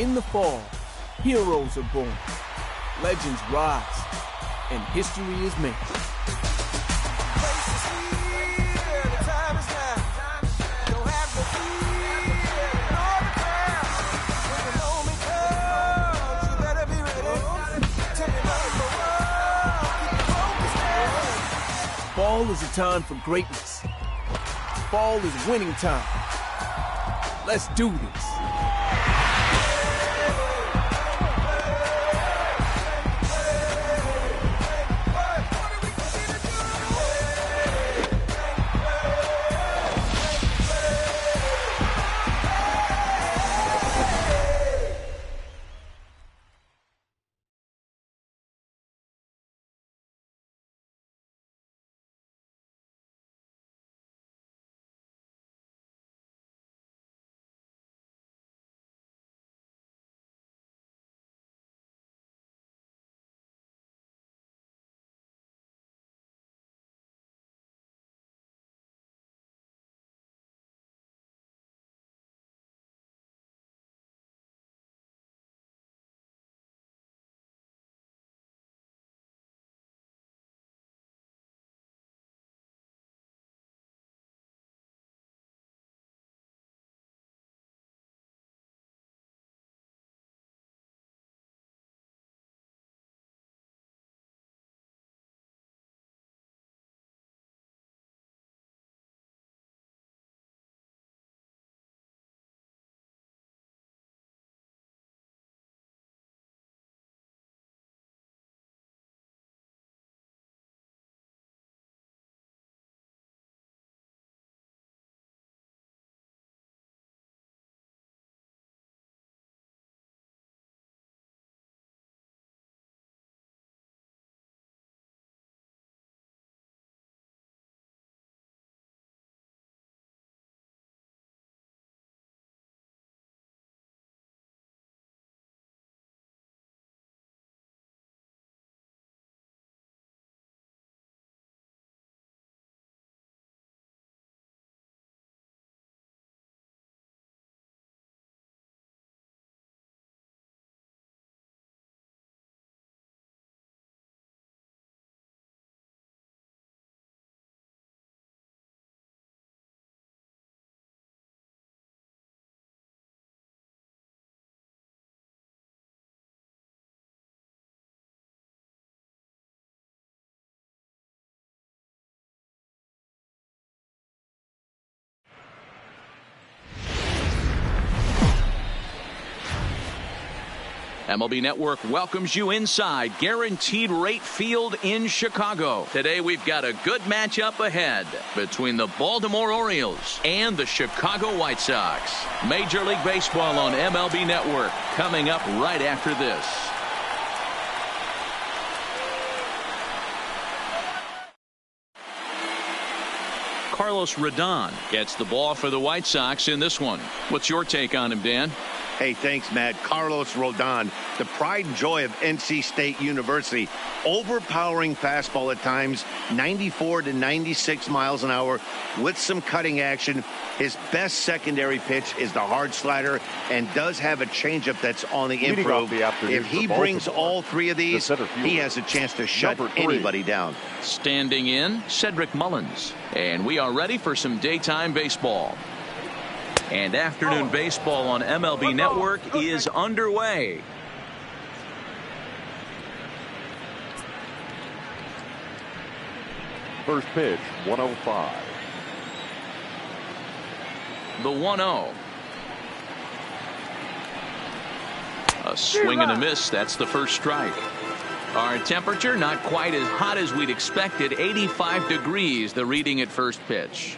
In the fall, heroes are born, legends rise, and history is made. Fall is a time for greatness. Fall is winning time. Let's do this. MLB Network welcomes you inside Guaranteed Rate Field in Chicago. Today we've got a good matchup ahead between the Baltimore Orioles and the Chicago White Sox. Major League Baseball on MLB Network coming up right after this. Carlos Rodon gets the ball for the White Sox in this one. What's your take on him, Dan? Hey, thanks, Matt. Carlos Rodon, the pride and joy of NC State University. Overpowering fastball at times, 94 to 96 miles an hour with some cutting action. His best secondary pitch is the hard slider and does have a changeup that's on the improve. If he brings all three of these, he has a chance to shut anybody down. Standing in, Cedric Mullins. And we are ready for some daytime baseball. And afternoon baseball on MLB Network is underway. First pitch, 105. The 1-0. A swing and a miss. That's the first strike. Our temperature not quite as hot as we'd expected. 85 degrees, the reading at first pitch.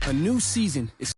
A new season is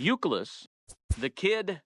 Euclid, the kid.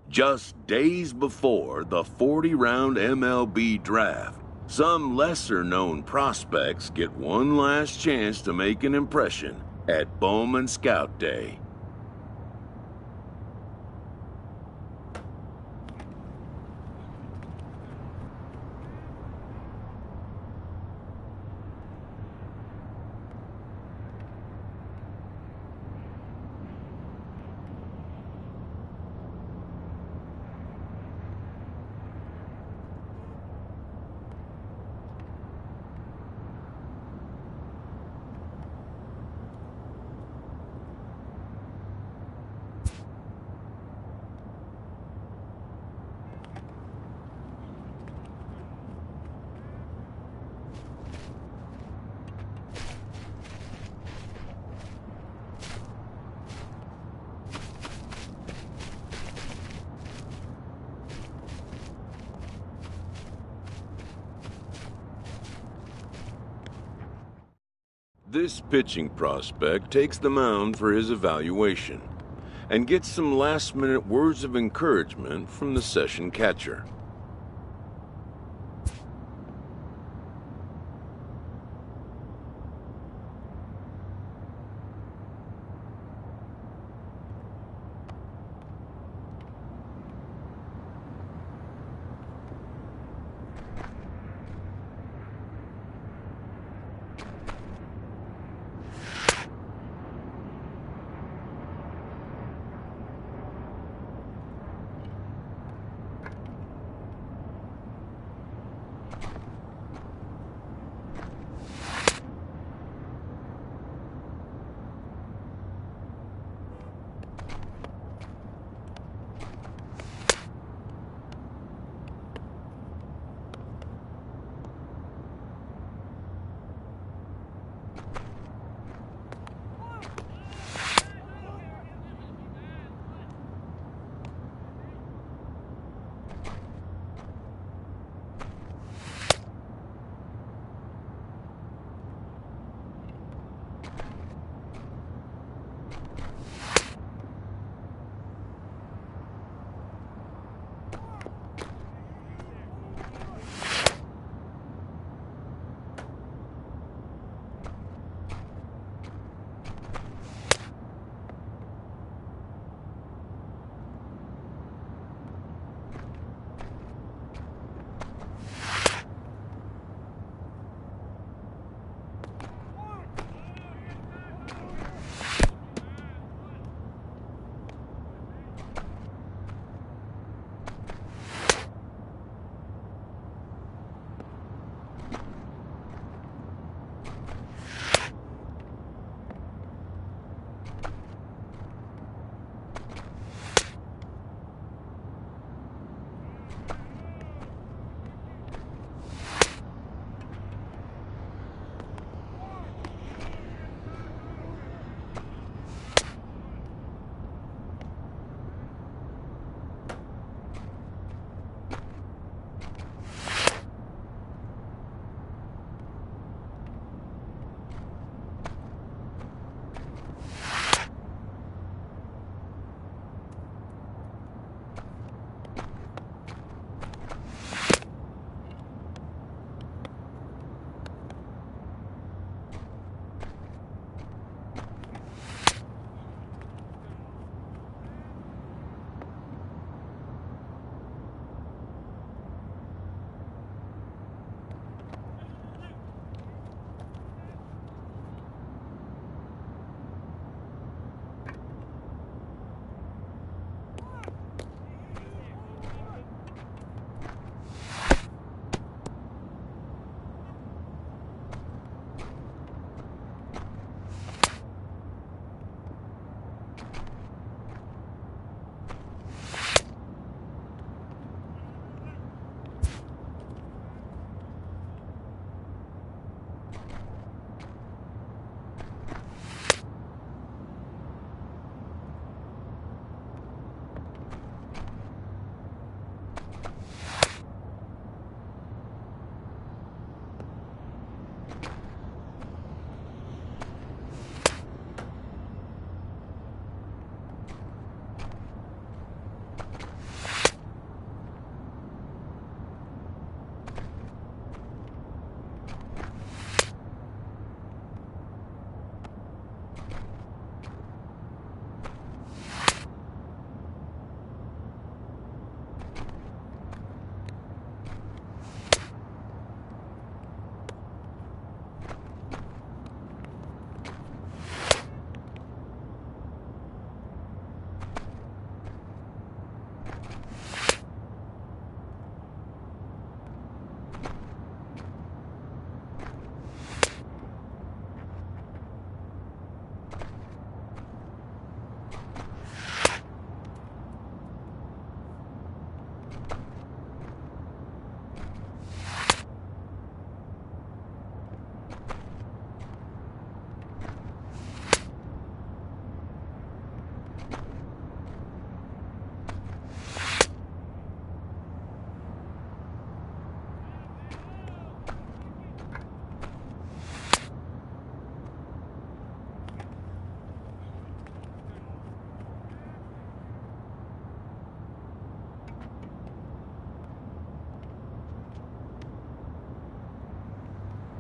Just days before the 40-round MLB draft, some lesser-known prospects get one last chance to make an impression at Bowman Scout Day. This pitching prospect takes the mound for his evaluation and gets some last-minute words of encouragement from the session catcher.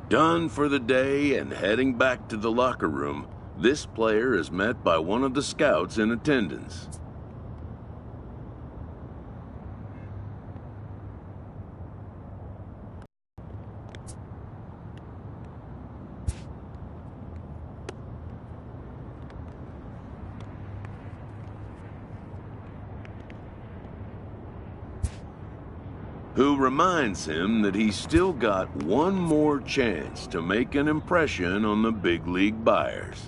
Done for the day and heading back to the locker room, this player is met by one of the scouts in attendance. Who reminds him that he's still got one more chance to make an impression on the big league buyers.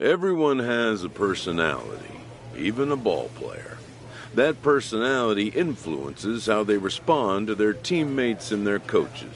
Everyone has a personality, even a ball player. That personality influences how they respond to their teammates and their coaches.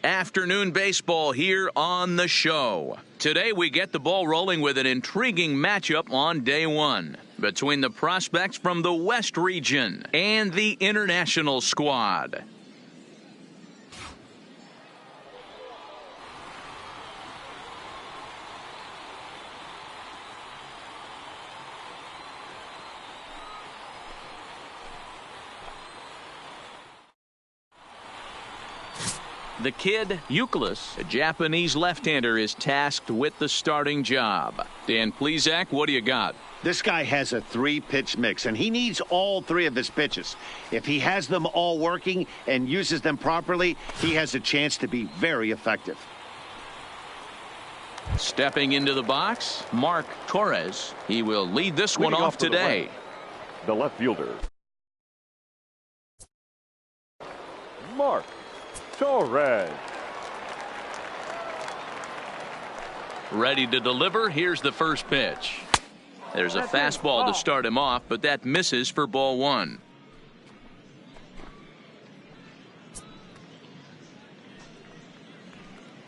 Afternoon baseball here on the show. Today we get the ball rolling with an intriguing matchup on day one between the prospects from the West region and the international squad. The kid, Euclid, a Japanese left-hander, is tasked with the starting job. Dan Plesac, what do you got? This guy has a 3-pitch mix, and he needs all 3 of his pitches. If he has them all working and uses them properly, he has a chance to be very effective. Stepping into the box, Mark Torres. He will lead this one off today. The left fielder, Mark Torres. Ready to deliver. Here's the first pitch. There's a fastball to start him off, but that misses for ball 1.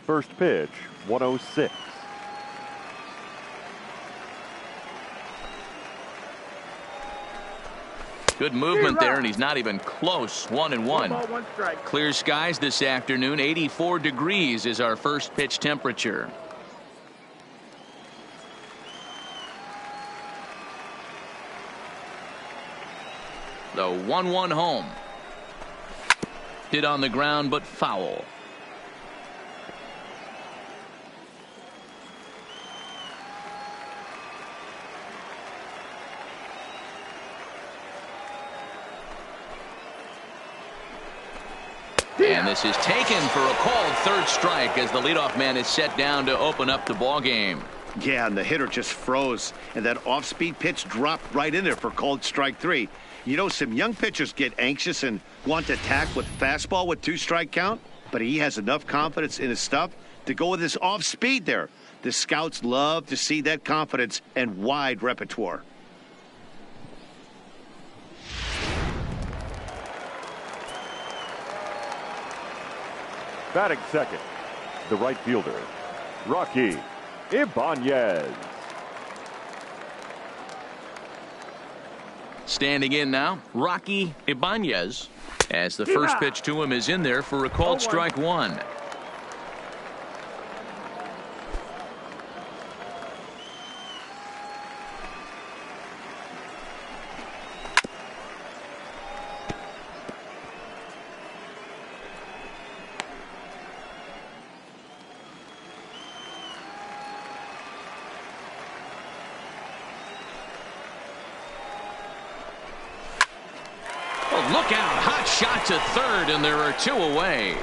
First pitch, 106. Good movement there, and he's not even close. 1-1. Clear skies this afternoon. 84 degrees is our first pitch temperature. The 1-1 home. Hit on the ground, but foul. And this is taken for a called third strike as the leadoff man is set down to open up the ball game. Yeah, and the hitter just froze, and that off-speed pitch dropped right in there for called strike 3. You know, some young pitchers get anxious and want to attack with fastball with 2-strike count, but he has enough confidence in his stuff to go with his off-speed there. The scouts love to see that confidence and wide repertoire. Batting second, the right fielder, Rocky Ibanez. Standing in now, Rocky Ibanez, as the first pitch to him is in there for a called strike one. Look out, hot shot to third, and there are two away.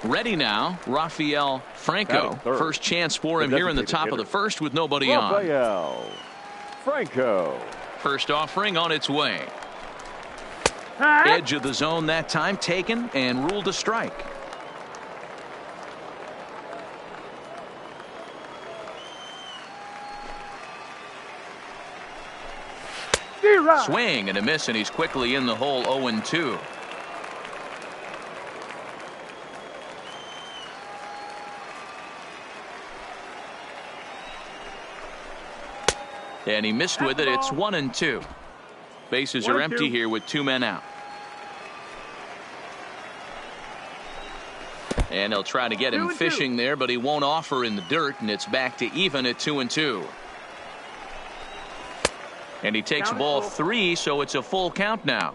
Ready now, Rafael Franco. First chance for him here in the top of the first with nobody on. Rafael Franco. First offering on its way. Edge of the zone that time taken and ruled a strike. Swing and a miss, and he's quickly in the hole. 0-2. And he missed with it. It's 1-2. Bases are empty here with two men out. And they'll try to get him fishing there, but he won't offer in the dirt, and it's back to even at 2-2. And he takes ball 3, so it's a full count now.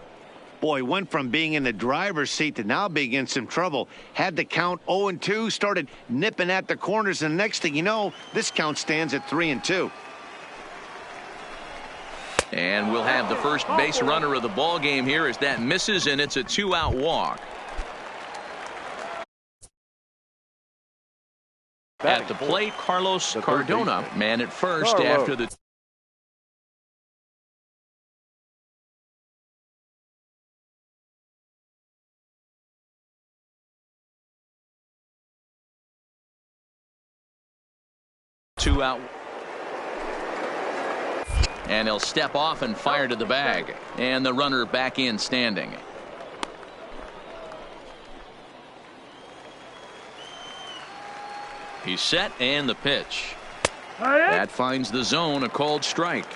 Boy, went from being in the driver's seat to now being in some trouble. Had the count 0-2, started nipping at the corners, and the next thing you know, this count stands at 3-2. And we'll have the first base runner of the ball game here as that misses, and it's a 2-out walk. At the plate, Carlos Cardona, man at first after the two-out. And he'll step off and fire to the bag. And the runner back in standing. He's set, and the pitch. That finds the zone, a called strike.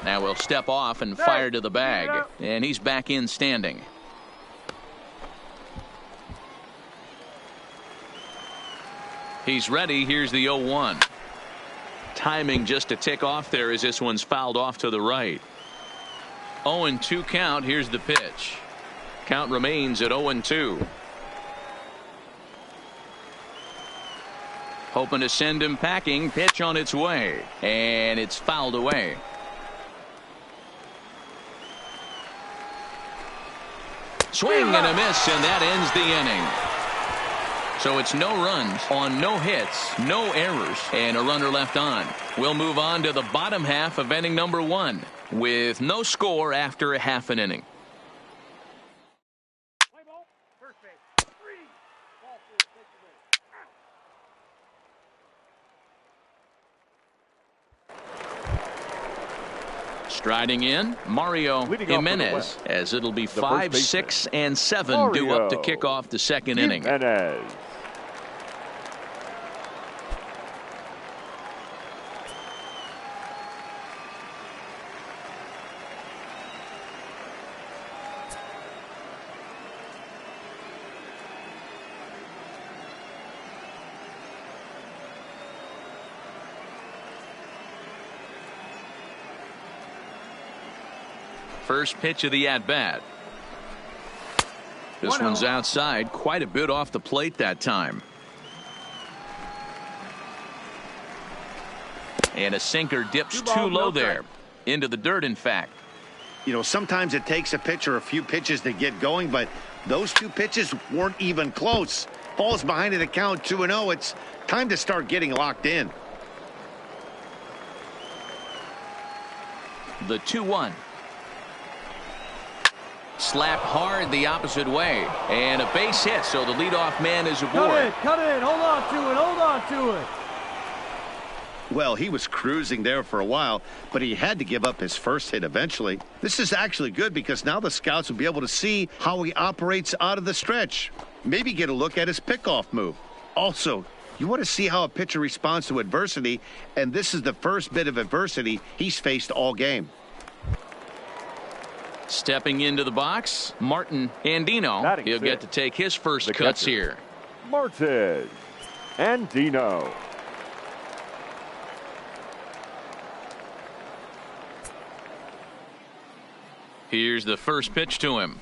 Now we'll step off and fire to the bag. And he's back in standing. He's ready. Here's the 0-1. Timing just to tick off there as this one's fouled off to the right. 0-2 count. Here's the pitch. Count remains at 0-2. Hoping to send him packing. Pitch on its way. And it's fouled away. Swing and a miss, and that ends the inning. So it's no runs on no hits, no errors, and a runner left on. We'll move on to the bottom half of inning number 1 with no score after a half an inning. Striding in, Mario Jimenez, as it'll be 5, 6, and 7 due up to kick off the second inning. First pitch of the at-bat. This one's outside, quite a bit off the plate that time. And a sinker dips too low there. Into the dirt, in fact. You know, sometimes it takes a pitcher a few pitches to get going, but those two pitches weren't even close. Falls behind in the count 2-0. It's time to start getting locked in. The 2-1. slapped hard the opposite way. And a base hit, so the leadoff man is aboard. Cut it, hold on to it. Well, he was cruising there for a while, but he had to give up his first hit eventually. This is actually good because now the scouts will be able to see how he operates out of the stretch. Maybe get a look at his pickoff move. Also, you want to see how a pitcher responds to adversity, and this is the first bit of adversity he's faced all game. Stepping into the box, Martin Andino. He'll get to take his first cuts here. Martin Andino. Here's the first pitch to him.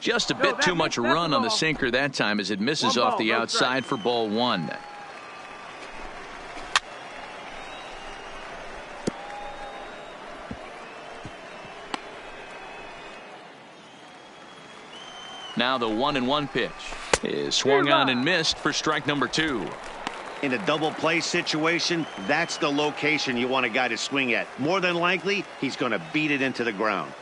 Just a bit too much run on the sinker that time as it misses off the outside for ball one. Now the 1-1 pitch is swung on and missed for strike number 2. In a double play situation, that's the location you want a guy to swing at. More than likely, he's going to beat it into the ground.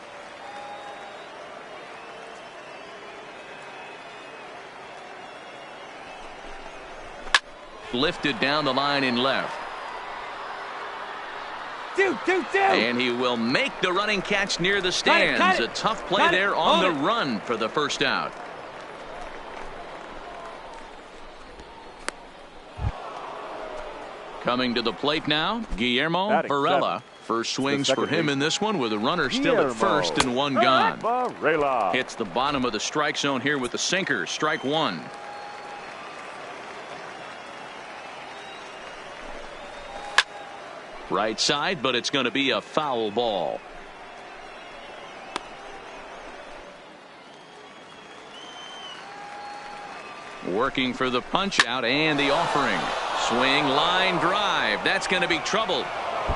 Lifted down the line in left. And he will make the running catch near the stands. A tough play there on the run for the first out. Coming to the plate now, Guillermo Varela. First swings for him in this one with a runner still at first and one gone. Varela hits the bottom of the strike zone here with the sinker. Strike one. Right side, but it's going to be a foul ball. Working for the punch out and the offering. Swing, line drive. That's going to be trouble.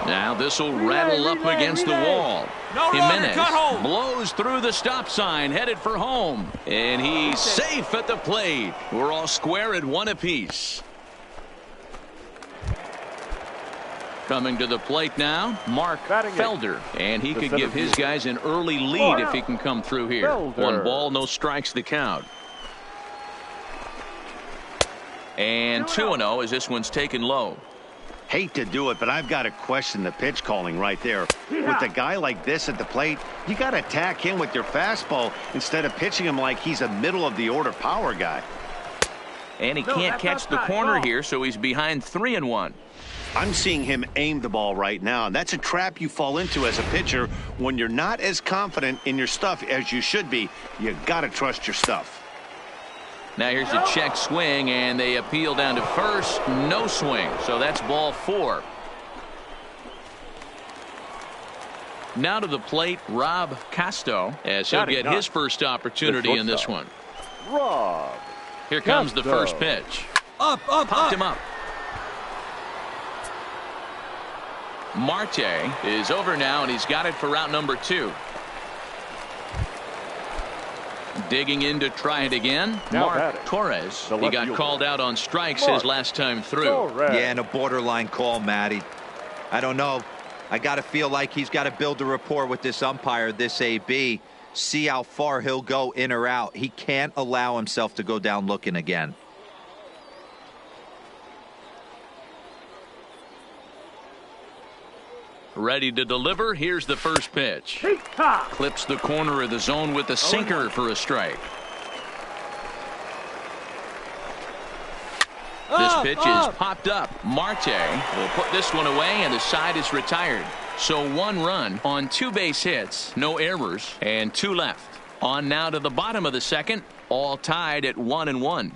Now this will rattle up against the wall. Jimenez blows through the stop sign, headed for home. And he's safe at the plate. We're all square at one apiece. Coming to the plate now, Mark Felder. And he could give his guys an early lead if he can come through here. 1 ball, no strikes the count. And 2-0 as this one's taken low. Hate to do it, but I've got to question the pitch calling right there. With a guy like this at the plate, you got to attack him with your fastball instead of pitching him like he's a middle of the order power guy. And he can't catch the corner here, so he's behind 3-1. I'm seeing him aim the ball right now, and that's a trap you fall into as a pitcher when you're not as confident in your stuff as you should be. You got to trust your stuff. Now here's a check swing, and they appeal down to first. No swing, so that's ball 4. Now to the plate, Rob Casto, as he'll get his first opportunity in this one. Rob. Here comes the first pitch. Popped him up. Marte is over now, and he's got it for out number 2. Digging in to try it again. Mark Torres. He got called out on strikes his last time through. Yeah, and a borderline call, Matty. I don't know. I got to feel like he's got to build a rapport with this umpire, this AB. See how far he'll go in or out. He can't allow himself to go down looking again. Ready to deliver. Here's the first pitch. Clips the corner of the zone with the sinker for a strike. This pitch is popped up. Marte will put this one away, and the side is retired. So 1 run on 2 base hits, no errors, and 2 left. On now to the bottom of the second, all tied at 1-1.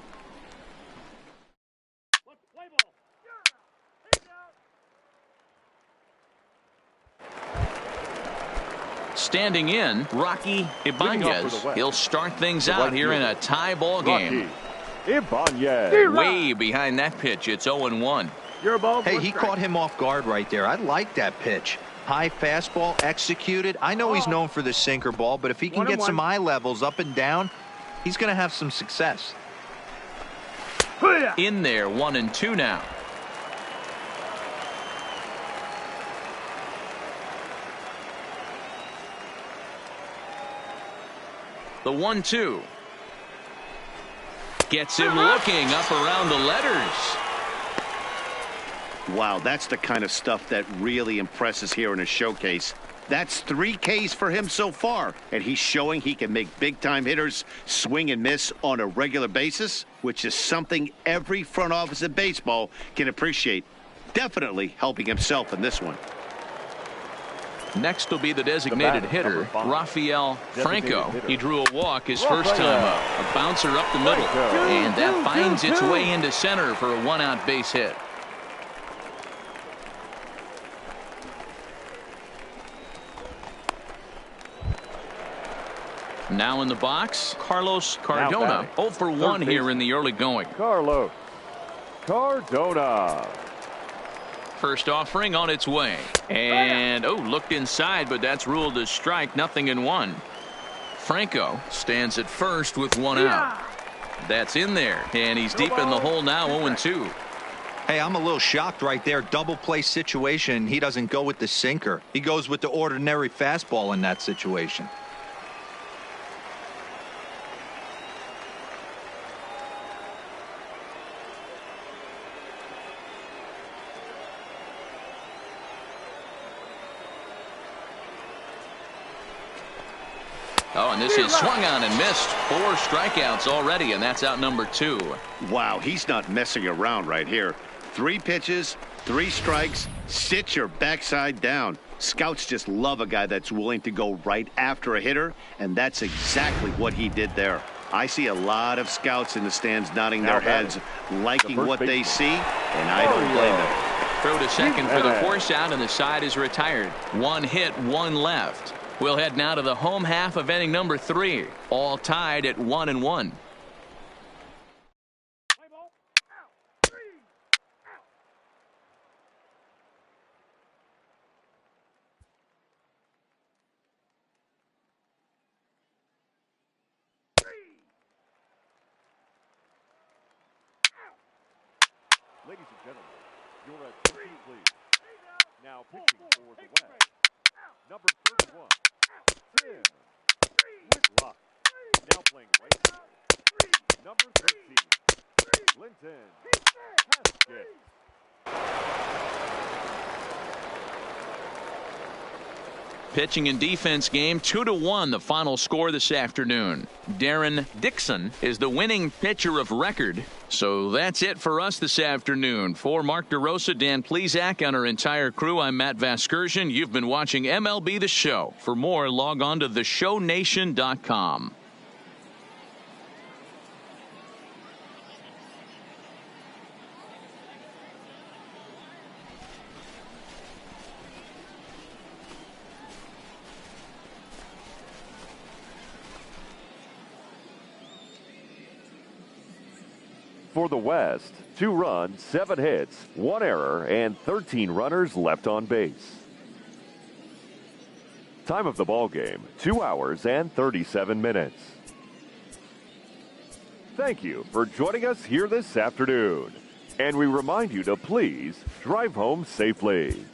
Standing in, Rocky Ibanez. He'll start things out here in a tie ball game. Ibanez. Way behind that pitch. It's 0-1. Hey, he caught him off guard right there. I like that pitch. High fastball executed. I know he's known for the sinker ball, but if he can get some eye levels up and down, he's going to have some success. In there, 1-2 now. The 1-2. Gets him looking up around the letters. Wow, that's the kind of stuff that really impresses here in a showcase. That's 3 Ks for him so far, and he's showing he can make big-time hitters swing and miss on a regular basis, which is something every front office in baseball can appreciate. Definitely helping himself in this one. Next will be the designated hitter, Rafael Franco. He drew a walk his first time up. A bouncer up the middle, and that finds its way into center for a 1-out base hit. Now in the box, Carlos Cardona. 0 for 1 here in the early going. Carlos Cardona. First offering on its way. And, looked inside, but that's ruled a strike. 0-1. Franco stands at first with 1 out. That's in there, and he's deep in the hole now, 0-2. Hey, I'm a little shocked right there. Double play situation. He doesn't go with the sinker. He goes with the ordinary fastball in that situation. Oh, and this is swung on and missed. 4 strikeouts already, and that's out number 2. Wow, he's not messing around right here. 3 pitches, 3 strikes. Sit your backside down. Scouts just love a guy that's willing to go right after a hitter, and that's exactly what he did there. I see a lot of scouts in the stands nodding their heads, liking what they see, and I don't blame them. Throw to second for the force out, and the side is retired. 1 hit, 1 left. We'll head now to the home half of inning number 3. All tied at 1-1. Ladies and gentlemen, your attention please. Now pitching for the West, number 31, Tim Whitlock. Now playing right field, number 13, Clinton Haskett. Pitching and defense game, 2-1 the final score this afternoon. Darren Dixon is the winning pitcher of record. So that's it for us this afternoon. For Mark DeRosa, Dan Plesac, and our entire crew, I'm Matt Vasgersian. You've been watching MLB The Show. For more, log on to theshownation.com. For the West, 2 runs, 7 hits, 1 error, and 13 runners left on base. Time of the ball game, 2 hours and 37 minutes. Thank you for joining us here this afternoon. And we remind you to please drive home safely.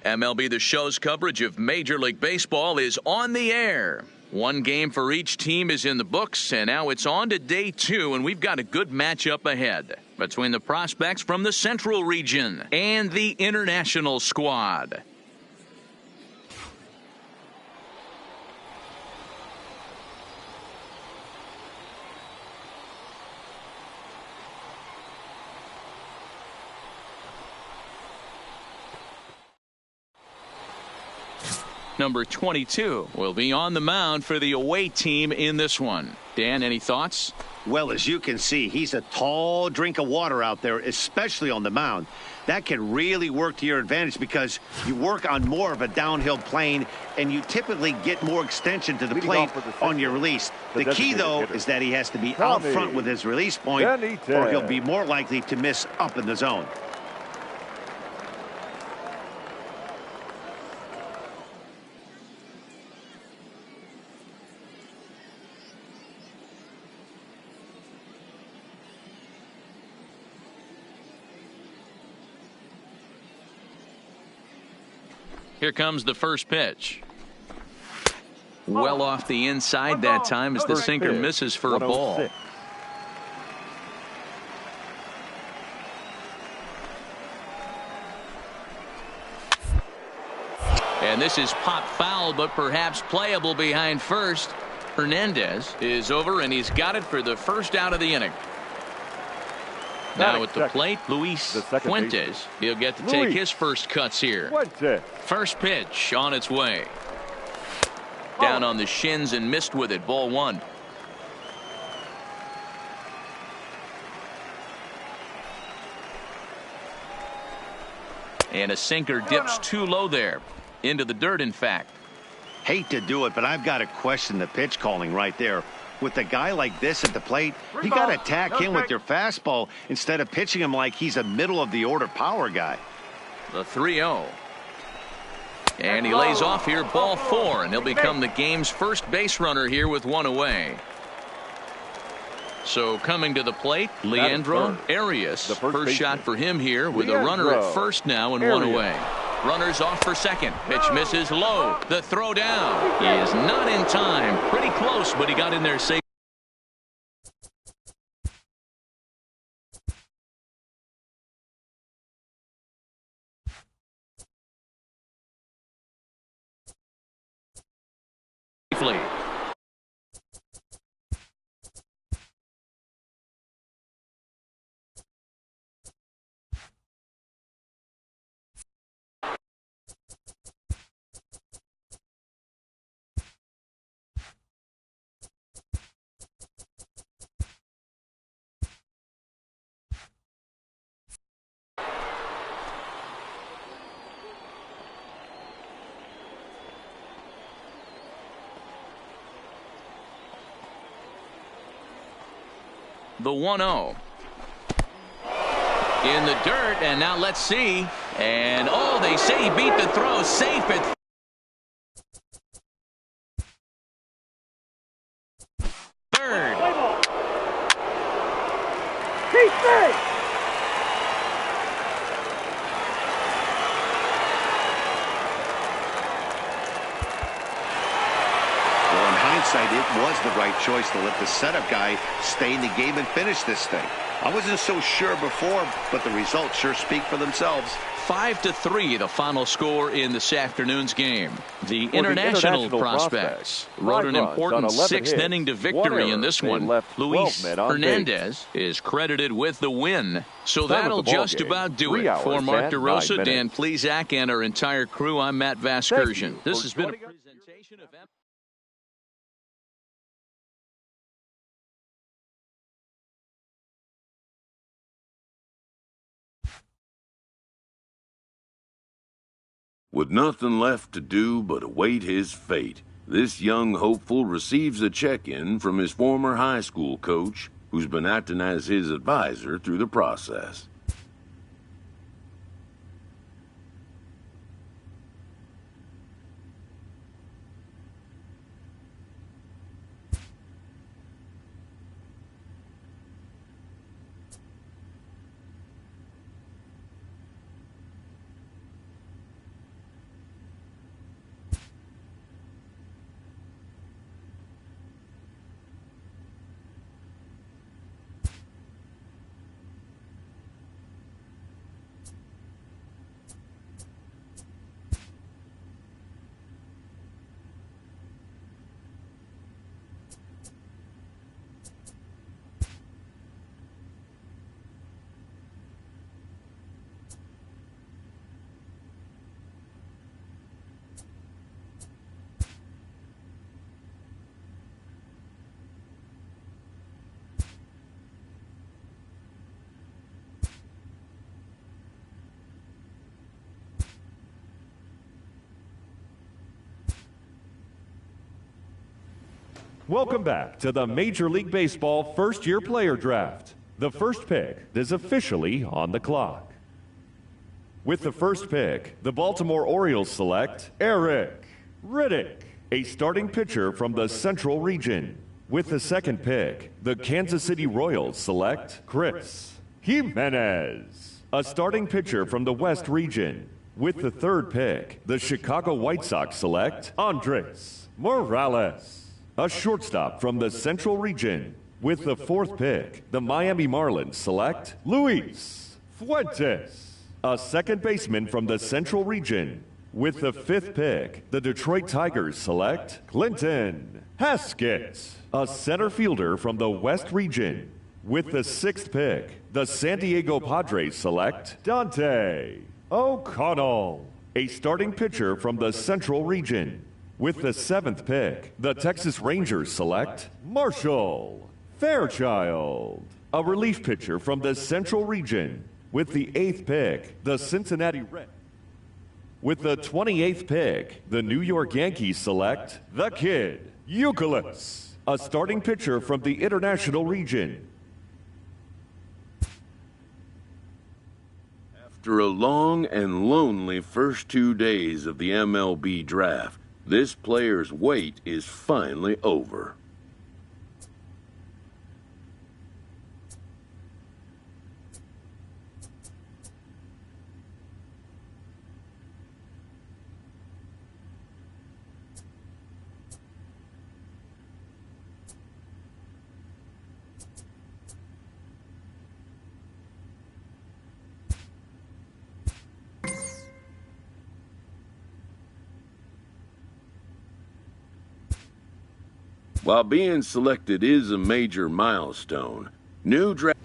MLB The Show's coverage of Major League Baseball is on the air. One game for each team is in the books, and now it's on to day 2, and we've got a good matchup ahead between the prospects from the Central region and the international squad. Number 22 will be on the mound for the away team in this one. Dan, any thoughts? Well, as you can see, he's a tall drink of water out there, especially on the mound. That can really work to your advantage because you work on more of a downhill plane and you typically get more extension to the plate on your release. The key, though, is that he has to be out front with his release point or he'll be more likely to miss up in the zone. Here comes the first pitch. Well off the inside that time as the sinker misses for a ball. And this is pop foul, but perhaps playable behind first. Hernandez is over, and he's got it for the first out of the inning. Now at the plate, Luis Fuentes. He'll get to take his first cuts here. First pitch on its way. Down on the shins and missed with it. Ball 1. And a sinker dips too low there. Into the dirt, in fact. Hate to do it, but I've got to question the pitch calling right there. With a guy like this at the plate, you got to attack him with your fastball instead of pitching him like he's a middle-of-the-order power guy. The 3-0. And he lays off here, ball 4, and he'll become the game's first base runner here with 1 away. So coming to the plate, Leandro Arias. First shot for him here with a runner at first now and 1 away. Runners off for second. Pitch misses low. The throw down is not in time. Pretty close, but he got in there safe. Safely. The 1-0. In the dirt, and now let's see. And, oh, they say he beat the throw safe at third. Play ball. Keep third. Well, in hindsight, it was the right choice to let the setup guy stay in the game and finish this thing. I wasn't so sure before, but the results sure speak for themselves. 5-3, the final score in this afternoon's game. The international prospects wrote an important sixth-inning to victory in this one. Luis Hernandez is credited with the win. So that'll just about do it. For Mark DeRosa, Dan Plesac, and our entire crew, I'm Matt Vasgersian. This has been a presentation of With nothing left to do but await his fate, this young hopeful receives a check-in from his former high school coach, who's been acting as his advisor through the process. Welcome back to the Major League Baseball first-year player draft. The first pick is officially on the clock. With the first pick, the Baltimore Orioles select Eric Riddick, a starting pitcher from the Central Region. With the second pick, the Kansas City Royals select Chris Jimenez, a starting pitcher from the West Region. With the third pick, the Chicago White Sox select Andres Morales, a shortstop from the Central Region. With the fourth pick, the Miami Marlins select Luis Fuentes, a second baseman from the Central Region. With the fifth pick, the Detroit Tigers select Clinton Haskett, a center fielder from the West Region. With the sixth pick, the San Diego Padres select Dante O'Connell, a starting pitcher from the Central Region. With the seventh pick, the Texas Rangers select Marshall Fairchild, a relief pitcher from the Central Region. With the eighth pick, the Cincinnati Reds. With the 28th pick, the New York Yankees select the Kid Youkilis, a starting pitcher from the International Region. After a long and lonely first 2 days of the MLB draft, this player's wait is finally over. While being selected is a major milestone, new draft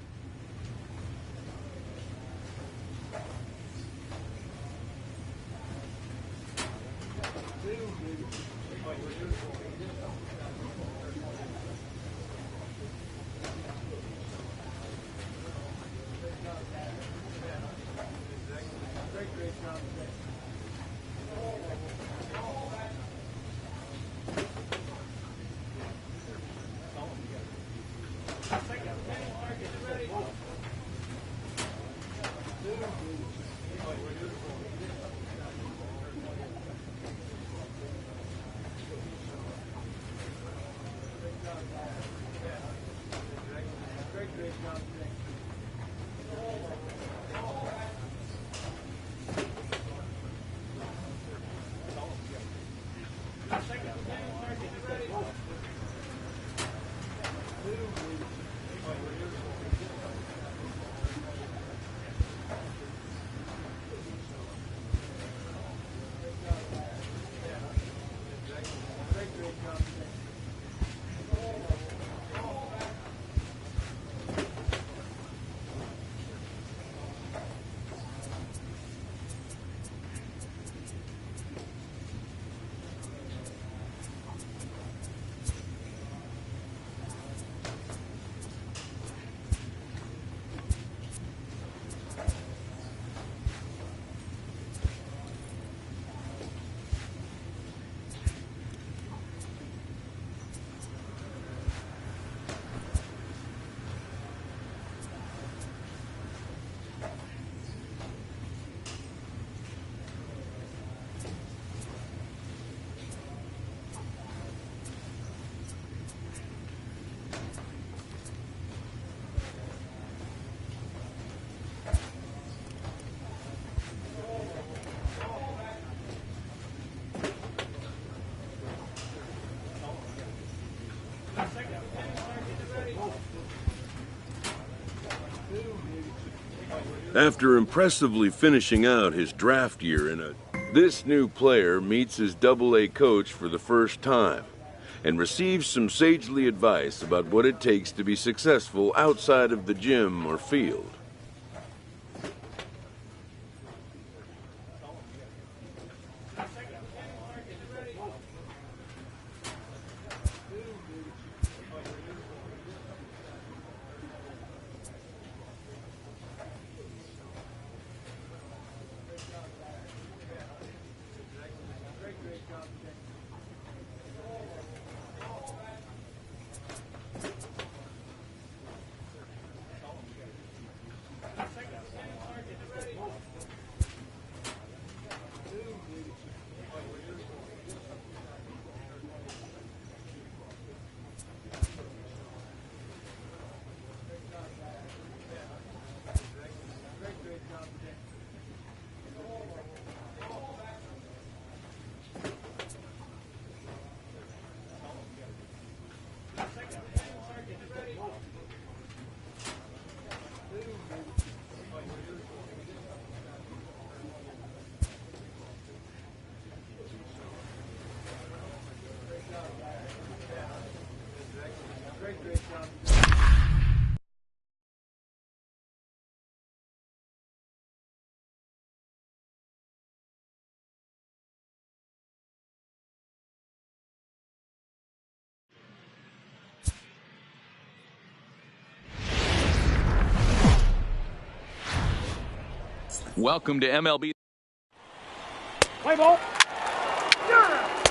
After impressively finishing out his draft year this new player meets his Double-A coach for the first time and receives some sagely advice about what it takes to be successful outside of the gym or field. Welcome to MLB. Play ball.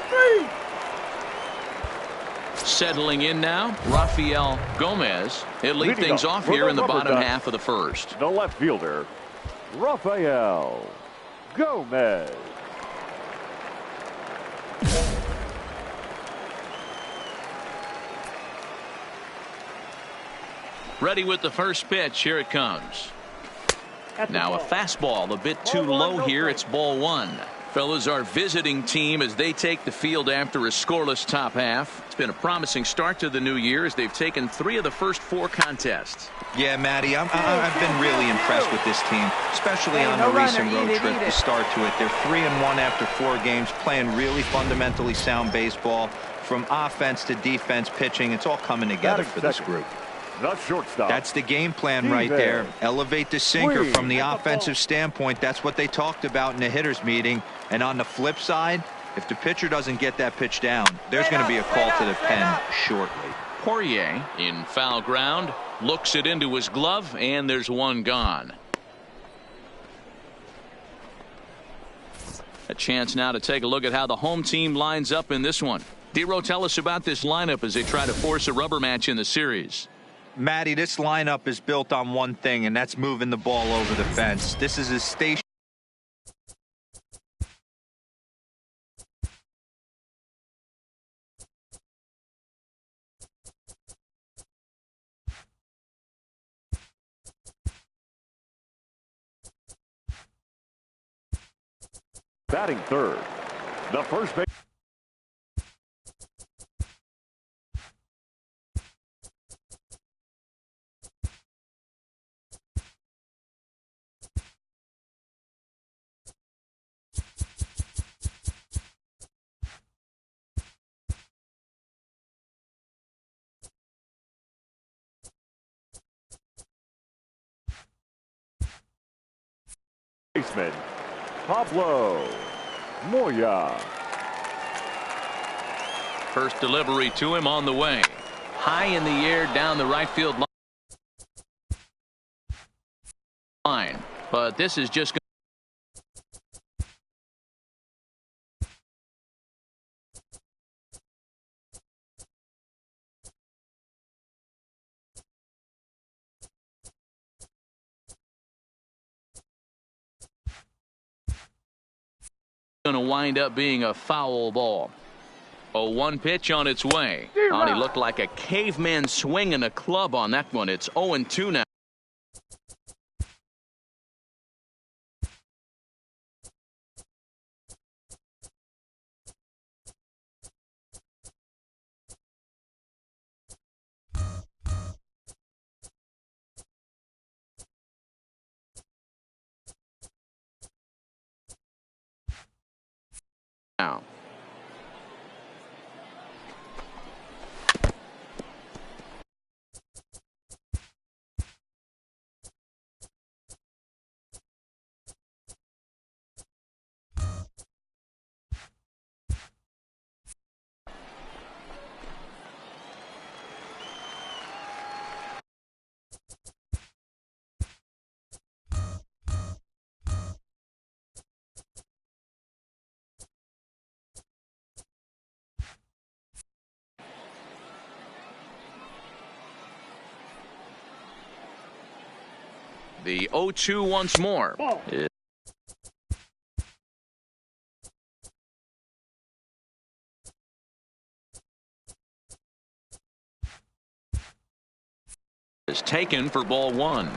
Three. Settling in now, Rafael Gomez. He'll lead things off here in the bottom half of the first. The left fielder, Rafael Gomez. Ready with the first pitch. Here it comes. Now a fastball a bit too low here. It's ball one. Fellas, our visiting team as they take the field after a scoreless top half. It's been a promising start to the new year as they've taken 3 of the first 4 contests. Yeah, Matty, I've been really impressed with this team, especially on the recent road trip to start to it. They're 3-1 after 4 games, playing really fundamentally sound baseball. From offense to defense, pitching, it's all coming together for this group. The shortstop. That's the game plan right there. Elevate the sinker from the offensive standpoint. That's what they talked about in the hitters meeting. And on the flip side, if the pitcher doesn't get that pitch down, there's going to be a call to the pen shortly. Poirier in foul ground, looks it into his glove, and there's one gone. A chance now to take a look at how the home team lines up in this one. D-Row, tell us about this lineup as they try to force a rubber match in the series. Matty, this lineup is built on one thing, and that's moving the ball over the fence. This is a station. Batting third, the first base. Baseman, Pablo Moya. First delivery to him on the way. High in the air down the right field line. But this is just going to wind up being a foul ball. 0-1 pitch on its way. Oh, he looked like a caveman swinging a club on that one. It's 0-2 now. Now. The 0-2 once more. Is taken for ball one.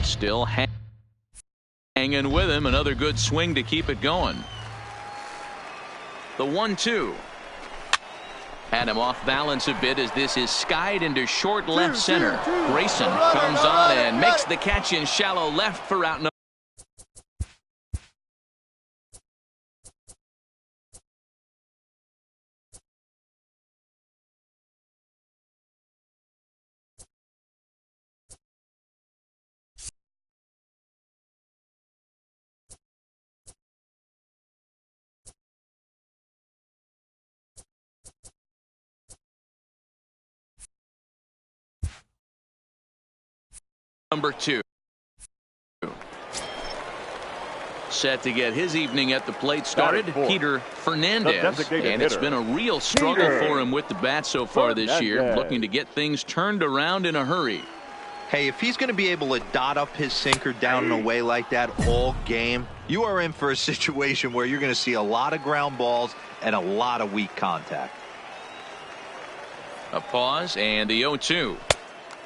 Still hanging with him. Another good swing to keep it going. The 1-2. Had him off balance a bit as this is skied into short left center. Grayson comes on and makes the catch in shallow left for out number. Number 2. Set to get his evening at the plate started, Peter Fernandez. And it's been a real struggle for him with the bat so far this year, looking to get things turned around in a hurry. Hey, if he's going to be able to dot up his sinker down and away like that all game, you are in for a situation where you're going to see a lot of ground balls and a lot of weak contact. A pause and the 0-2.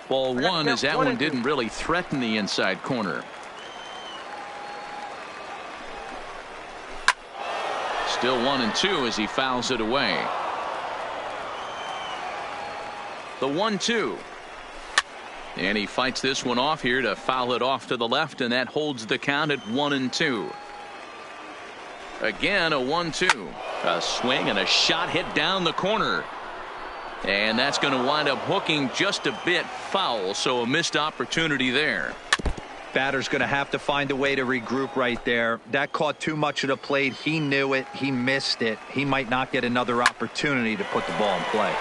Ball one as that one didn't really threaten the inside corner. Still 1-2 as he fouls it away. The 1-2. And he fights this one off here to foul it off to the left, and that holds the count at 1-2. Again a 1-2. A swing and a shot hit down the corner. And that's going to wind up hooking just a bit foul, so a missed opportunity there. Batter's going to have to find a way to regroup right there. That caught too much of the plate. He knew it. He missed it. He might not get another opportunity to put the ball in play.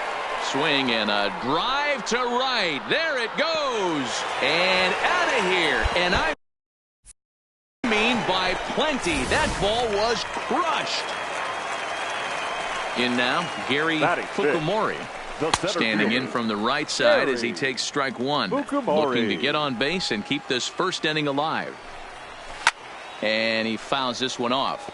Swing and a drive to right. There it goes. And out of here. And I mean by plenty. That ball was crushed. In now, Gary Fukumori. Standing in from the right side as he takes strike one. Looking to get on base and keep this first inning alive. And he fouls this one off.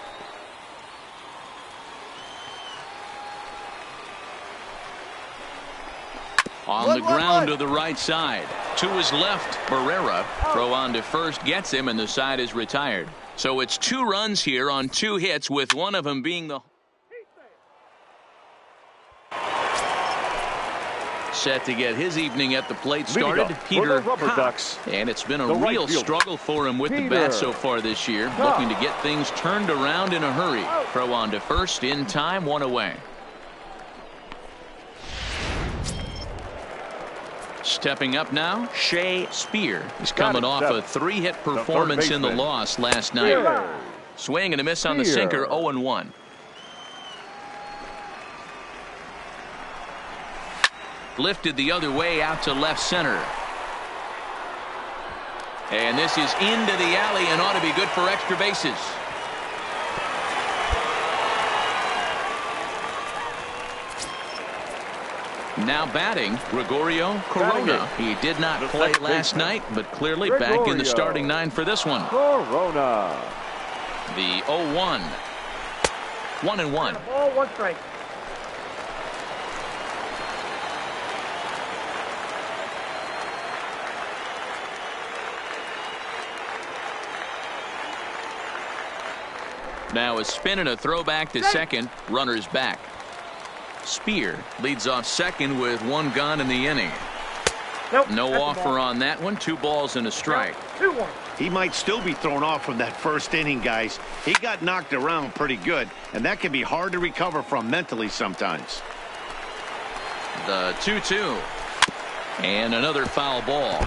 On the ground to the right side. To his left, Barrera. Throw on to first gets him, and the side is retired. So it's 2 runs here on 2 hits, with one of them being the... set to get his evening at the plate started, Peter Cox. And it's been a real struggle for him with the bat so far this year, looking to get things turned around in a hurry. Throw on to first in time, 1 away. Stepping up now, Shea Spear. He's coming off a 3-hit performance in the loss last night. Swing and a miss on the sinker, 0-1. Lifted the other way out to left center. And this is into the alley and ought to be good for extra bases. Now batting, Gregorio Corona. He did not play last night, but clearly back in the starting 9 for this one. Corona. The 0-1. 1-1. Ball, 1 strike. Now a spin and a throwback to second. Runners back. Spear leads off second with 1 gone in the inning. No offer on that one. 2 balls and a strike. 2-1. He might still be thrown off from that first inning, guys. He got knocked around pretty good, and that can be hard to recover from mentally sometimes. The 2-2. And another foul ball.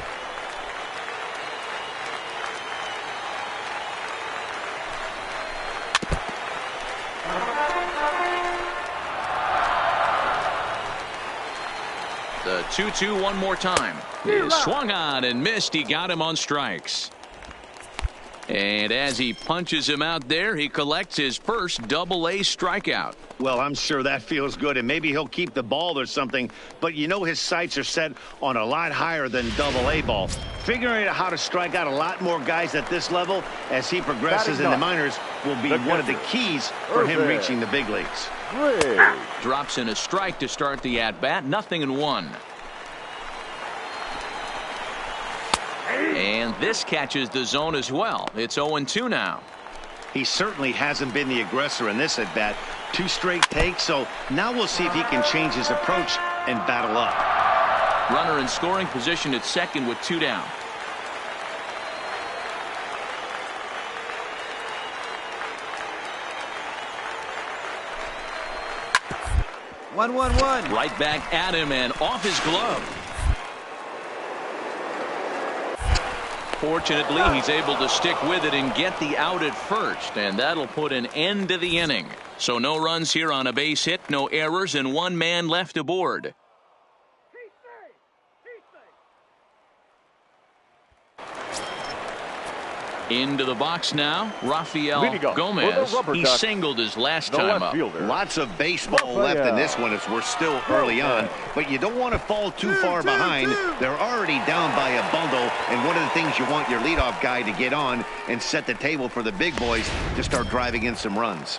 The 2-2 one more time. He swung on and missed. He got him on strikes. And as he punches him out there, he collects his first Double-A strikeout. Well, I'm sure that feels good, and maybe he'll keep the ball or something, but you know his sights are set on a lot higher than Double-A ball. Figuring out how to strike out a lot more guys at this level as he progresses in the minors will be one of the keys for him reaching the big leagues. Drops in a strike to start the at-bat. 0-1. And this catches the zone as well. It's 0-2 now. He certainly hasn't been the aggressor in this at-bat. 2 straight takes, so now we'll see if he can change his approach and battle up. Runner in scoring position at second with 2 down. One. Right back at him and off his glove. Fortunately, he's able to stick with it and get the out at first, and that'll put an end to the inning. So no runs here on a base hit, no errors, and 1 man left aboard. Into the box now, Rafael Gomez. He singled his last time up. Lots of baseball left in this one as we're still early on, but you don't want to fall too far behind. They're already down by a bundle, and one of the things you want your leadoff guy to get on and set the table for the big boys to start driving in some runs.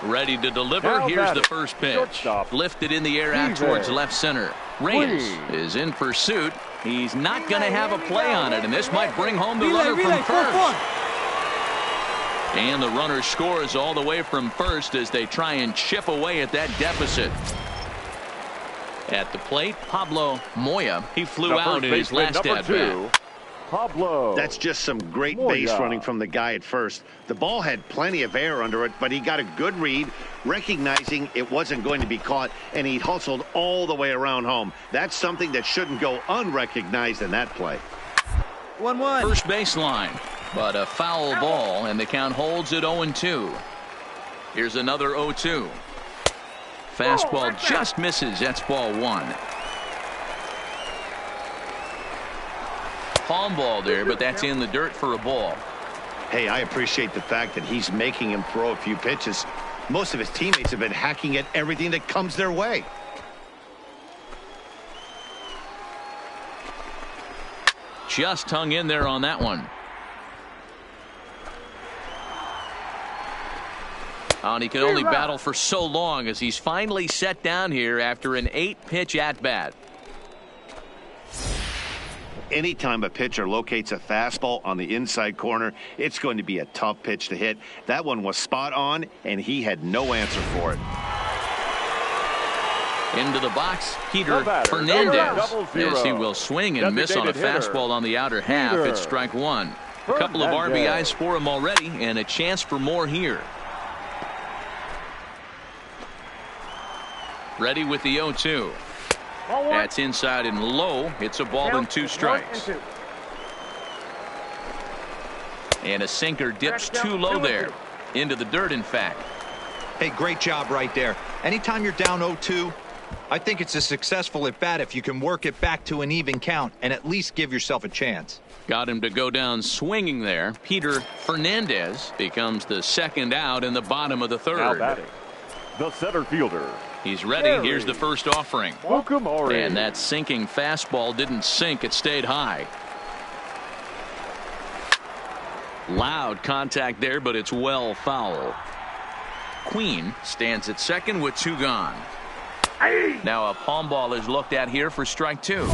Ready to deliver. Here's the first pitch. Lifted in the air out towards left center. Reyes is in pursuit. He's not going to have a play on it, and this might bring home the runner from first. And the runner scores all the way from first as they try and chip away at that deficit. At the plate, Pablo Moya. He flew out in his last at-bat. Pablo. That's just some great base running from the guy at first. The ball had plenty of air under it, but he got a good read, recognizing it wasn't going to be caught, and he hustled all the way around home. That's something that shouldn't go unrecognized in that play. 1-1. First baseline, but a foul ball, and the count holds at 0-2. Here's another 0-2. Fastball just misses. That's ball 1. Palm ball there, but that's in the dirt for a ball. Hey, I appreciate the fact that he's making him throw a few pitches. Most of his teammates have been hacking at everything that comes their way. Just hung in there on that one. And he can only battle for so long as he's finally set down here after an 8-pitch at-bat. Anytime a pitcher locates a fastball on the inside corner, it's going to be a tough pitch to hit. That one was spot on, and he had no answer for it. Into the box, Peter Fernandez. Yes, he will swing and miss on a fastball on the outer half. It's strike one. A couple of RBIs for him already, and a chance for more here. Ready with the 0-2. That's inside and low. It's a ball and 2 strikes. And a sinker dips too low there. Into the dirt, in fact. Hey, great job right there. Anytime you're down 0-2, I think it's a successful at bat if you can work it back to an even count and at least give yourself a chance. Got him to go down swinging there. Peter Fernandez becomes the second out in the bottom of the third. Now batting, the center fielder. He's ready. Here's the first offering. And that sinking fastball didn't sink. It stayed high. Loud contact there, but it's well foul. Queen stands at second with 2 gone. Now a palm ball is looked at here for strike 2.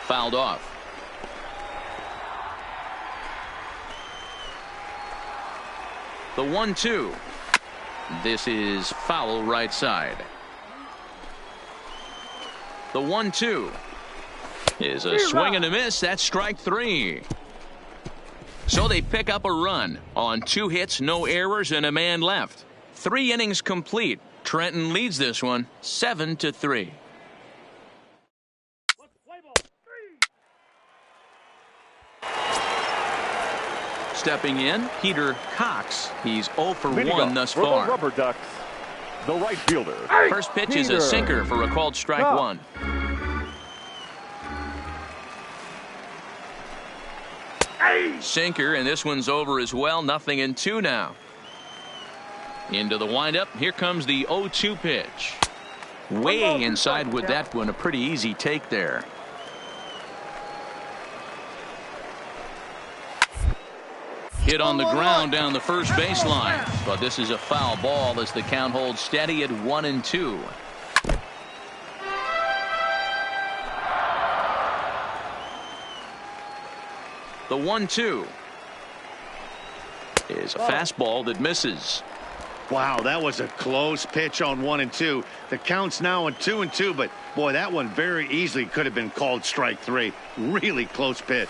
Fouled off. The 1-2. This is foul right side. The 1-2 is a swing and a miss. That's strike 3. So they pick up a run on 2 hits, no errors, and a man left. 3 innings complete. Trenton leads this one 7-3. Stepping in, Peter Cox. He's 0 for 1 thus far. The Rubber Ducks, the right fielder. First pitch is a sinker for a called strike 1. Sinker, and this one's over as well. 0-2 now. Into the windup. Here comes the 0-2 pitch. Way inside with that one. A pretty easy take there. Hit on the ground down the first baseline, but this is a foul ball as the count holds steady at 1-2. The 1-2 is a fastball that misses. Wow, that was a close pitch on 1-2. The count's now at 2-2, but boy, that one very easily could have been called strike 3. Really close pitch.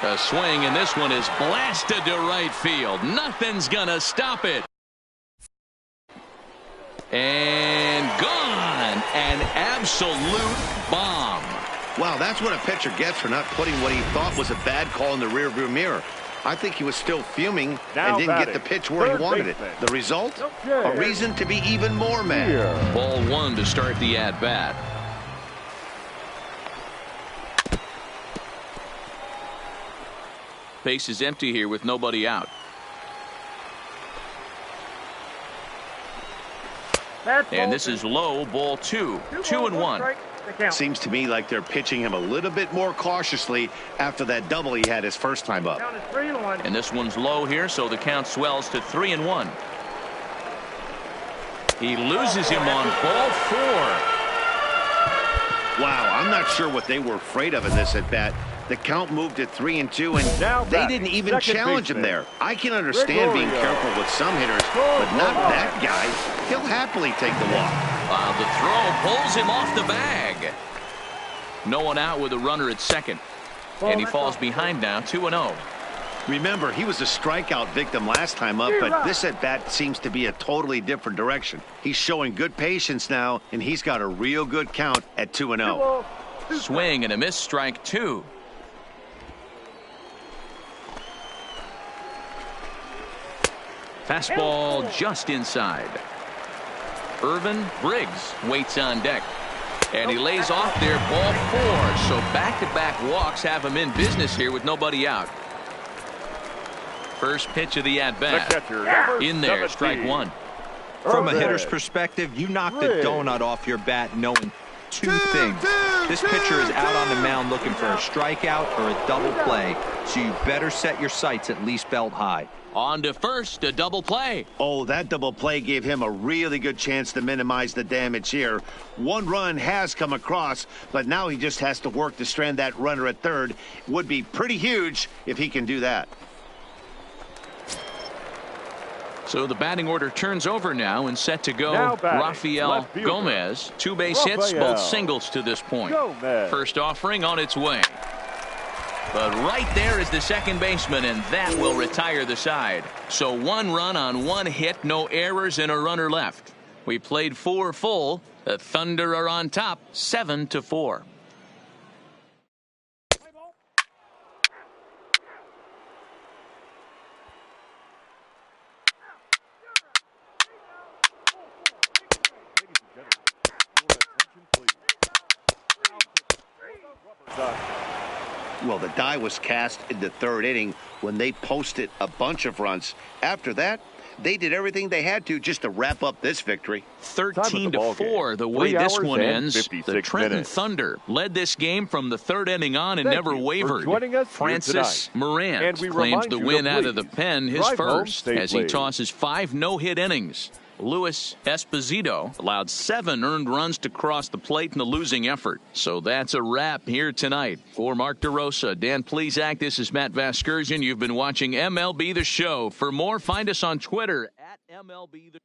A swing, and this one is blasted to right field. Nothing's gonna stop it. And gone. An absolute bomb. Wow, that's what a pitcher gets for not putting what he thought was a bad call in the rearview mirror. I think he was still fuming and didn't get the pitch where he wanted it. The result? A reason to be even more mad. Ball 1 to start the at-bat. Base is empty here with nobody out. And this is low, ball 2. 2-1. Seems to me like they're pitching him a little bit more cautiously after that double he had his first time up. And this one's low here, so the count swells to 3-1. He loses him on ball 4. Wow, I'm not sure what they were afraid of in this at bat. The count moved to 3-2, and they didn't even challenge him there. I can understand being careful with some hitters, but not that guy. He'll happily take the walk. The throw pulls him off the bag. No one out with a runner at second. And he falls behind now, 2-0. Remember, he was a strikeout victim last time up, but this at-bat seems to be a totally different direction. He's showing good patience now, and he's got a real good count at 2-0. Swing and a miss, strike 2. Fastball just inside. Irvin Briggs waits on deck. And he lays off there, ball 4. So back-to-back walks have him in business here with nobody out. First pitch of the at-bat. In there, strike 1. From a hitter's perspective, you knock the donut off your bat knowing two things. This pitcher is out on the mound looking for a strikeout or a double play, so you better set your sights at least belt high. On to first, a double play. Oh, that double play gave him a really good chance to minimize the damage here. One run has come across, but now he just has to work to strand that runner at third. Would be pretty huge if he can do that. So the batting order turns over now and set to go. Rafael Gomez. Two base hits, both singles to this point. First offering on its way. But right there is the second baseman, and that will retire the side. So one run on one hit, no errors, and a runner left. We played 4 full. The Thunder are on top, 7-4. Well, the die was cast in the third inning when they posted a bunch of runs. After that, they did everything they had to just to wrap up this victory. 13-4 the way this one ends. The Trenton Thunder led this game from the third inning on and never wavered. Francis Moran claims the win out of the pen, his first, as he tosses 5 no-hit innings. Luis Esposito allowed 7 earned runs to cross the plate in the losing effort. So that's a wrap here tonight. For Mark DeRosa, Dan Plesac, this is Matt Vasgersian. You've been watching MLB The Show. For more, find us on Twitter at MLB The Show.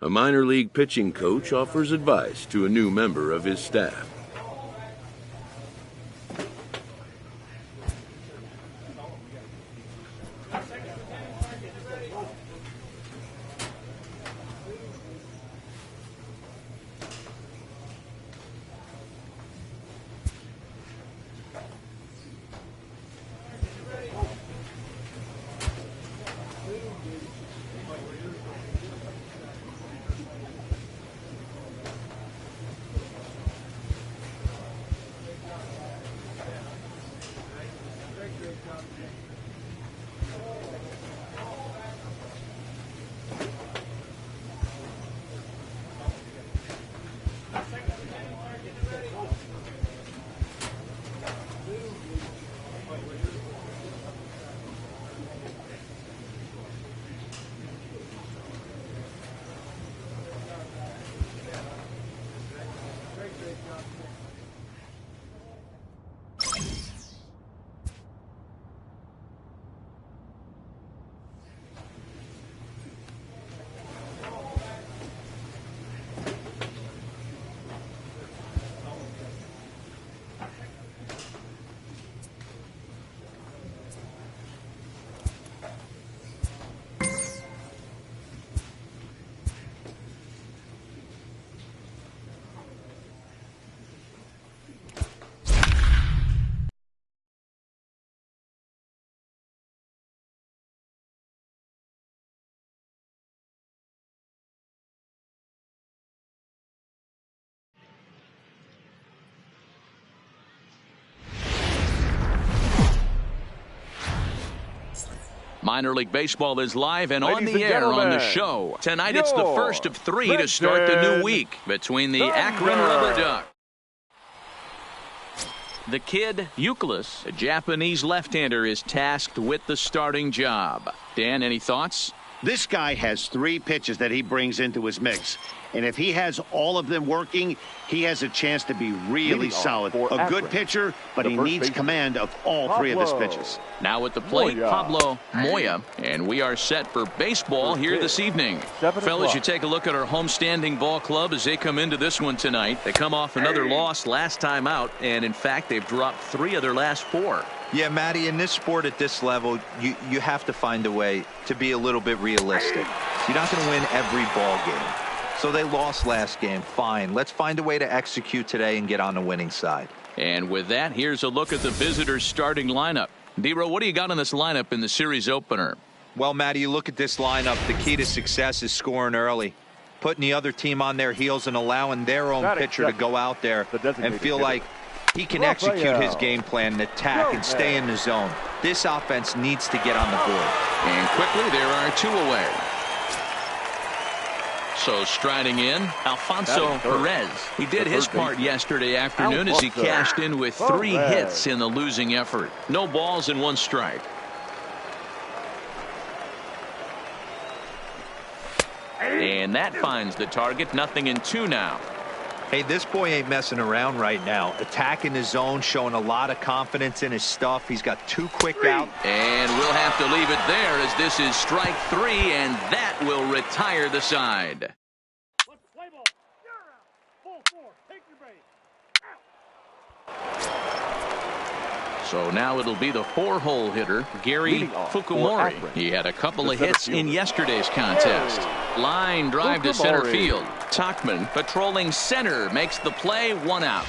A minor league pitching coach offers advice to a new member of his staff. Minor League Baseball is live and on the air on the show. Tonight it's the first of 3 to start the new week between the Akron Rubber Ducks. The kid, Euclid, a Japanese left-hander, is tasked with the starting job. Dan, any thoughts? This guy has 3 pitches that he brings into his mix. And if he has all of them working, he has a chance to be really solid. A good pitcher, but he needs command of all three of his pitches. Now at the plate, Pablo Moya. And we are set for baseball here this evening. Fellas, you take a look at our homestanding ball club as they come into this one tonight. They come off another loss last time out, and in fact, they've dropped 3 of their last 4. Yeah, Matty, in this sport at this level, you have to find a way to be a little bit realistic. You're not going to win every ball game. So they lost last game. Fine. Let's find a way to execute today and get on the winning side. And with that, here's a look at the visitors' starting lineup. D-Row, what do you got on this lineup in the series opener? Well, Matty, you look at this lineup. The key to success is scoring early, putting the other team on their heels and allowing their own pitcher to go out there and feel like he can execute his game plan and attack and stay in the zone. This offense needs to get on the board. And quickly, there are 2 away. So striding in, Alfonso Perez. He did his part yesterday afternoon as he cashed in with 3 hits in the losing effort. No balls and 1 strike. And that finds the target. 0-2 now. Hey, this boy ain't messing around right now. Attacking his zone, showing a lot of confidence in his stuff. He's got 2 quick out. And we'll have to leave it there as this is strike 3, and that will retire the side. So now it'll be the 4-hole hitter, Gary Fukumori. He had a couple of hits in yesterday's contest. Line drive to center field. Tachman patrolling center makes the play, 1 out.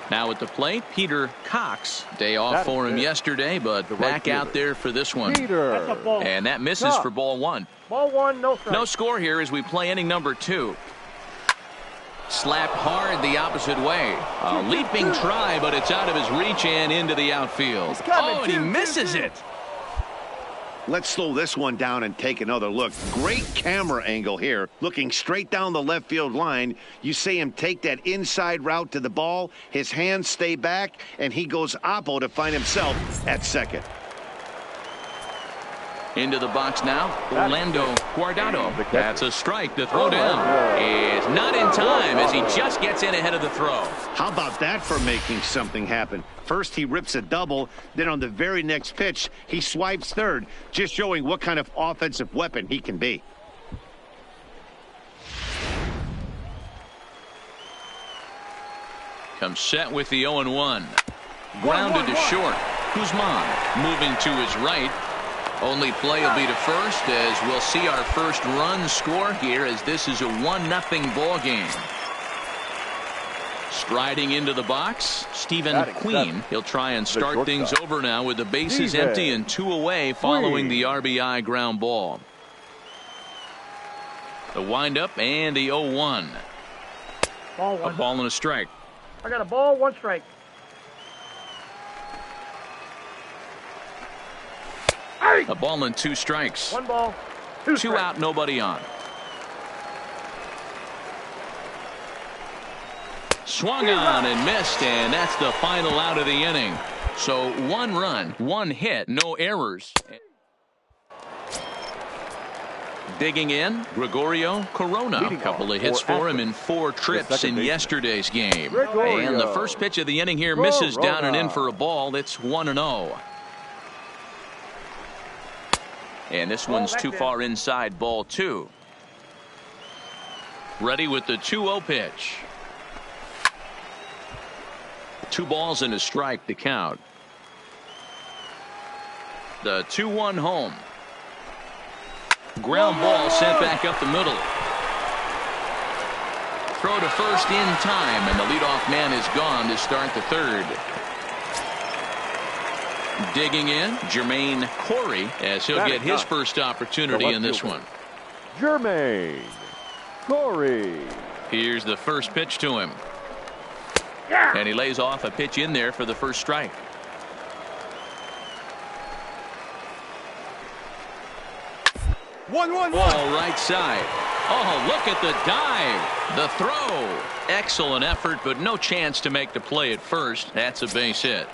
Now at the plate, Peter Cox. Day off for him yesterday, but back out there for this one. And that misses for ball 1. Ball 1, no strike. No score here as we play inning number 2. Slapped hard the opposite way. A leaping try, but it's out of his reach and into the outfield. Oh, and he misses it. Let's slow this one down and take another look. Great camera angle here. Looking straight down the left field line. You see him take that inside route to the ball. His hands stay back, and he goes oppo to find himself at second. Into the box now, Orlando Guardado. That's a strike. The throw down is not in time as he just gets in ahead of the throw. How about that for making something happen? First he rips a double, then on the very next pitch he swipes third, just showing what kind of offensive weapon he can be. Comes set with the 0-1. Grounded to short. Guzman moving to his right. Only play will be to first as we'll see our first run score here as this is a 1-0 ball game. Striding into the box, Stephen Queen. He'll try and start things over now with the bases empty and 2 away following the RBI ground ball. The windup and the 0-1. A ball and a strike. I got a ball, 1 strike. A ball and 2 strikes. 1 ball, 2 strikes. 2 out, nobody on. Swung on and missed, and that's the final out of the inning. So 1 run, 1 hit, no errors. Digging in, Gregorio Corona. A couple of hits for him in 4 trips in yesterday's game. And the first pitch of the inning here misses down and in for a ball. It's 1-0. And this one's too far inside, ball 2. Ready with the 2-0 pitch. 2 balls and a strike to count. The 2-1 home. Ground ball sent back up the middle. Throw to first in time, and the leadoff man is gone to start the 3rd. Digging in, Jermaine Corey, as he'll get his first opportunity in this one. Jermaine Corey. Here's the first pitch to him. And he lays off a pitch in there for the first strike. Ball right side. Oh, look at the dive. The throw. Excellent effort, but no chance to make the play at first. That's a base hit.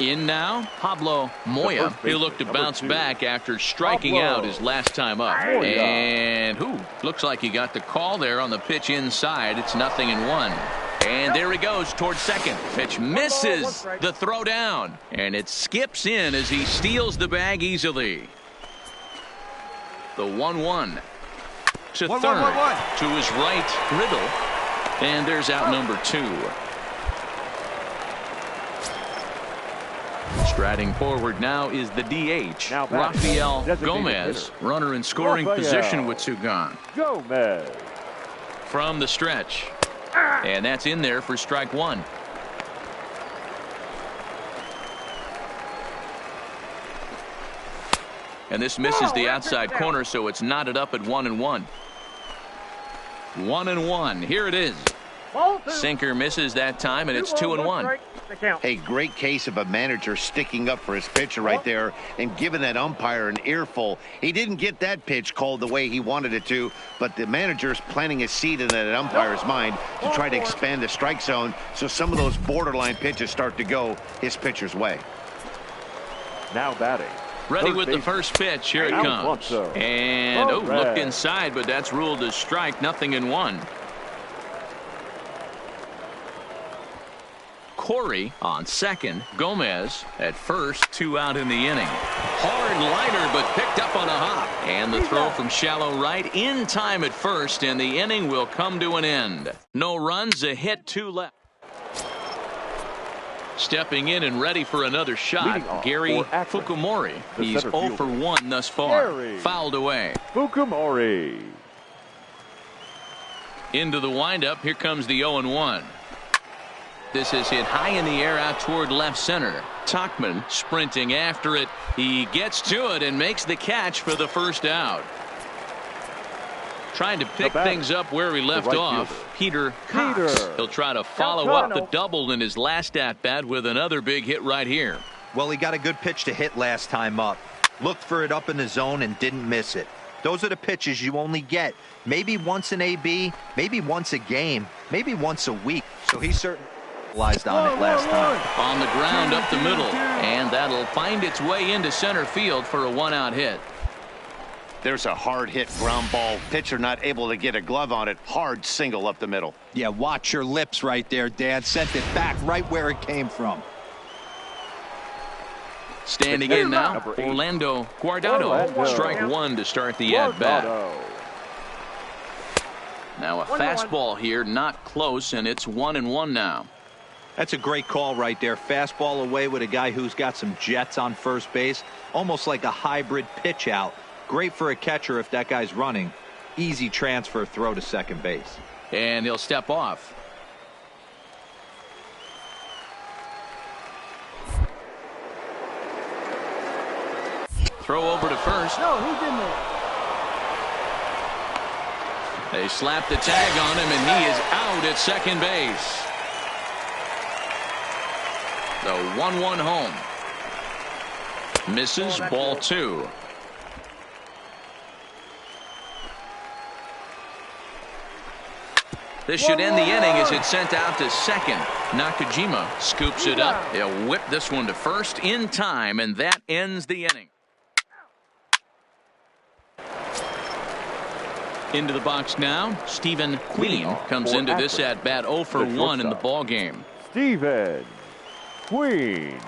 In now, Pablo Moya. He looked to bounce back after striking out his last time up. And looks like he got the call there on the pitch inside. It's 0-1. And there he goes towards second. Pitch misses the throw down. And it skips in as he steals the bag easily. The 1-1 to third. To his right, Riddle. And there's out number 2. Striding forward now is the DH, Rafael Gomez, runner in scoring position with 2 gone. Gomez. From the stretch. And that's in there for strike 1. And this misses the outside corner, so it's knotted up at 1-1. 1-1. Here it is. Sinker misses that time, and it's 2-1. A great case of a manager sticking up for his pitcher right there and giving that umpire an earful. He didn't get that pitch called the way he wanted it to, but the manager's planting a seed in that umpire's mind to try to expand the strike zone so some of those borderline pitches start to go his pitcher's way. Now batting. Ready with the first pitch. Here it comes. And looked inside, but that's ruled as strike. 0-1. Corey on second. Gomez at first. 2 out in the inning. Hard liner, but picked up on a hop. And the throw from shallow right in time at first, and the inning will come to an end. No runs, a hit, 2 left. Stepping in and ready for another shot, Gary Fukumori. He's 0 for 1 thus far. Fouled away. Fukumori. Into the windup. Here comes the 0-1. This is hit high in the air out toward left center. Tauchman sprinting after it. He gets to it and makes the catch for the first out. Trying to pick things up where he left off. Peter Cox. He'll try to follow up the double in his last at-bat with another big hit right here. Well, he got a good pitch to hit last time up. Looked for it up in the zone and didn't miss it. Those are the pitches you only get maybe once in AB, maybe once a game, maybe once a week. So he certainly capitalized on it last time. On the ground up the middle, and that'll find its way into center field for a 1-out hit. There's a hard hit ground ball. Pitcher not able to get a glove on it. Hard single up the middle. Yeah, watch your lips right there, Dan. Sent it back right where it came from. Standing in now, Orlando Guardado. Strike 1 to start the at-bat. Now a fastball here, not close, and it's 1-1 now. That's a great call right there. Fastball away with a guy who's got some jets on first base. Almost like a hybrid pitch out. Great for a catcher if that guy's running. Easy transfer throw to second base. And he'll step off. Throw over to first. No, he's in there. They slap the tag on him, and he is out at second base. The 1-1 home. Misses, ball 2. This should end the inning as it's sent out to second. Nakajima scoops it up. He'll whip this one to first in time, and that ends the inning. Into the box now, Stephen Queen comes into this at-bat 0 for 1 in the ballgame. Stephen Queen.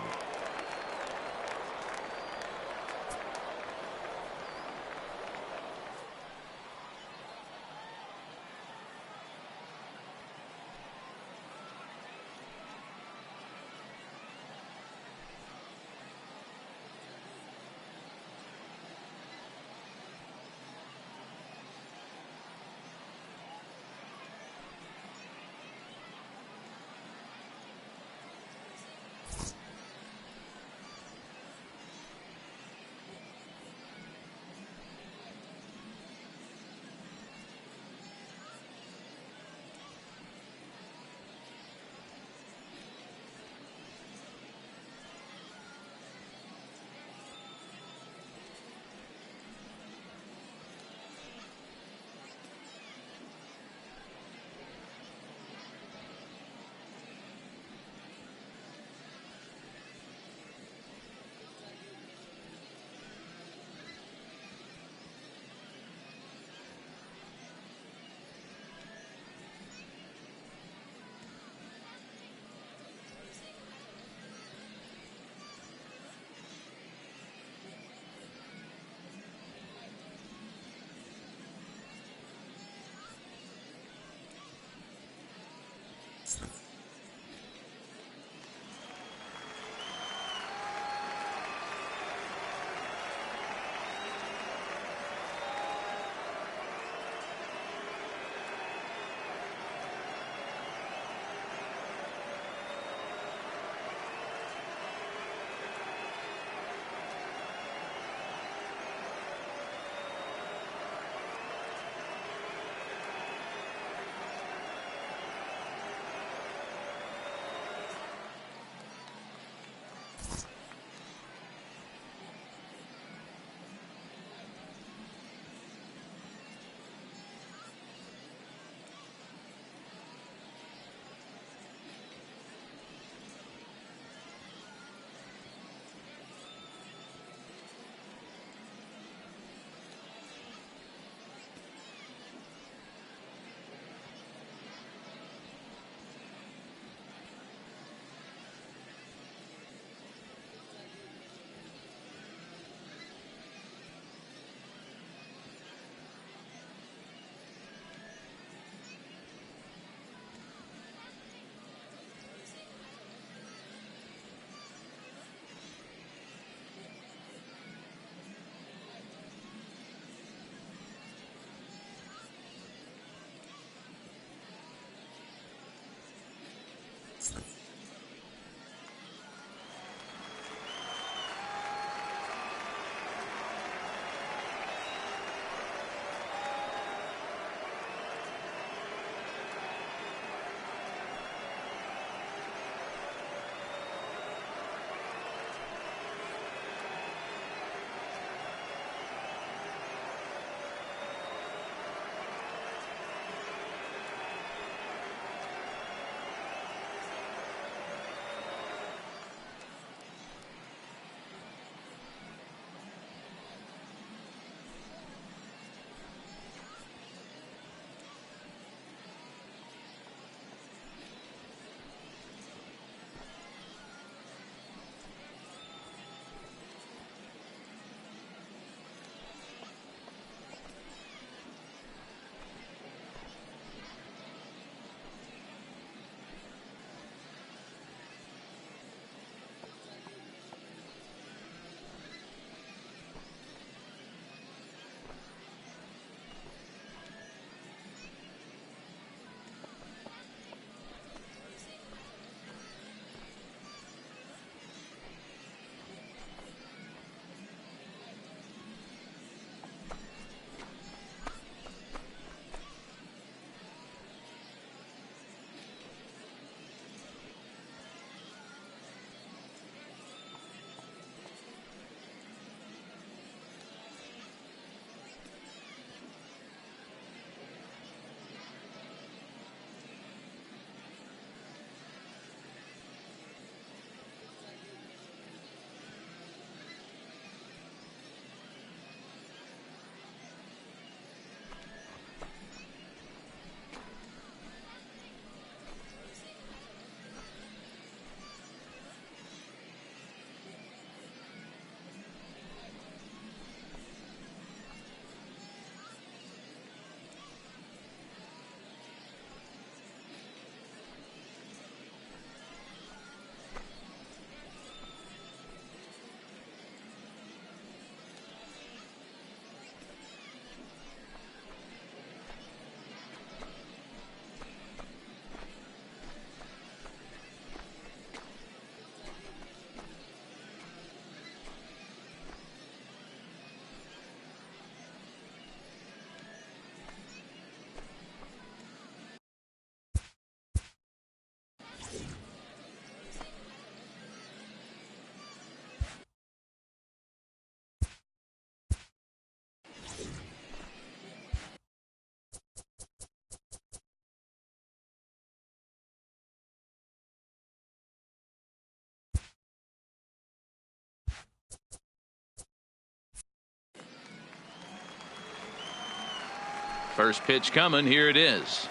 First pitch coming. Here it is.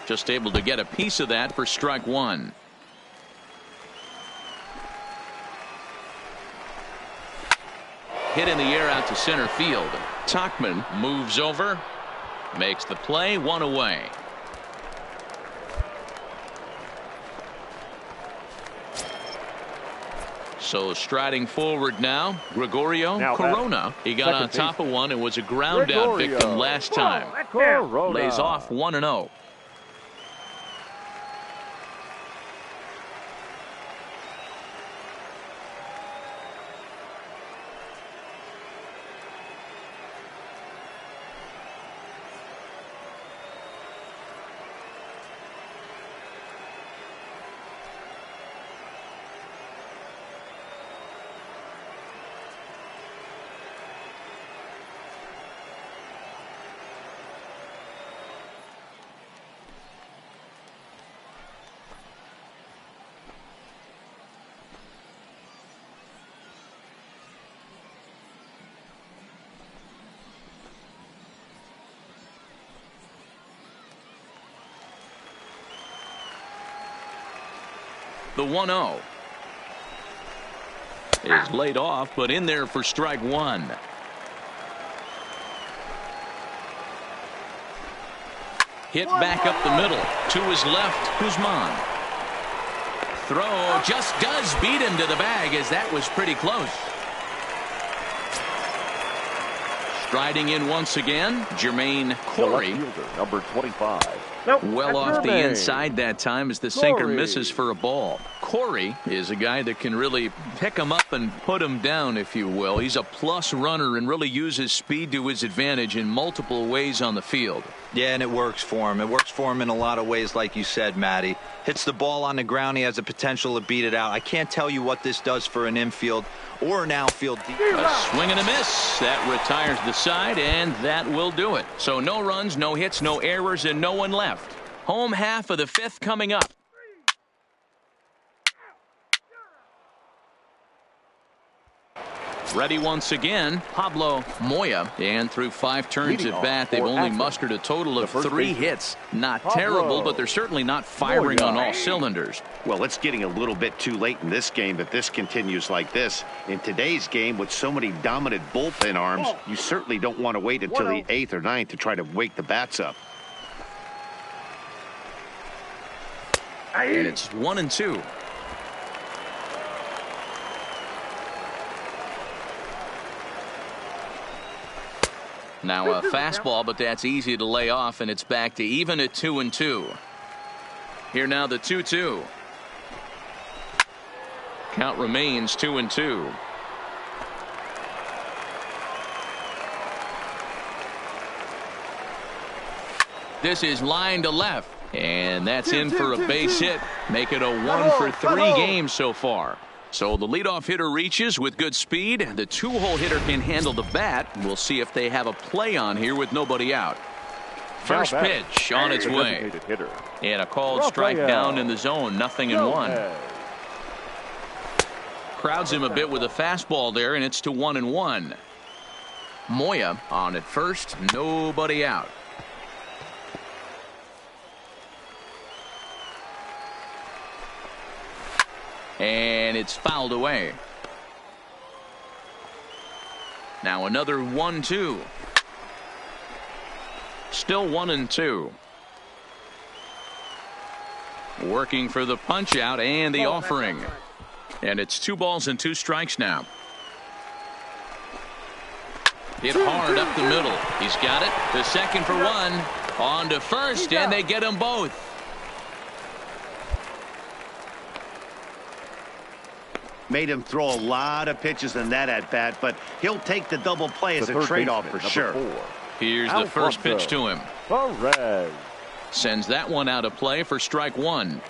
Just able to get a piece of that for strike one. Hit in the air out to center field. Tauchman moves over, makes the play, one away. So striding forward now, Gregorio Corona. He got on top of one and was a ground out victim last time. Lays off 1-0. The 1-0 is laid off, but in there for strike one. Hit back up the middle. To his left, Guzman. Throw just does beat him to the bag, as that was pretty close. Striding in once again, Jermaine Corey. Number 25. Nope, Well off the inside that time as the sinker misses for a ball. Corey is a guy that can really pick him up and put him down, if you will. He's a plus runner and really uses speed to his advantage in multiple ways on the field. Yeah, and it works for him. It works for him in a lot of ways, like you said, Matty. Hits the ball on the ground. He has the potential to beat it out. I can't tell you what this does for an infield or an outfield defense. A swing and a miss. That retires the side, and that will do it. So no runs, no hits, no errors, and no one left. Home half of the fifth coming up. Ready once again, Pablo Moya. And through 5 turns at bat, they've only mustered a total of 3 hits. Not terrible, but they're certainly not firing on all cylinders. Well, it's getting a little bit too late in this game if this continues like this. In today's game, with so many dominant bullpen arms, you certainly don't want to wait until the 8th or 9th to try to wake the bats up. And it's 1-2. Now a fastball, but that's easy to lay off, and it's back to even at 2-2. Here now the 2-2. Count remains 2-2. This is line to left, and that's in for a base hit. Make it a 1-for-3 game so far. So the leadoff hitter reaches with good speed. The 2-hole hitter can handle the bat. We'll see if they have a play on here with nobody out. First pitch on its way. And a called strike down in the zone. 0-1. Crowds him a bit with a fastball there, and it's to 1-1. Moya on at first. Nobody out. And it's fouled away. Now another 1-2. Still 1-2. Working for the punch out and the offering. And it's 2 balls and 2 strikes now. Hit hard up the middle. He's got it. The second for 1. On to first, and they get them both. Made him throw a lot of pitches in that at bat, but he'll take the double play as a trade-off for sure. Here's the first pitch to him. Sends that one out of play for strike 1.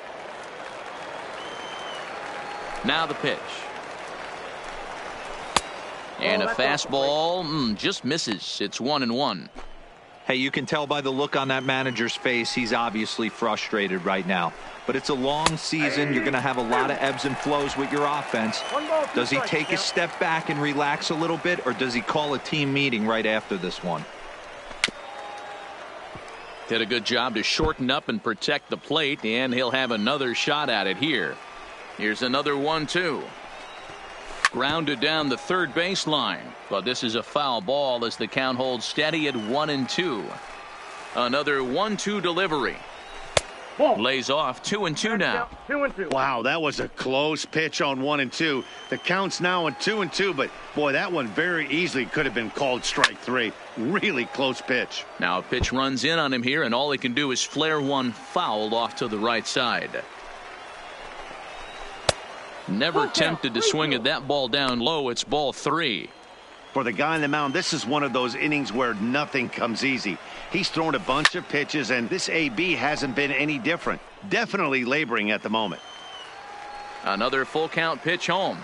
Now the pitch. And a fastball just misses. It's 1-1. Hey, you can tell by the look on that manager's face, he's obviously frustrated right now. But it's a long season. You're going to have a lot of ebbs and flows with your offense. Does he take a step back and relax a little bit, or does he call a team meeting right after this one? Did a good job to shorten up and protect the plate, and he'll have another shot at it here. Here's another 1-2. Grounded down the third baseline, but this is a foul ball as the count holds steady at 1-2. Another 1-2 delivery. Lays off 2-2 now. 2-2. Wow, that was a close pitch on 1-2. The count's now at 2-2, but boy, that one very easily could have been called strike 3. Really close pitch. Now a pitch runs in on him here, and all he can do is flare one foul off to the right side. Never tempted to swing at that ball down low. It's ball 3. For the guy on the mound, this is one of those innings where nothing comes easy. He's thrown a bunch of pitches, and this AB hasn't been any different. Definitely laboring at the moment. Another full count pitch home.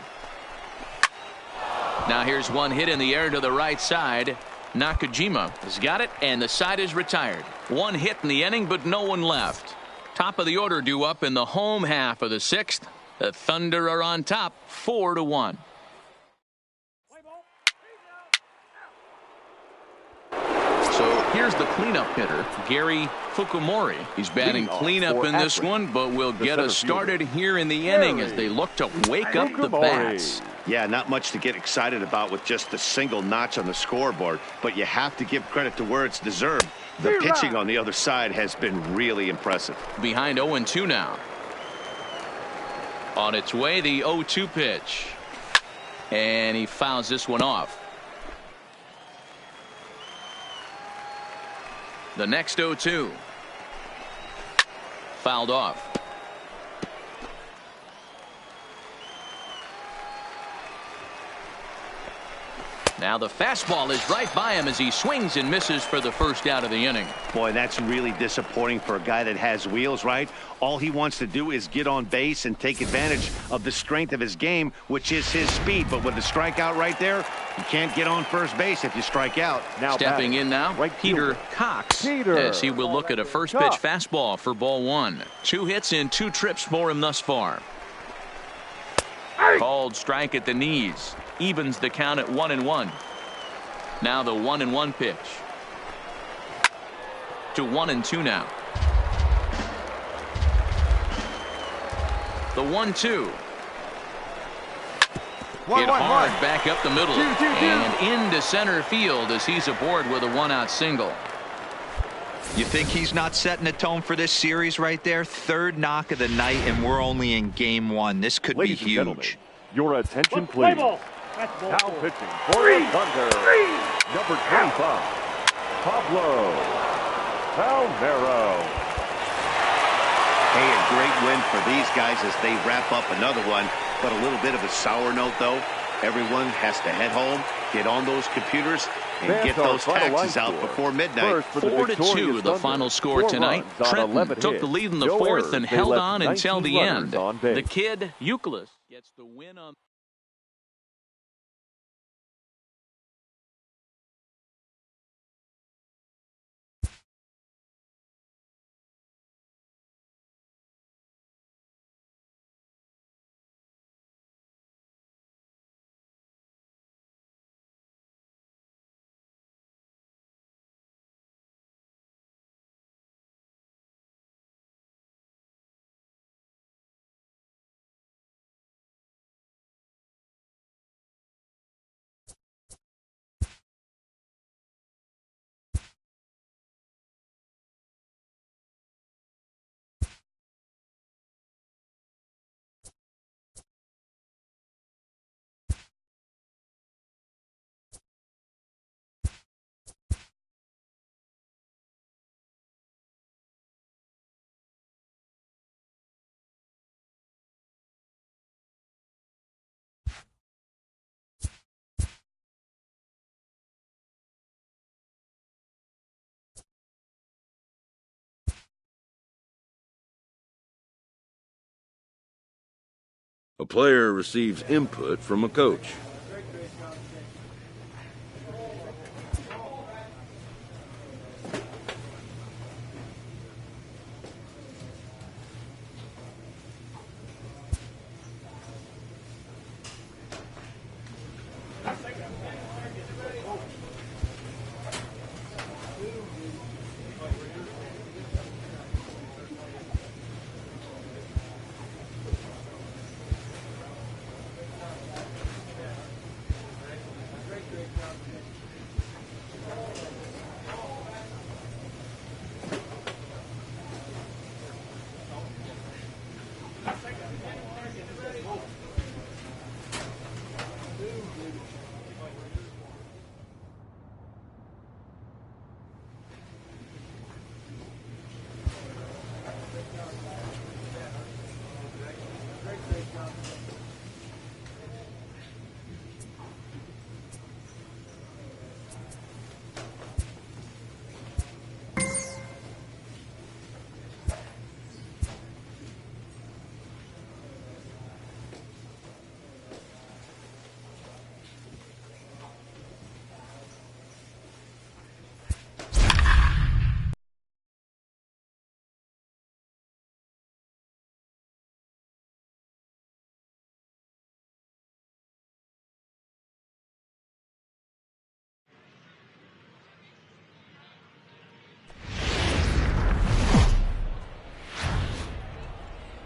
Now here's one hit in the air to the right side. Nakajima has got it, and the side is retired. One hit in the inning, but no one left. Top of the order due up in the home half of the 6th. The Thunder are on top, 4-1. So here's the cleanup hitter, Gary Fukumori. He's batting cleanup in this one, but will get us started here in the inning as they look to wake up the bats. Yeah, not much to get excited about with just a single notch on the scoreboard, but you have to give credit to where it's deserved. The pitching on the other side has been really impressive. Behind 0-2 now. On its way, the 0-2 pitch. And he fouls this one off. The next 0-2. Fouled off. Now the fastball is right by him as he swings and misses for the first out of the inning. Boy, that's really disappointing for a guy that has wheels, right? All he wants to do is get on base and take advantage of the strength of his game, which is his speed. But with the strikeout right there, you can't get on first base if you strike out. Now stepping in now, right Peter Cox, as he will look at a first pitch fastball for ball 1. 2 hits and 2 trips for him thus far. Called strike at the knees. Evens the count at 1-1. Now the 1-1 pitch. To 1-2 now. The 1-2. Hit hard back up the middle and into center field as he's aboard with a 1-out single. You think he's not setting the tone for this series right there? 3rd knock of the night, and we're only in game 1. This could be huge. Your attention, please. Now pitching for the Thunder, number 25, Pablo Palmeiro. Hey, a great win for these guys as they wrap up another one. But a little bit of a sour note, though. Everyone has to head home, get on those computers, and get those taxes out before midnight. 4-2, the final score tonight. Trenton took the lead in the 4th and held on until the end. The kid, Euclid, gets the win on. A player receives input from a coach.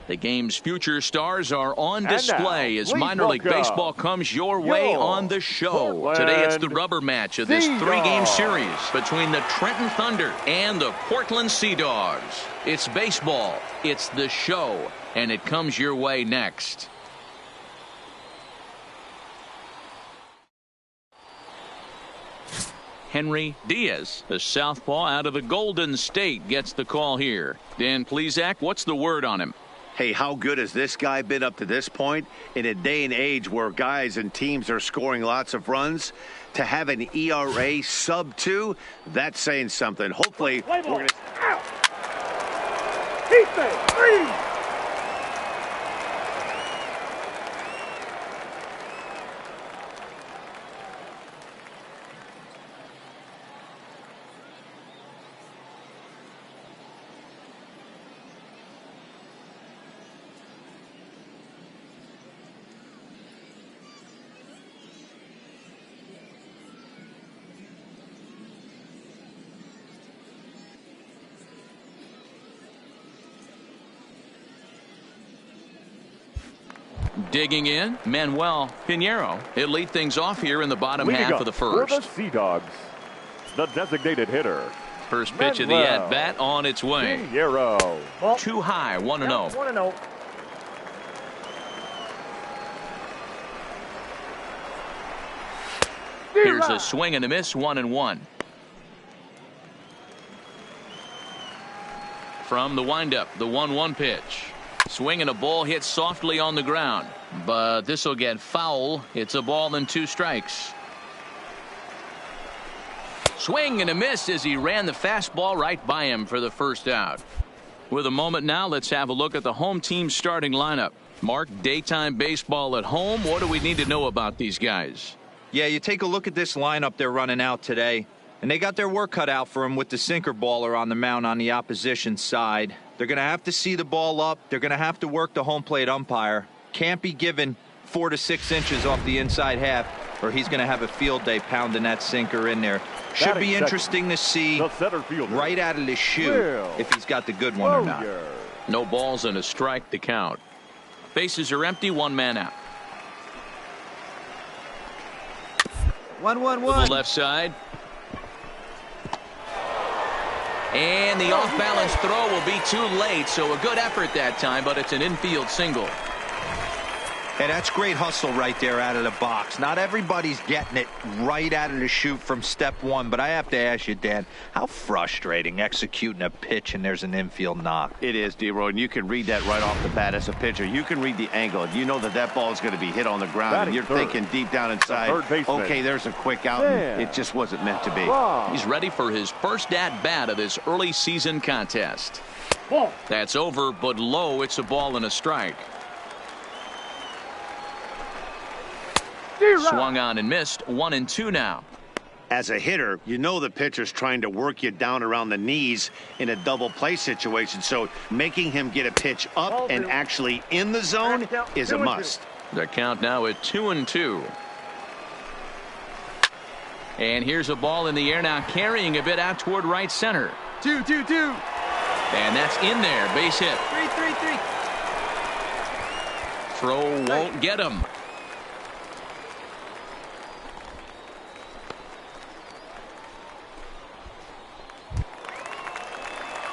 The game's future stars are on display now, as minor league baseball comes your way on the show. Portland Today it's the rubber match of this Sea three-game Dogs. series between the Trenton Thunder and the Portland Sea Dogs. It's baseball, it's the show, and it comes your way next. Henry Diaz, the southpaw out of the Golden State, gets the call here. Dan Plesac, what's the word on him? Hey, how good has this guy been up to this point? In a day and age where guys and teams are scoring lots of runs, to have an ERA sub-2, that's saying something. Hopefully, we're going to... Defense, three. Digging in, Manuel Pinheiro. He'll lead things off here in the bottom Leading half up of the first. for the Sea Dogs, the designated hitter. First pitch of the at-bat on its way. Pinheiro. Ball. Too high, 1-0. 1-0. Here's a swing and a miss, 1-1. From the windup, the 1-1 pitch. Swing and a ball hit softly on the ground, but this will get foul. It's a ball and 2 strikes. Swing and a miss as he ran the fastball right by him for the first out. With a moment now, let's have a look at the home team starting lineup. Mark, daytime baseball at home. What do we need to know about these guys? Yeah, you take a look at this lineup they're running out today, and they got their work cut out for them with the sinker baller on the mound on the opposition side. They're going to have to see the ball up. They're going to have to work the home plate umpire. Can't be given 4 to 6 inches off the inside half, or he's going to have a field day pounding that sinker in there. Should be interesting to see right out of the chute if he's got the good one or not. No balls and a strike to count. Bases are empty, 1 man out. 1-1-1. To the left side. And the off-balance throw will be too late, so a good effort that time, but it's an infield single. And that's great hustle right there out of the box. Not everybody's getting it right out of the chute from step one, but I have to ask you, Dan, how frustrating executing a pitch and there's an infield knock. It is, D-Roy, and you can read that right off the bat as a pitcher. You can read the angle. You know that that ball is going to be hit on the ground, and you're thinking deep down inside, okay, there's a quick out, and it just wasn't meant to be. He's ready for his first at-bat of this early season contest. Ball. That's over, but low. It's a ball and a strike. Swung on and missed. 1-2 now. As a hitter, you know the pitcher's trying to work you down around the knees in a double play situation, so making him get a pitch up and actually in the zone is a must. The count now at 2-2. And here's a ball in the air now, carrying a bit out toward right center. 2-2-2. And that's in there. Base hit. 3-3-3. Throw won't get him.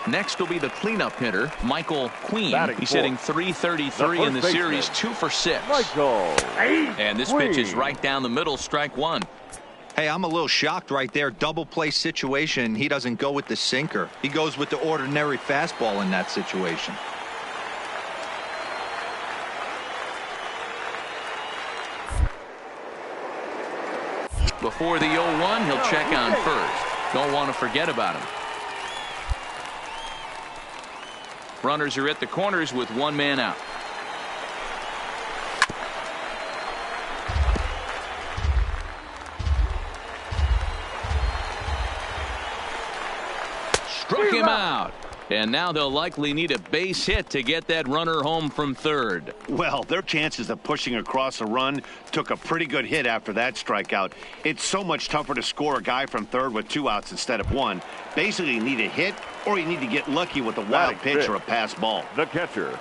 Next will be the cleanup hitter, Michael Queen. He's hitting .333 in the series, 2 for 6. And this pitch is right down the middle, strike 1. Hey, I'm a little shocked right there. Double play situation. He doesn't go with the sinker. He goes with the ordinary fastball in that situation. Before the 0-1, he'll check on first. Don't want to forget about him. Runners are at the corners with one man out. Struck him out. And now they'll likely need a base hit to get that runner home from third. Well, their chances of pushing across a run took a pretty good hit after that strikeout. It's so much tougher to score a guy from third with 2 outs instead of 1. Basically, you need a hit or you need to get lucky with a wild pitch or a pass ball. The catcher,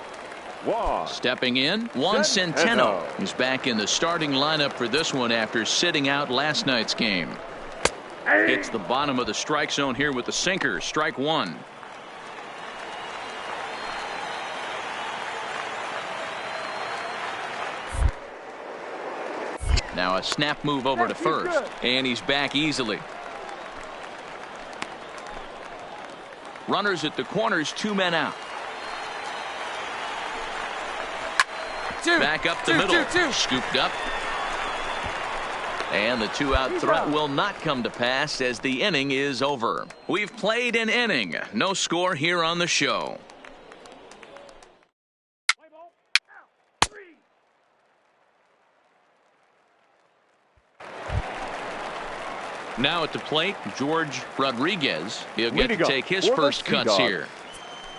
Juan. Stepping in, Juan Centeno. He's back in the starting lineup for this one after sitting out last night's game. Hits the bottom of the strike zone here with the sinker. Strike 1. Now a snap move over to first, and he's back easily. Runners at the corners, 2 men out. Back up the middle, scooped up. And the 2-out threat will not come to pass as the inning is over. We've played an inning. No score here on the show. Now at the plate, George Rodriguez. He'll get to take his first cuts here.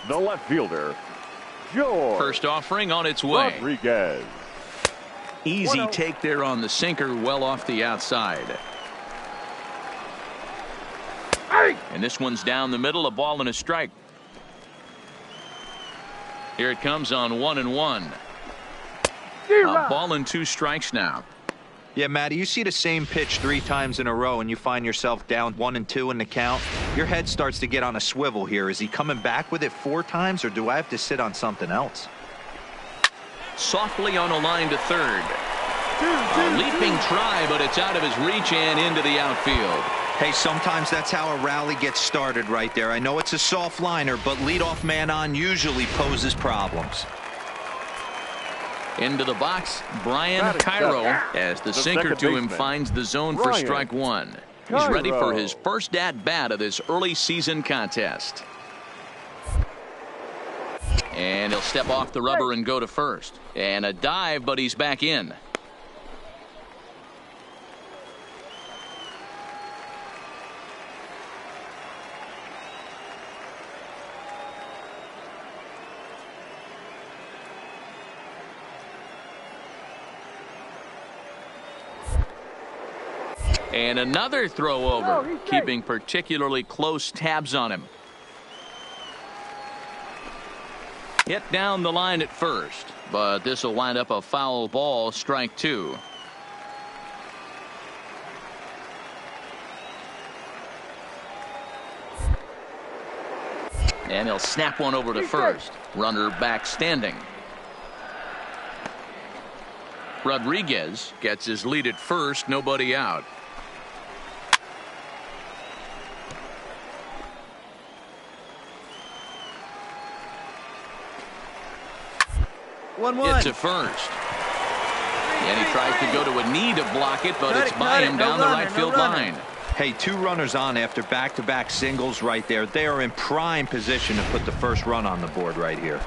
The left fielder, George. First offering on its way. Rodriguez. Easy take there on the sinker, well off the outside. And this one's down the middle, a ball and a strike. Here it comes on 1-1. A ball and 2 strikes now. Yeah, Matty, you see the same pitch 3 times in a row and you find yourself down 1-2 in the count. Your head starts to get on a swivel here. Is he coming back with it 4 times, or do I have to sit on something else? Softly on a line to third. A leaping try, but it's out of his reach and into the outfield. Hey, sometimes that's how a rally gets started right there. I know it's a soft liner, but leadoff man on usually poses problems. Into the box, Brian Cairo, as the sinker to him finds the zone for strike 1. He's ready for his first at-bat of this early season contest. And he'll step off the rubber and go to first. And a dive, but he's back in. And another throw over, keeping particularly close tabs on him. Hit down the line at first, but this will wind up a foul ball, strike 2. And he'll snap one over to first. Runner back standing. Rodriguez gets his lead at first, nobody out. 1-1. It's a first. And he tries to go to a knee to block it, but it's by him down the right field line. Hey, 2 runners on after back-to-back singles right there. They are in prime position to put the first run on the board right here.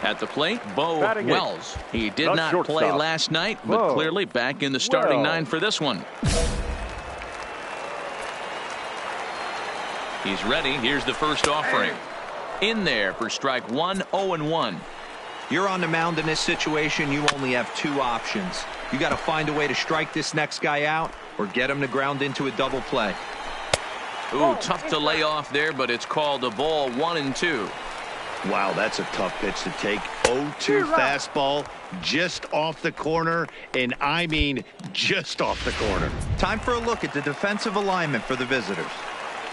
At the plate, Bo Wells. He did not play last night, but clearly back in the starting 9 for this one. He's ready. Here's the first offering. In there for strike 1, 0-1. You're on the mound in this situation. You only have 2 options. You got to find a way to strike this next guy out or get him to ground into a double play. Ooh, tough to lay off there, but it's called a ball, 1-2. Wow, that's a tough pitch to take. 0-2 fastball just off the corner, and I mean just off the corner. Time for a look at the defensive alignment for the visitors.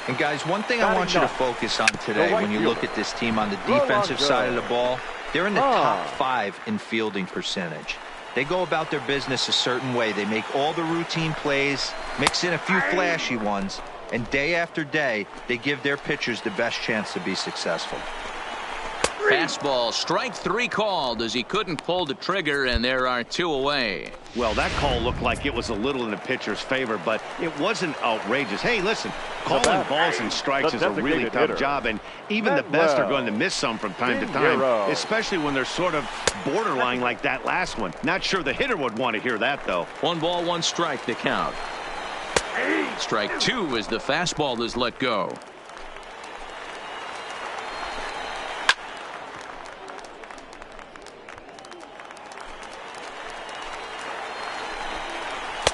And guys, one thing I want you to focus on today when you look at this team on the defensive side of the ball, they're in the top 5 in fielding percentage. They go about their business a certain way. They make all the routine plays, mix in a few flashy ones, and day after day, they give their pitchers the best chance to be successful. Fastball, strike 3 called as he couldn't pull the trigger, and there are 2 away. Well, that call looked like it was a little in the pitcher's favor, but it wasn't outrageous. Hey, listen, calling balls and strikes is a really tough job, and even the best are going to miss some from time to time, especially when they're sort of borderline like that last one. Not sure the hitter would want to hear that, though. 1 ball, 1 strike to count. Strike 2 as the fastball is let go.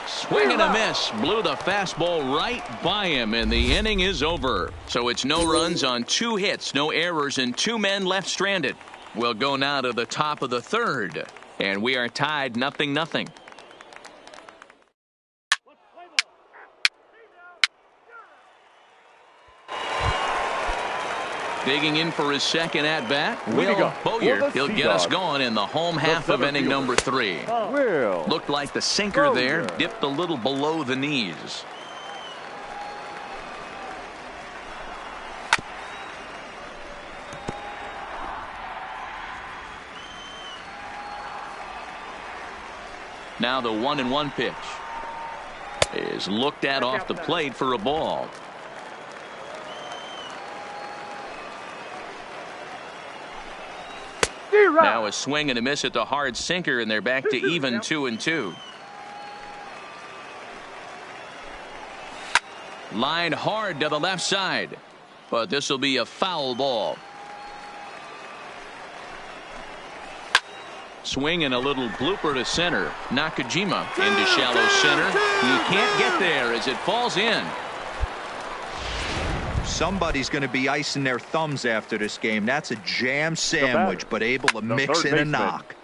Swing and a miss. Blew the fastball right by him, and the inning is over. So it's no runs on 2 hits, no errors, and 2 men left stranded. We'll go now to the top of the 3rd, and we are tied 0-0. Digging in for his second at-bat, Will Bowyer. He'll get us going in the home half of inning number 3. Looked like the sinker there dipped a little below the knees. Now the 1-1 pitch is looked at off the plate for a ball. Now a swing and a miss at the hard sinker, and they're back to even 2-2. Line hard to the left side, but this will be a foul ball. Swing and a little blooper to center. Nakajima into shallow center. You can't get there as it falls in. Somebody's going to be icing their thumbs after this game. That's a jam sandwich, but able to mix in a knock.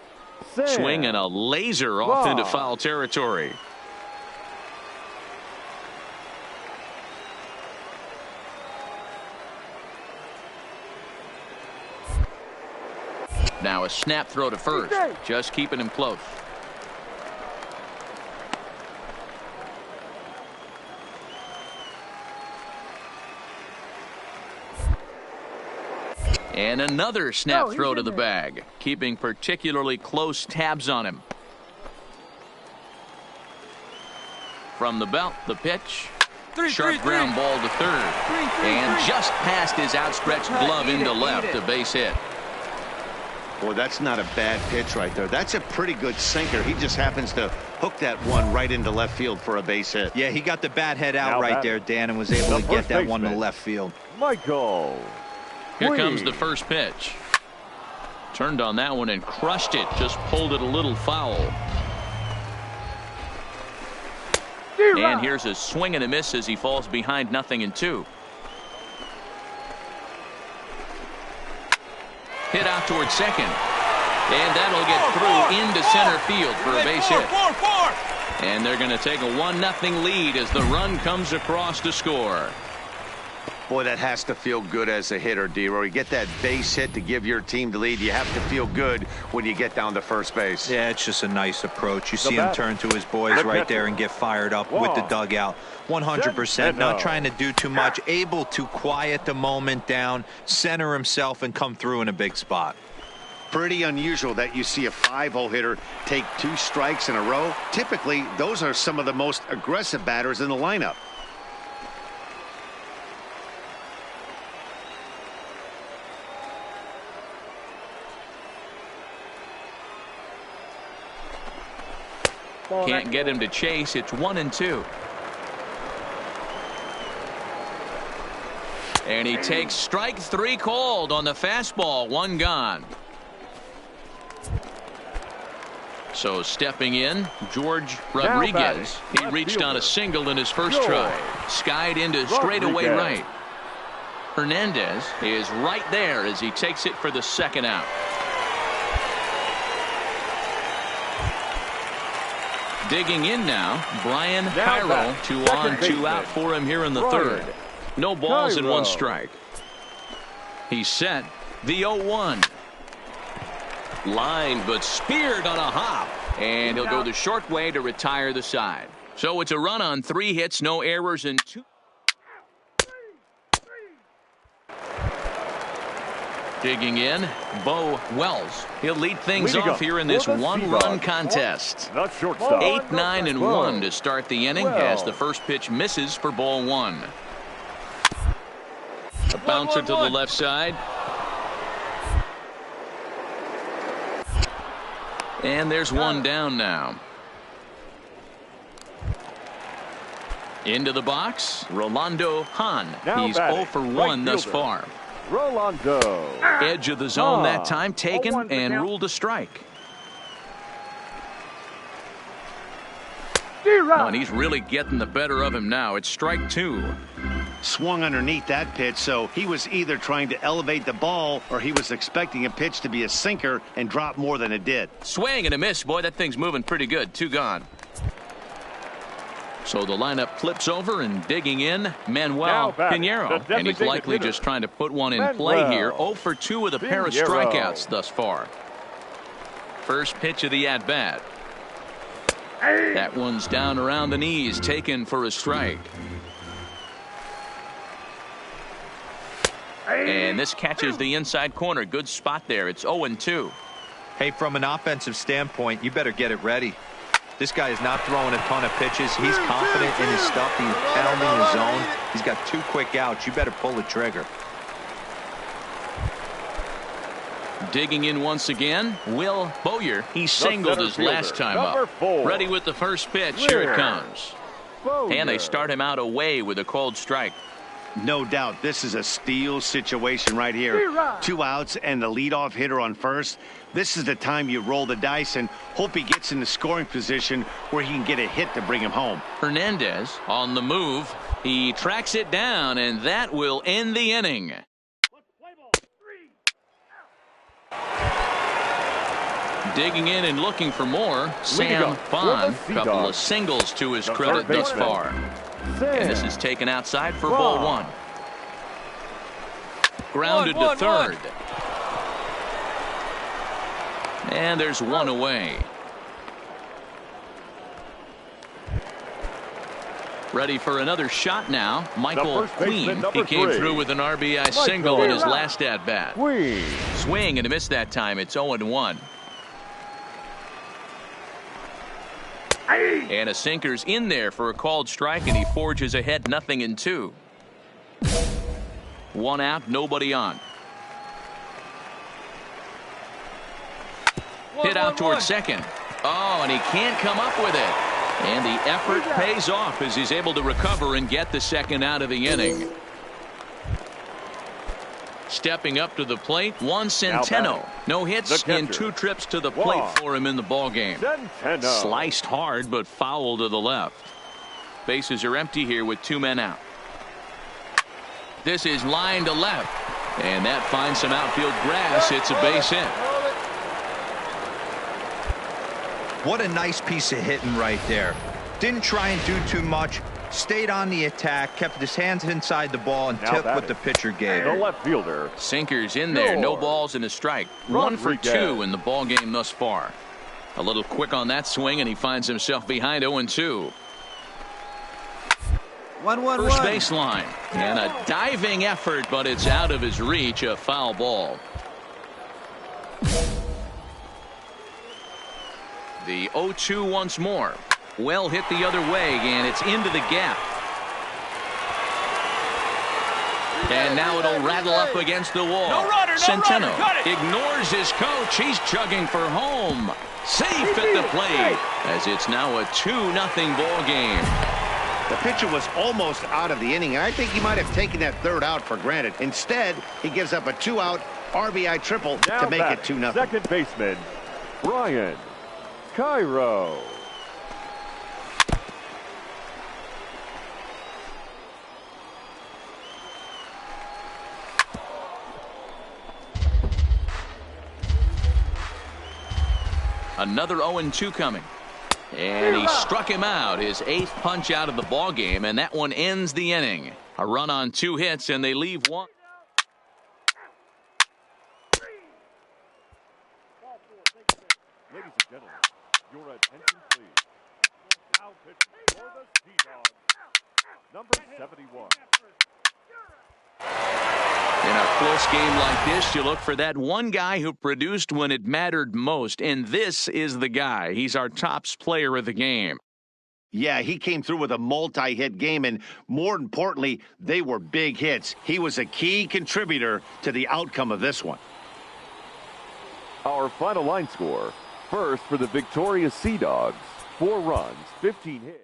Swing and a laser off into foul territory. Now a snap throw to first, just keeping him close. And another snap throw to the bag, keeping particularly close tabs on him. From the belt, the pitch. Sharp ground ball to third. And just past his outstretched glove into left, a base hit. Boy, that's not a bad pitch right there. That's a pretty good sinker. He just happens to hook that one right into left field for a base hit. Yeah, he got the bat head out right there, Dan, and was able to get that one to left field. Michael. Here comes the first pitch. Turned on that one and crushed it. Just pulled it a little foul. And here's a swing and a miss as he falls behind 0-2. Hit out towards second. And that'll get through into center field for a base hit. And they're going to take a 1-0 lead as the run comes across to score. Boy, that has to feel good as a hitter, D-Roy. You get that base hit to give your team the lead. You have to feel good when you get down to first base. Yeah, it's just a nice approach. You see him turn to his boys right there and get fired up with the dugout. 100%, not trying to do too much, able to quiet the moment down, center himself, and come through in a big spot. Pretty unusual that you see a 5-hole hitter take 2 strikes in a row. Typically, those are some of the most aggressive batters in the lineup. Can't get him to chase. It's 1-2. And he takes strike 3 called on the fastball. 1 gone. So stepping in, George Rodriguez. He reached on a single in his first try. Skied into straightaway right. Hernandez is right there as he takes it for the second out. Digging in now, Brian Cairo. 2 on, 2 out for him here in the 3rd. No balls and 1 strike. He's set. The 0-1. Line, but speared on a hop. And he'll go the short way to retire the side. So it's a run on 3 hits, no errors, and 2. Digging in, Bo Wells. He'll lead things off here in this one-run contest. 8, 9, and 1 to start the inning as the first pitch misses for ball 1. A bouncer to the left side. And there's one down now. Into the box, Rolando Hahn. He's 0 for 1 thus far. Rolando. Edge of the zone that time taken and ruled a strike. Oh, and he's really getting the better of him now. It's strike 2. Swung underneath that pitch, so he was either trying to elevate the ball or he was expecting a pitch to be a sinker and drop more than it did. Swing and a miss. Boy, that thing's moving pretty good. 2 gone. So the lineup flips over, and digging in, Manuel Pinheiro. And he's likely just trying to put one in play here. 0 for 2 with a pair of strikeouts thus far. First pitch of the at-bat. That one's down around the knees, taken for a strike. And this catches the inside corner. Good spot there. It's 0-2. Hey, from an offensive standpoint, you better get it ready. This guy is not throwing a ton of pitches. He's confident in his stuff. He's pounding the zone. He's got 2 quick outs. You better pull the trigger. Digging in once again, Will Bowyer. He singled his last time up. Ready with the first pitch. Here it comes. And they start him out away with a called strike. No doubt this is a steal situation right here. 2 outs and the leadoff hitter on first. This is the time you roll the dice and hope he gets in the scoring position where he can get a hit to bring him home. Hernandez on the move. He tracks it down, and that will end the inning. Digging in and looking for more, Sam Bond. Couple of singles to his credit thus far. And this is taken outside for ball 1. Grounded to third. And there's one away. Ready for another shot now. Michael Queen. He came through with an RBI single in his last at-bat. Swing and a miss that time. It's 0-1. And a sinker's in there for a called strike, and he forges ahead 0-2. 1 out, nobody on. Hit out towards second. Oh, and he can't come up with it. And the effort pays off as he's able to recover and get the second out of the inning. Stepping up to the plate, Juan Centeno. No hits and 2 trips to the plate for him in the ballgame. Sliced hard, but foul to the left. Bases are empty here with 2 men out. This is line to left. And that finds some outfield grass. It's a base hit. What a nice piece of hitting right there. Didn't try and do too much. Stayed on the attack, kept his hands inside the ball, and took what the pitcher gave. The left fielder. Sinkers in there, no balls and a strike. 1 for 2 in the ball game thus far. A little quick on that swing, and he finds himself behind 0-2. 1-1-1. First baseline, and a diving effort, but it's out of his reach. A foul ball. The 0-2 once more. Well hit the other way, and it's into the gap. And now it'll rattle up against the wall. Centeno ignores his coach. He's chugging for home. Safe at the plate, as it's now a 2-0 ball game. The pitcher was almost out of the inning, and I think he might have taken that 3rd out for granted. Instead, he gives up a 2-out RBI triple to make it 2-0. Second baseman, Brian Cairo. Another 0-2 coming. And he struck him out, his 8th punch out of the ball game, and that one ends the inning. A run on 2 hits, and they leave 1. Ladies and gentlemen, your attention please. Now pitching for the Sea Dogs, number 71. In a close game like this, you look for that one guy who produced when it mattered most, and this is the guy. He's our top player of the game. Yeah, he came through with a multi-hit game, and more importantly, they were big hits. He was a key contributor to the outcome of this one. Our final line score. First for the victorious Sea Dogs, 4 runs, 15 hits.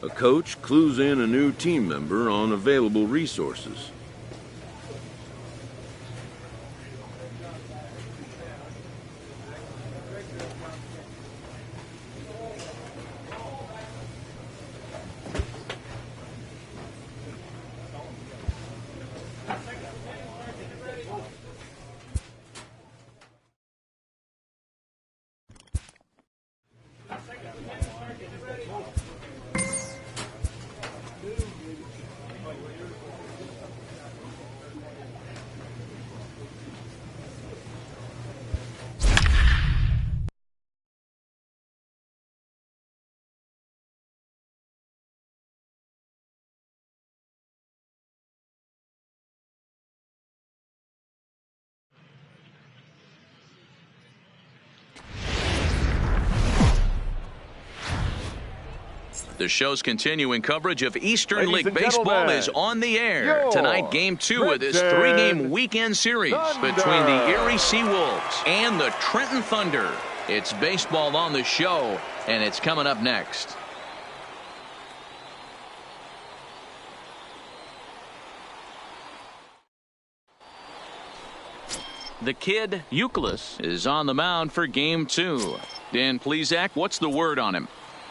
A coach clues in a new team member on available resources. The show's continuing coverage of Eastern Ladies League and Baseball gentlemen, is on the air. Tonight, Game 2 of this Trenton 3-game weekend series Thunder. between the Erie Seawolves and the Trenton Thunder. It's baseball on the show, and it's coming up next. The kid, Euclid, is on the mound for Game 2. Dan Plesac, what's the word on him?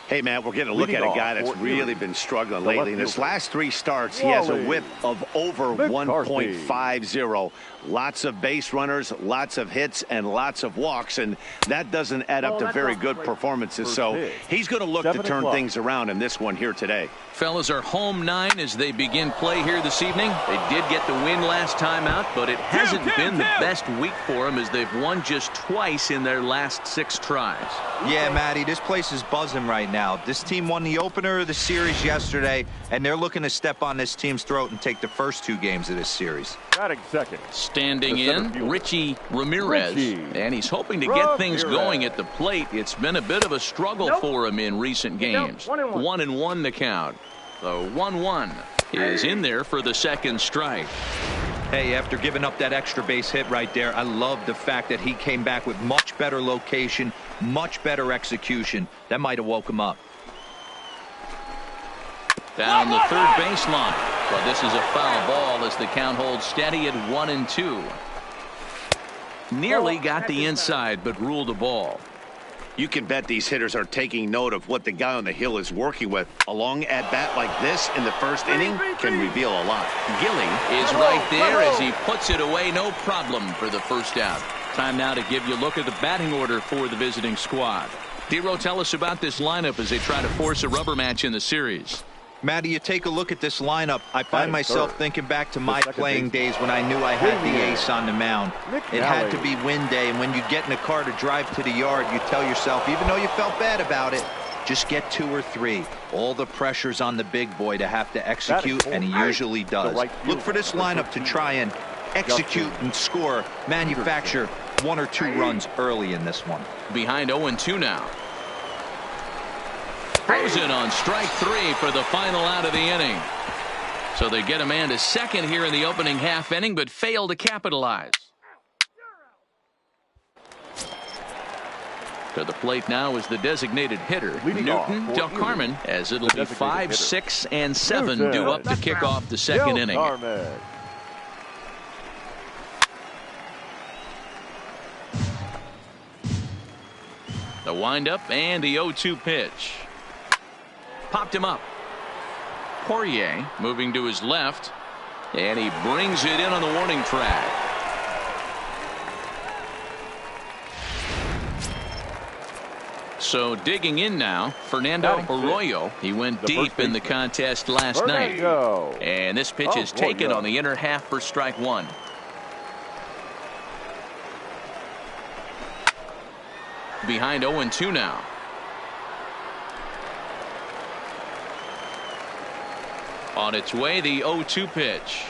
Hey, Matt, we're getting a look at a guy that's really been struggling lately. In his last 3 starts, he has a whip of over 1.50. Lots of base runners, lots of hits, and lots of walks, and that doesn't add up to very good performances. So he's going to look to turn things around in this one here today. Fellas are home 9 as they begin play here this evening. They did get the win last time out, but it hasn't been the best week for them as they've won just twice in their last 6 tries. Yeah, Matty, this place is buzzing right now. This team won the opener of the series yesterday, and they're looking to step on this team's throat and take the first 2 games of this series. Batting second. Standing in, Richie Ramirez, and he's hoping to get things going at the plate. It's been a bit of a struggle for him in recent games. 1-1 the count. The 1-1 is in there for the second strike. Hey, after giving up that extra base hit right there, I love the fact that he came back with much better location, much better execution. That might have woke him up. Down the third baseline. But this is a foul ball as the count holds steady at 1-2. Nearly got the inside, but ruled a ball. You can bet these hitters are taking note of what the guy on the hill is working with. A long at-bat like this in the first inning can reveal a lot. Gilly is right there as he puts it away. No problem for the first out. Time now to give you a look at the batting order for the visiting squad. Dero, tell us about this lineup as they try to force a rubber match in the series. Matty, you take a look at this lineup. I find myself thinking back to my playing days when I knew I had the ace on the mound. It had to be win day, and when you get in a car to drive to the yard, you tell yourself, even though you felt bad about it, Just get 2 or 3. All the pressure's on the big boy to have to execute, and he usually does. Look for this lineup to try and execute and score, manufacture 1 or 2 runs early in this one. Behind 0-2 now. Frozen on strike 3 for the final out of the inning. So they get a man to second here in the opening half inning, but fail to capitalize. To the plate now is the designated hitter, Newton Del Carmen, as it'll be 5, 6, and 7 due up to kick off the second inning. The windup and the 0-2 pitch. Popped him up. Poirier moving to his left, and he brings it in on the warning track. So digging in now, Fernando Arroyo. He went deep in the contest last night. And this pitch is taken on the inner half for strike 1. Behind 0-2 now. On its way, the 0-2 pitch.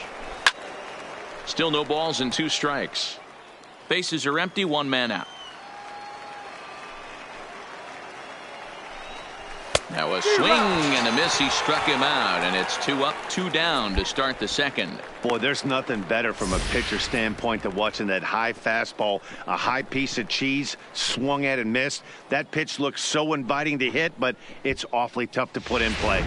Still no balls and 2 strikes. Bases are empty, 1 man out. Now a swing and a miss. He struck him out, and it's 2 up, 2 down to start the second. Boy, there's nothing better from a pitcher standpoint than watching that high fastball, a high piece of cheese, swung at and missed. That pitch looks so inviting to hit, but it's awfully tough to put in play.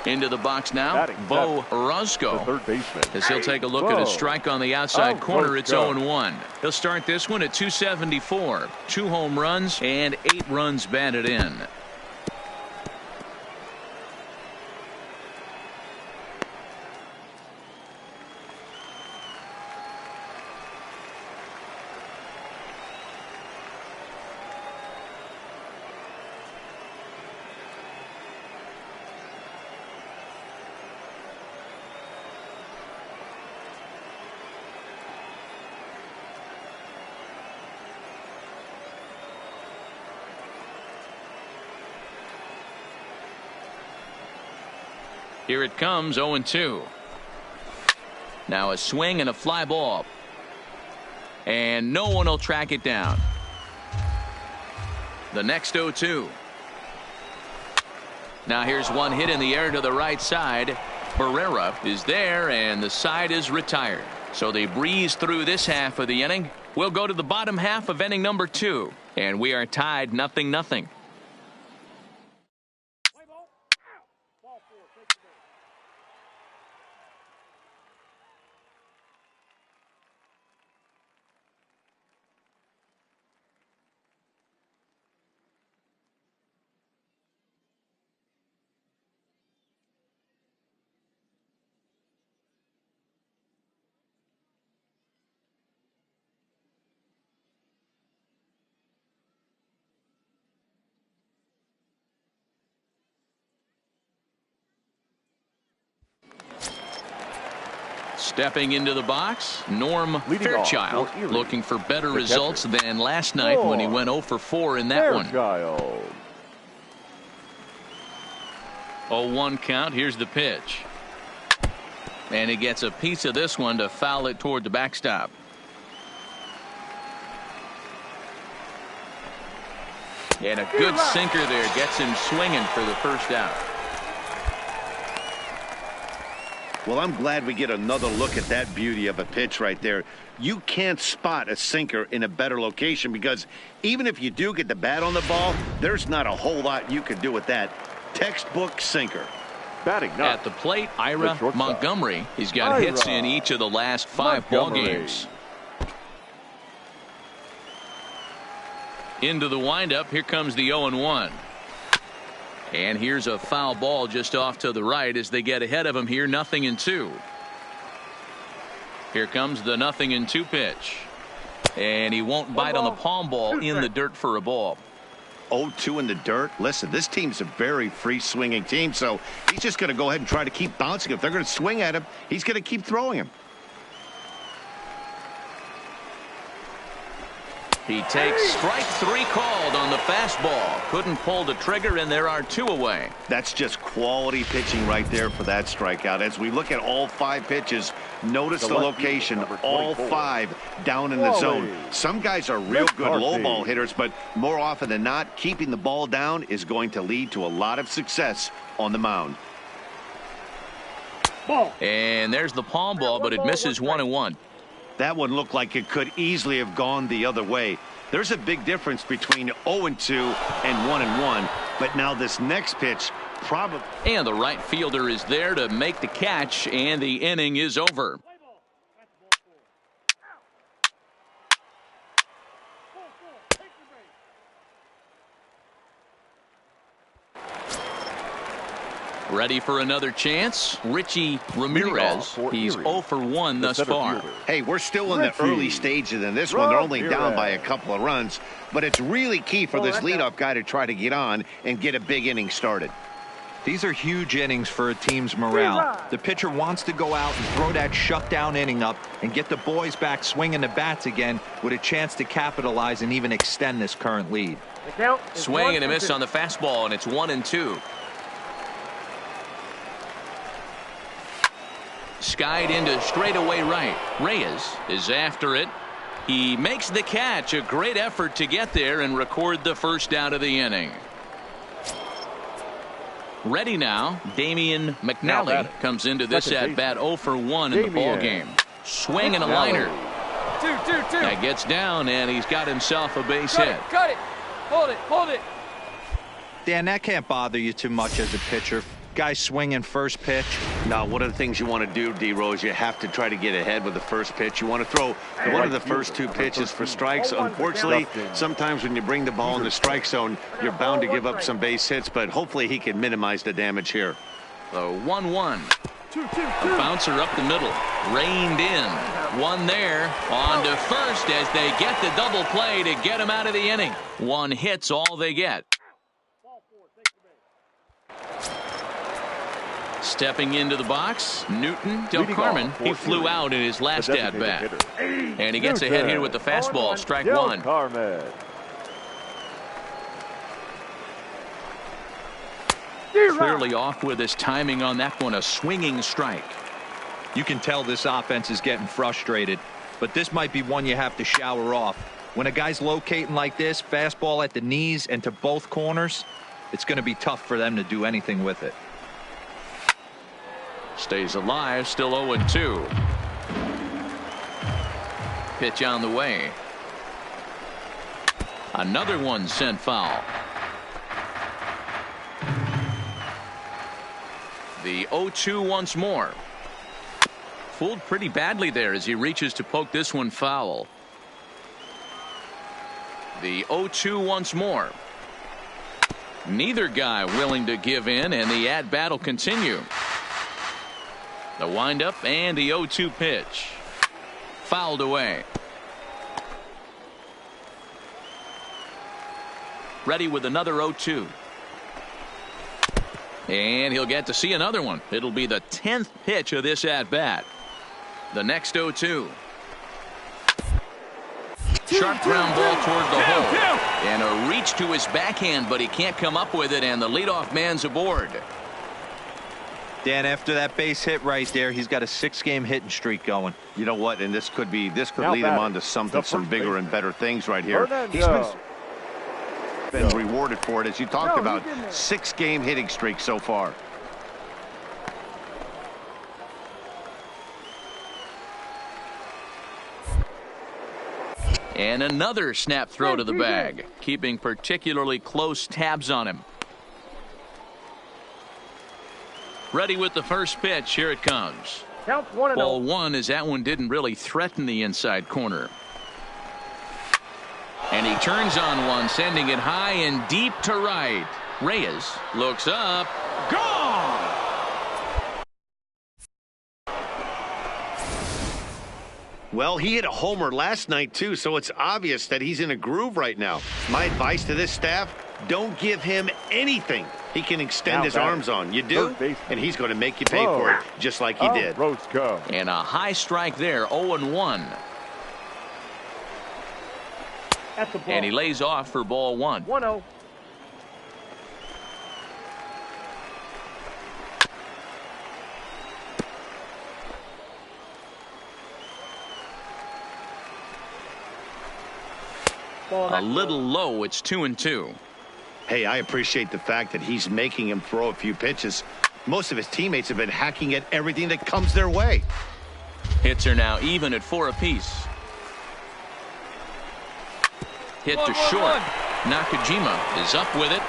Into the box now, Bo Orozco, as he'll take a look at a strike on the outside corner. It's 0-1. He'll start this one at 274. 2 home runs and 8 runs batted in. Here it comes, 0-2. Now a swing and a fly ball. And no one will track it down. The next 0-2. Now here's one hit in the air to the right side. Barrera is there, and the side is retired. So they breeze through this half of the inning. We'll go to the bottom half of inning number 2. And we are tied 0-0. Stepping into the box, Norm Fairchild, looking for better results than last night when he went 0 for 4 in that one. 0-1 count. Here's the pitch. And he gets a piece of this one to foul it toward the backstop. And a good sinker there gets him swinging for the first out. Well, I'm glad we get another look at that beauty of a pitch right there. You can't spot a sinker in a better location, because even if you do get the bat on the ball, there's not a whole lot you can do with that. Textbook sinker. At the plate, Ira Montgomery. He's got hits in each of the last 5 ball games. Into the windup. Here comes the 0-1. And here's a foul ball just off to the right as they get ahead of him here. 0-2. Here comes the 0-2 pitch. And he won't bite on the palm ball in the dirt for a ball. 0-2 in the dirt. Listen, this team's a very free swinging team, so he's just going to go ahead and try to keep bouncing. If they're going to swing at him, he's going to keep throwing him. He takes strike 3 called on the fastball. Couldn't pull the trigger, and there are 2 away. That's just quality pitching right there for that strikeout. As we look at all 5 pitches, notice the location, all 5 down in the zone. Some guys are real good low ball hitters, but more often than not, keeping the ball down is going to lead to a lot of success on the mound. And there's the palm ball, but it misses 1-1. That one looked like it could easily have gone the other way. There's a big difference between 0-2 and 1-1, but now this next pitch probably... And the right fielder is there to make the catch, and the inning is over. Ready for another chance? Richie Ramirez. He's 0 for 1 thus far. Hey, we're still in the early stages in this one. They're only down by a couple of runs, but it's really key for this leadoff guy to try to get on and get a big inning started. These are huge innings for a team's morale. The pitcher wants to go out and throw that shutdown inning up and get the boys back swinging the bats again with a chance to capitalize and even extend this current lead. Swing and a miss on the fastball, and it's 1-2. Skied into straightaway right. Reyes is after it. He makes the catch. A great effort to get there and record the first out of the inning. Ready now. Damian McNally comes into this at bat 0 for 1 in the ball game. Swing and a liner. That gets down, and he's got himself a base hit. Cut it. Hold it. Dan, that can't bother you too much as a pitcher. Guy swinging first pitch. Now, one of the things you want to do, D-Rose, you have to try to get ahead with the first pitch. You want to throw one of the first 2 pitches for strikes. Unfortunately, sometimes when you bring the ball in the strike zone, you're bound to give up some base hits, but hopefully he can minimize the damage here. The 1-1. A bouncer up the middle. Reined in. One there. On to first as they get the double play to get him out of the inning. 1 hit's all they get. Stepping into the box, Newton Del Carmen. He flew out in his last at-bat. And he gets ahead here with the fastball, strike 1. Clearly off with his timing on that one, a swinging strike. You can tell this offense is getting frustrated, but this might be one you have to shower off. When a guy's locating like this, fastball at the knees and to both corners, it's going to be tough for them to do anything with it. Stays alive, still 0-2. Pitch on the way. Another one sent foul. The 0-2 once more. Fooled pretty badly there as he reaches to poke this one foul. The 0-2 once more. Neither guy willing to give in, and the at-bat will continue. The windup and the 0-2 pitch. Fouled away. Ready with another 0-2. And he'll get to see another one. It'll be the 10th pitch of this at-bat. The next 0-2. Sharp ground ball toward the hole. And a reach to his backhand, but he can't come up with it, and the leadoff man's aboard. Dan, after that base hit right there, he's got a 6-game hitting streak going. You know what? And this could lead him on to some bigger and better things right here. He's been rewarded for it, as you talked about. 6-game hitting streak so far. And another snap throw to the bag, keeping particularly close tabs on him. Ready with the first pitch. Here it comes. Counts 1-0. Ball 1, as that one didn't really threaten the inside corner. And he turns on one, sending it high and deep to right. Reyes looks up. Gone! Well, he hit a homer last night, too, so it's obvious that he's in a groove right now. My advice to this staff, don't give him anything he can extend his arms on. You do, and he's going to make you pay for it, just like he did. And a high strike there, 0-1. That's a ball. And he lays off for ball 1. 1-0. A little low. It's 2-2. Hey, I appreciate the fact that he's making him throw a few pitches. Most of his teammates have been hacking at everything that comes their way. Hits are now even at 4 apiece. Hit to short. Nakajima is up with it.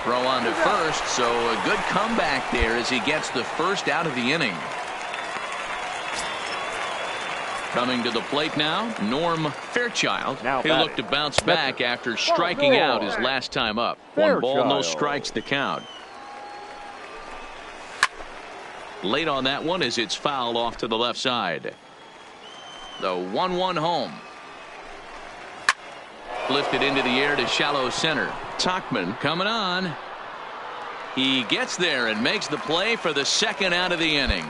Throw on to first, so a good comeback there as he gets the first out of the inning. Coming to the plate now, Norm Fairchild. He'll look to bounce back after striking out his last time up. 1 ball, no strikes the count. Late on that one as it's fouled off to the left side. The 1-1 home. Lifted into the air to shallow center. Tachman coming on. He gets there and makes the play for the second out of the inning.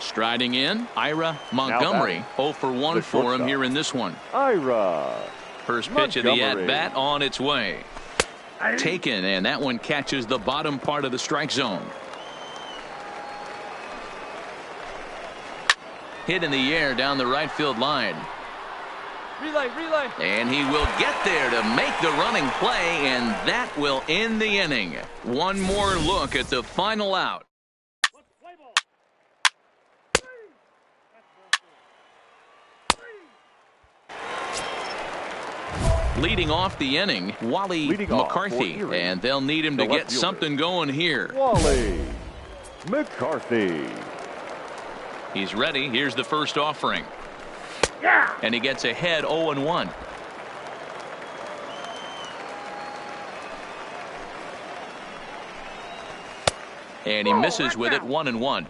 Striding in, Ira Montgomery. 0 for 1 for him here in this one. Ira. First pitch of the at-bat on its way. Taken, and that one catches the bottom part of the strike zone. Hit in the air down the right field line. Relay. And he will get there to make the running play, and that will end the inning. One more look at the final out. Leading off the inning, Wally McCarthy, and they'll need him to get something going here. Wally McCarthy. He's ready. Here's the first offering. And he gets ahead 0-1. And he misses with it 1-1.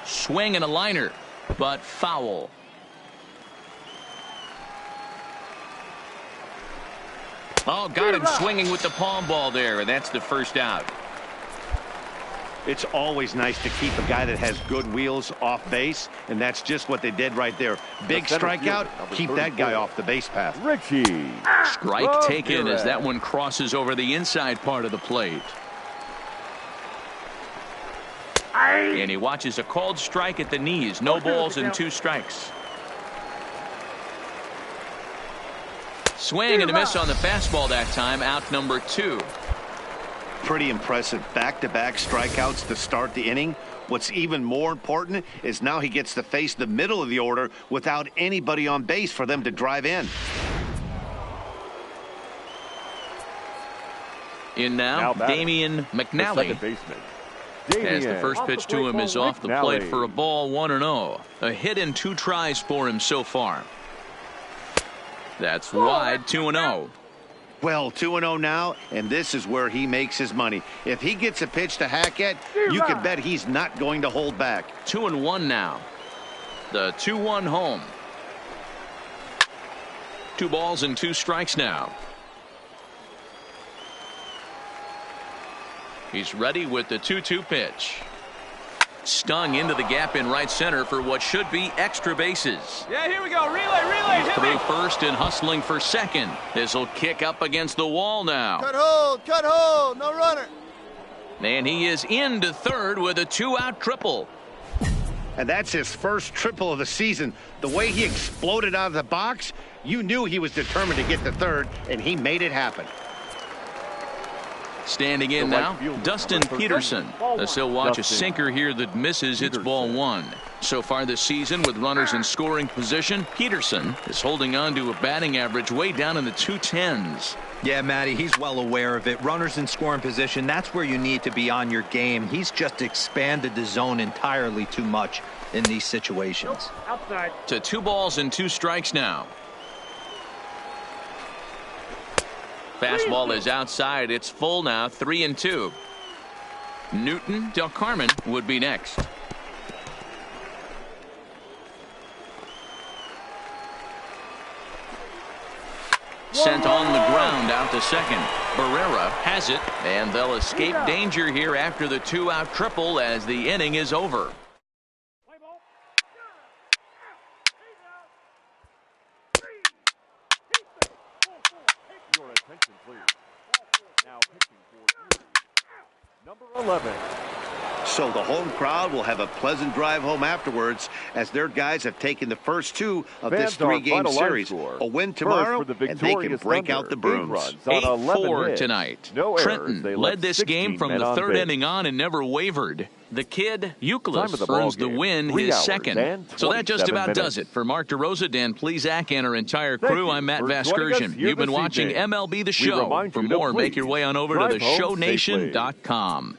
Swing and a liner, but foul. Oh, got him swinging with the palm ball there, and that's the first out. It's always nice to keep a guy that has good wheels off base, and that's just what they did right there. Big strikeout, keep that guy off the base path. Richie. Strike taken as that one crosses over the inside part of the plate. And he watches a called strike at the knees. No balls and 2 strikes. Swing and a miss on the fastball that time. Out number 2. Pretty impressive back-to-back strikeouts to start the inning. What's even more important is now he gets to face the middle of the order without anybody on base for them to drive in. In now Damian McNally. As the first pitch to him is off the plate for a ball, 1-0. A hit in 2 tries for him so far. That's wide, 2-0. Well, 2-0 now, and this is where he makes his money. If he gets a pitch to hack at, you can bet he's not going to hold back. 2-1 now. The 2-1 home. 2 balls and 2 strikes now. He's ready with the 2-2 pitch. Stung into the gap in right center for what should be extra bases. Yeah, here we go. Relay. He's through first and hustling for second. This will kick up against the wall now. Cut hold, no runner. And he is into third with a 2-out triple. And that's his first triple of the season. The way he exploded out of the box, you knew he was determined to get to third, and he made it happen. Standing in now, Dustin Peterson. As he'll watch a sinker here that misses. It's ball 1. So far this season, with runners in scoring position, Peterson is holding on to a batting average way down in the 210s. Yeah, Matty, he's well aware of it. Runners in scoring position, that's where you need to be on your game. He's just expanded the zone entirely too much in these situations. Outside. To 2 balls and 2 strikes now. Fastball is outside. It's full now, 3-2. Newton Del Carmen would be next. Sent on the ground out to second. Barrera has it, and they'll escape danger here after the 2-out triple as the inning is over. Your attention, please. Now pitching for number 11. So the home crowd will have a pleasant drive home afterwards as their guys have taken the first 2 of this 3-game series. A win tomorrow, and they can break out the brooms. 8-4 tonight. No Trenton led this game from the third inning on and never wavered. The kid, Euclid, earns the win, his second. So that just about does it. For Mark DeRosa, Dan Plesac, and our entire crew, I'm Matt Vasgersian. You've been watching MLB The Show. For more, make your way on over to theshownation.com.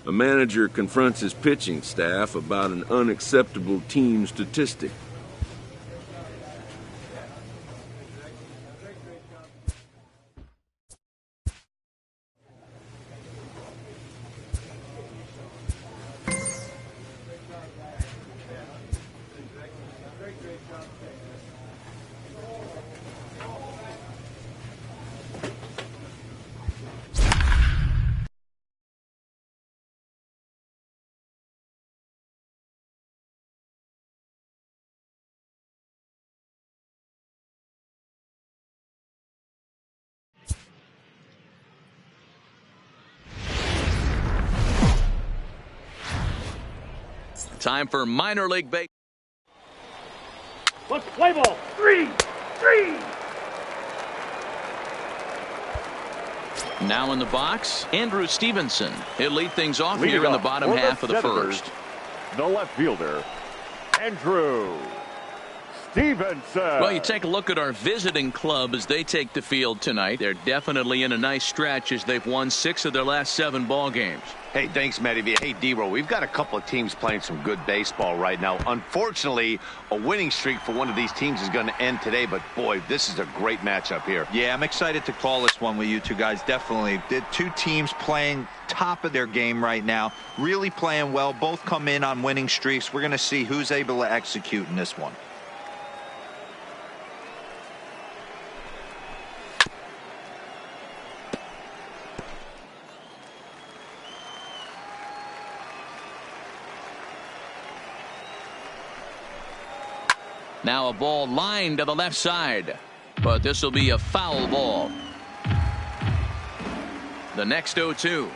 A manager confronts his pitching staff about an unacceptable team statistic. Time for minor league baseball. Let's play ball. 3-3. Now in the box, Andrew Stevenson. He'll lead things off Lead here in the off bottom for half of the Senators, first. The left fielder, Andrew Stevenson. Well, you take a look at our visiting club as they take the field tonight. They're definitely in a nice stretch as they've won 6 of their last 7 ball games. Hey, thanks, Matty V. Hey, D-Row, we've got a couple of teams playing some good baseball right now. Unfortunately, a winning streak for one of these teams is going to end today, but boy, this is a great matchup here. Yeah, I'm excited to call this one with you two guys. Definitely. The two teams playing top of their game right now, really playing well. Both come in on winning streaks. We're going to see who's able to execute in this one. Now a ball lined to the left side, but this will be a foul ball. The next 0-2.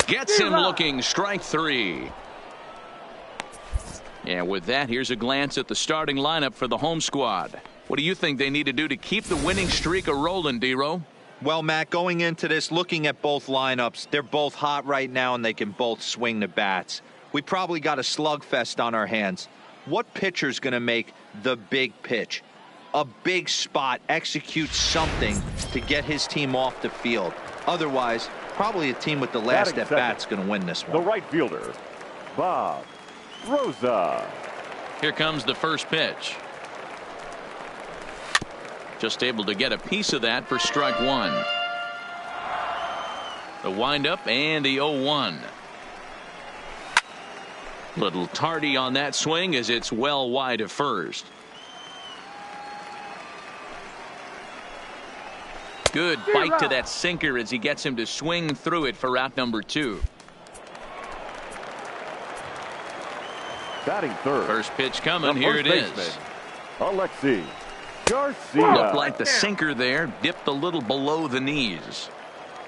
Gets him looking, strike 3. And with that, here's a glance at the starting lineup for the home squad. What do you think they need to do to keep the winning streak a-rolling, D-Row? Well, Matt, going into this, looking at both lineups, they're both hot right now and they can both swing the bats. We probably got a slugfest on our hands. What pitcher's going to make the big pitch? A big spot, execute something to get his team off the field. Otherwise, probably a team with the last at-bat's going to win this one. The right fielder, Bob Rosa. Here comes the first pitch. Just able to get a piece of that for strike 1. The windup and the 0-1. Little tardy on that swing as it's well wide of first. Good bite to that sinker as he gets him to swing through it for out number 2. Batting third. First pitch coming. Here it is. Alexi Garcia. Looked like the sinker there dipped a little below the knees.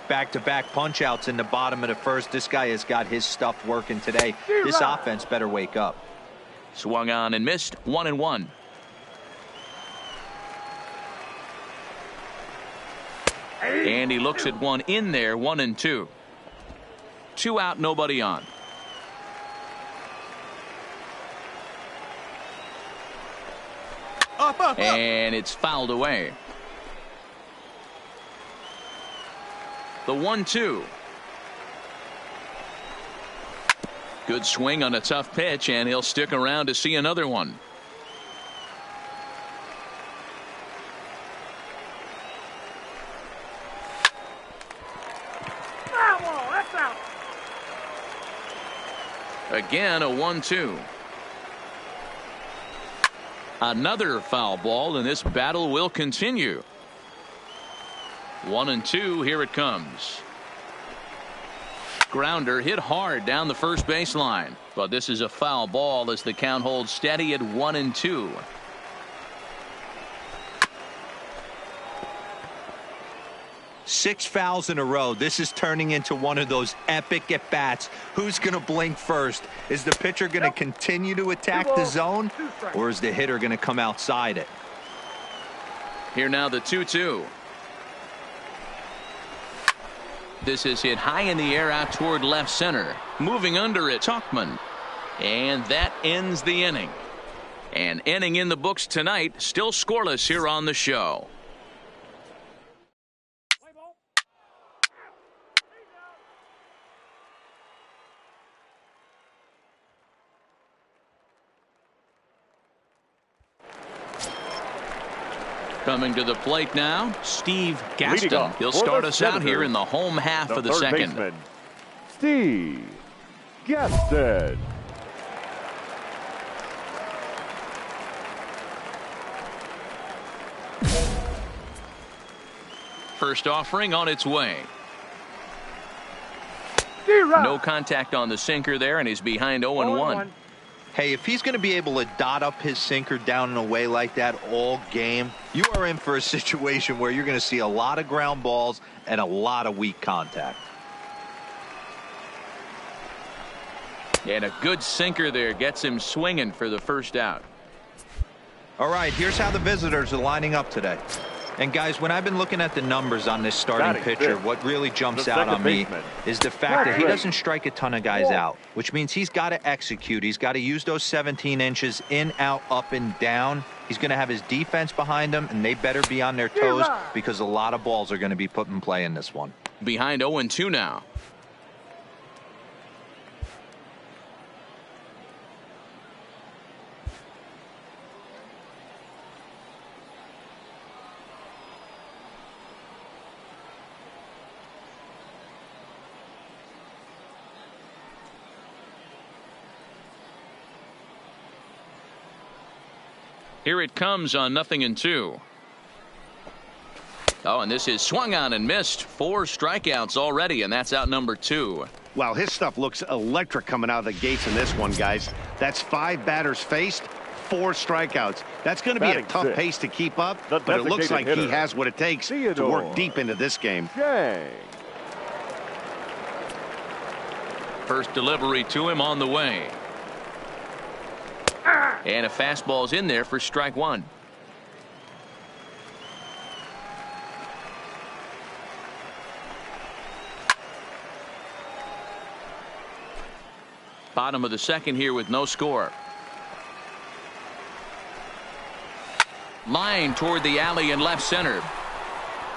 Back-to-back punch-outs in the bottom of the first. This guy has got his stuff working today. This offense better wake up. Swung on and missed. 1-1. And he looks at one in there. 1-2. 2 out, nobody on. And it's fouled away. The 1-2. Good swing on a tough pitch, and he'll stick around to see another one. That's out. Again, a 1-2. Another foul ball, and this battle will continue. 1-2. Here it comes. Grounder hit hard down the first baseline, but this is a foul ball as the count holds steady at 1-2. Six fouls in a row. This is turning into one of those epic at-bats. Who's going to blink first? Is the pitcher going to continue to attack the zone, or is the hitter going to come outside it? Here now the 2-2. This is hit high in the air out toward left center. Moving under it, Tuchman. And that ends the inning. An inning in the books tonight, still scoreless here on the show. Coming to the plate now, Steve Gaston. off He'll for start the us out Senators, here in the home half the of the third second. baseman, Steve Gaston. First offering on its way. No contact on the sinker there, and he's behind 0-1. Hey, if he's going to be able to dot up his sinker down and away like that all game, you are in for a situation where you're going to see a lot of ground balls and a lot of weak contact. And a good sinker there gets him swinging for the first out. All right, here's how the visitors are lining up today. And guys, when I've been looking at the numbers on this starting pitcher, what really jumps out on me is the fact that he doesn't strike a ton of guys out, which means he's got to execute. He's got to use those 17 inches in, out, up, and down. He's going to have his defense behind him, and they better be on their toes because a lot of balls are going to be put in play in this one. Behind 0-2 now. Here it comes on 0-2. Oh, and this is swung on and missed. 4 strikeouts already, and that's out number 2. Wow, his stuff looks electric coming out of the gates in this one, guys. That's 5 batters faced, 4 strikeouts. That's going to be a tough pace to keep up, but it looks like he has what it takes to work deep into this game. First delivery to him on the way. And a fastball's in there for strike 1. Bottom of the second here with no score. Line toward the alley in left center.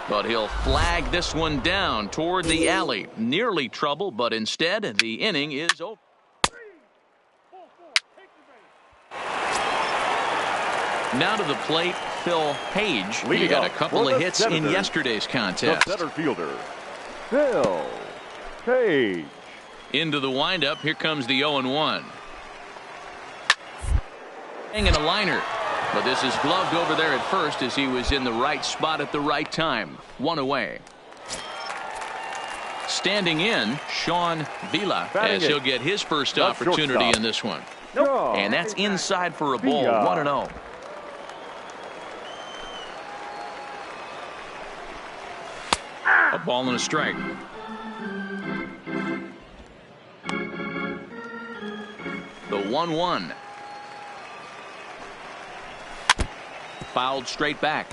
But he'll flag this one down toward the alley. Nearly trouble, but instead the inning is over. Now to the plate, Phil Page. He got a couple of hits in yesterday's contest. The center fielder, Phil Page. Into the windup, here comes the 0-1. Hanging a liner. But this is gloved over there at first as he was in the right spot at the right time. 1 away. Standing in, Sean Vila, as he'll get his first opportunity in this one. And that's inside for a ball. 1-0. A ball and a strike. The 1-1. Fouled straight back.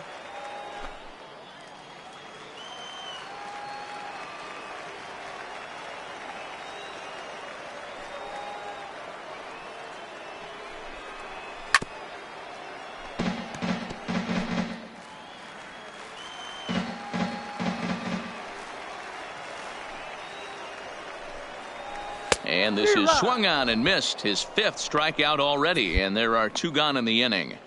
And this is swung on and missed. His 5th strikeout already, and there are 2 gone in the inning.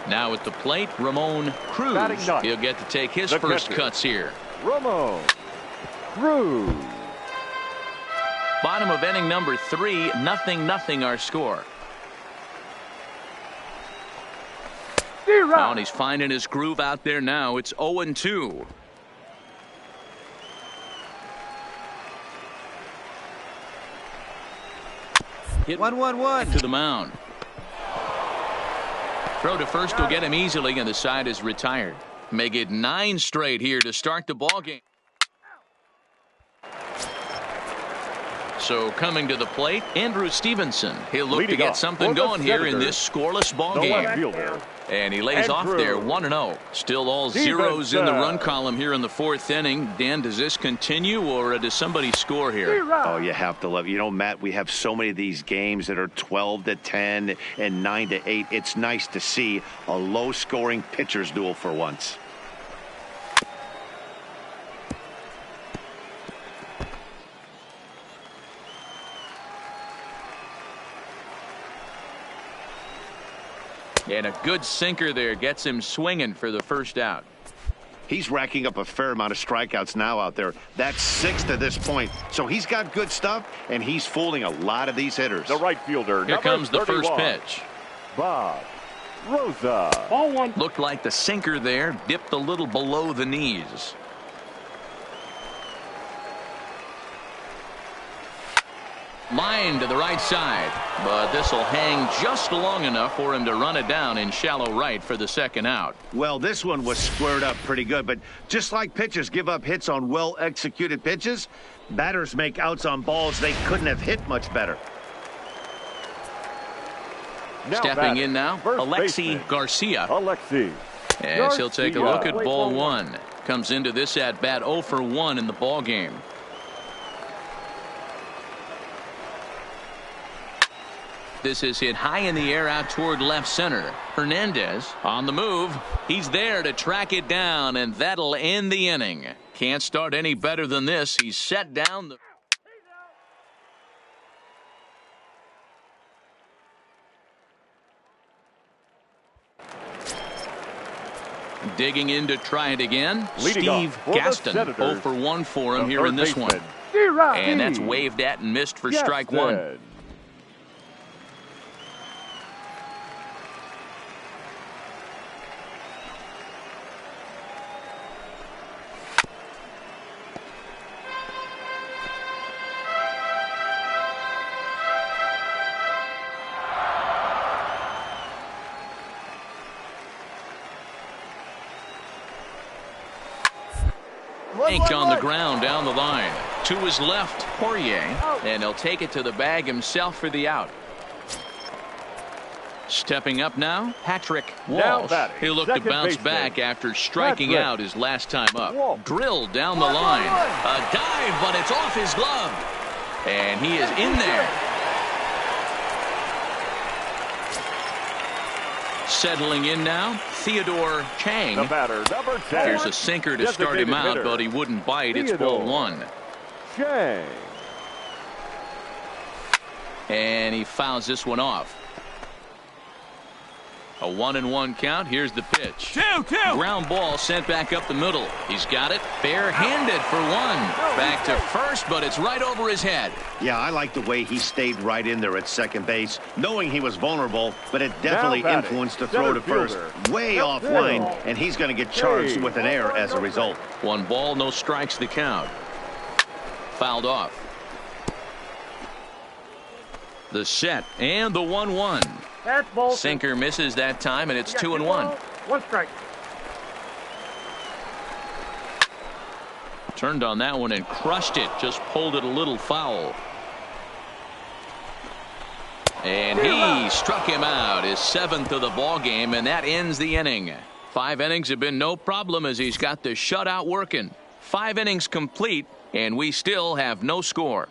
Now at the plate, Ramon Cruz. He'll get to take his first cuts here. Ramon Cruz. Bottom of inning number 3, 0-0 our score. And he's finding his groove out there now. It's 0-2. Hit 1-1-1 to the mound. Throw to first will get him easily, and the side is retired. Make it 9 straight here to start the ball game. So coming to the plate, Andrew Stevenson. He'll look to get something going here in this scoreless ball game. And he lays off there, 1-0. Still all zeros in the run column here in the 4th inning. Dan, does this continue, or does somebody score here? Oh, you have to love it. You know, Matt, we have so many of these games that are 12-10 and 9-8. It's nice to see a low-scoring pitcher's duel for once. And a good sinker there gets him swinging for the first out. He's racking up a fair amount of strikeouts now out there. That's 6 to this point. So he's got good stuff, and he's fooling a lot of these hitters. The right fielder, Here comes the 31, first pitch. Bob Rosa. Ball 1. Looked like the sinker there dipped a little below the knees. Line to the right side, but this will hang just long enough for him to run it down in shallow right for the second out. Well, this one was squared up pretty good, but just like pitchers give up hits on well-executed pitches, batters make outs on balls they couldn't have hit much better. Stepping in now, Alexi baseman, Garcia. Alexi. As he'll take a look at Garcia. ball 1. Comes into this at bat 0 for 1 in the ball game. This is hit high in the air out toward left center. Hernandez on the move. He's there to track it down, and that'll end the inning. Can't start any better than this. He's set down the... Digging in to try it again. Leading Steve off for the Gaston. Senators, 0 for 1 for him the here in this third one. baseman, And that's waved at and missed for strike 1. Gaston. Ink on the ground down the line. To his left, Poirier. And he'll take it to the bag himself for the out. Stepping up now, Patrick Walsh. He'll look to bounce back after striking out his last time up. Drilled down the line. A dive, but it's off his glove. And he is in there. Settling in now, Theodore Chang. The batter, number 10. Here's a sinker to start him out, but he wouldn't bite. It's ball 1. Chang. And he fouls this one off. A 1-1 count. Here's the pitch. 2-2. Ground ball sent back up the middle. He's got it. Barehanded for 1. Back to first, but it's right over his head. Yeah, I like the way he stayed right in there at second base, knowing he was vulnerable, but it definitely influenced the throw to first. Way offline, and he's going to get charged with an error as a result. 1 ball, no strikes the count. Fouled off. The set and the 1-1. That's ball 2. Sinker misses that time, and it's 2-1. 1 strike. Turned on that one and crushed it. Just pulled it a little foul. And he struck him out, his 7th of the ball game, and that ends the inning. 5 innings have been no problem as he's got the shutout working. 5 innings complete, and we still have no score.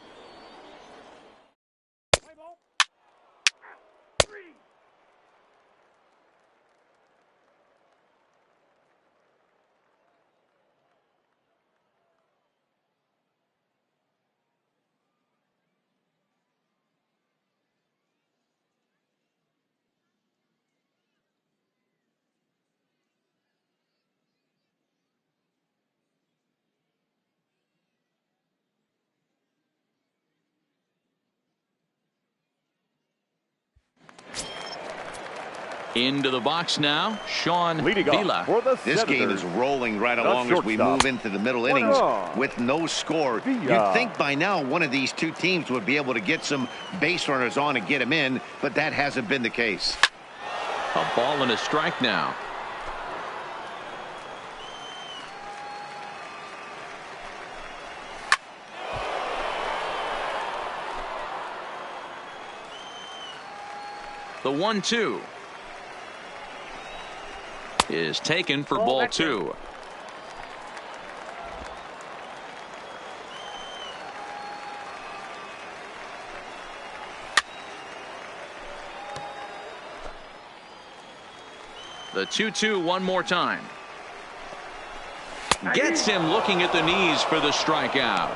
Into the box now, Sean Vila. This game is rolling right along as we move into the middle innings with no score. You'd think by now one of these two teams would be able to get some base runners on and get them in, but that hasn't been the case. A ball and a strike now. The 1-2 is taken for ball 2. The 2-2 one more time. Gets him looking at the knees for the strikeout.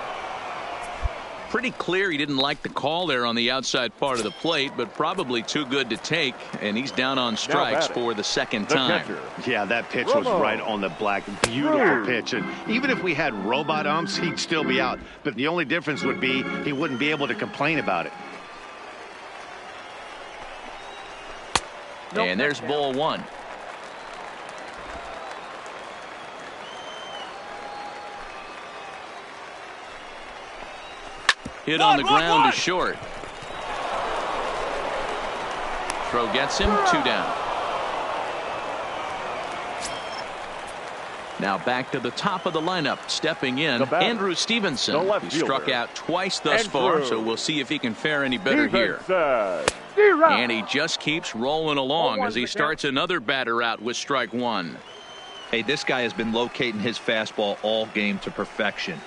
Pretty clear he didn't like the call there on the outside part of the plate, but probably too good to take, and he's down on strikes for the second time. Yeah, that pitch was right on the black. Beautiful pitch. And even if we had robot umps, he'd still be out. But the only difference would be he wouldn't be able to complain about it. And there's ball one. Hit on the ground to short. Throw gets him, 2 down. Now back to the top of the lineup, stepping in, Andrew Stevenson. He struck out twice thus far, so we'll see if he can fare any better here. And he just keeps rolling along as he starts another batter out with strike one. Hey, this guy has been locating his fastball all game to perfection.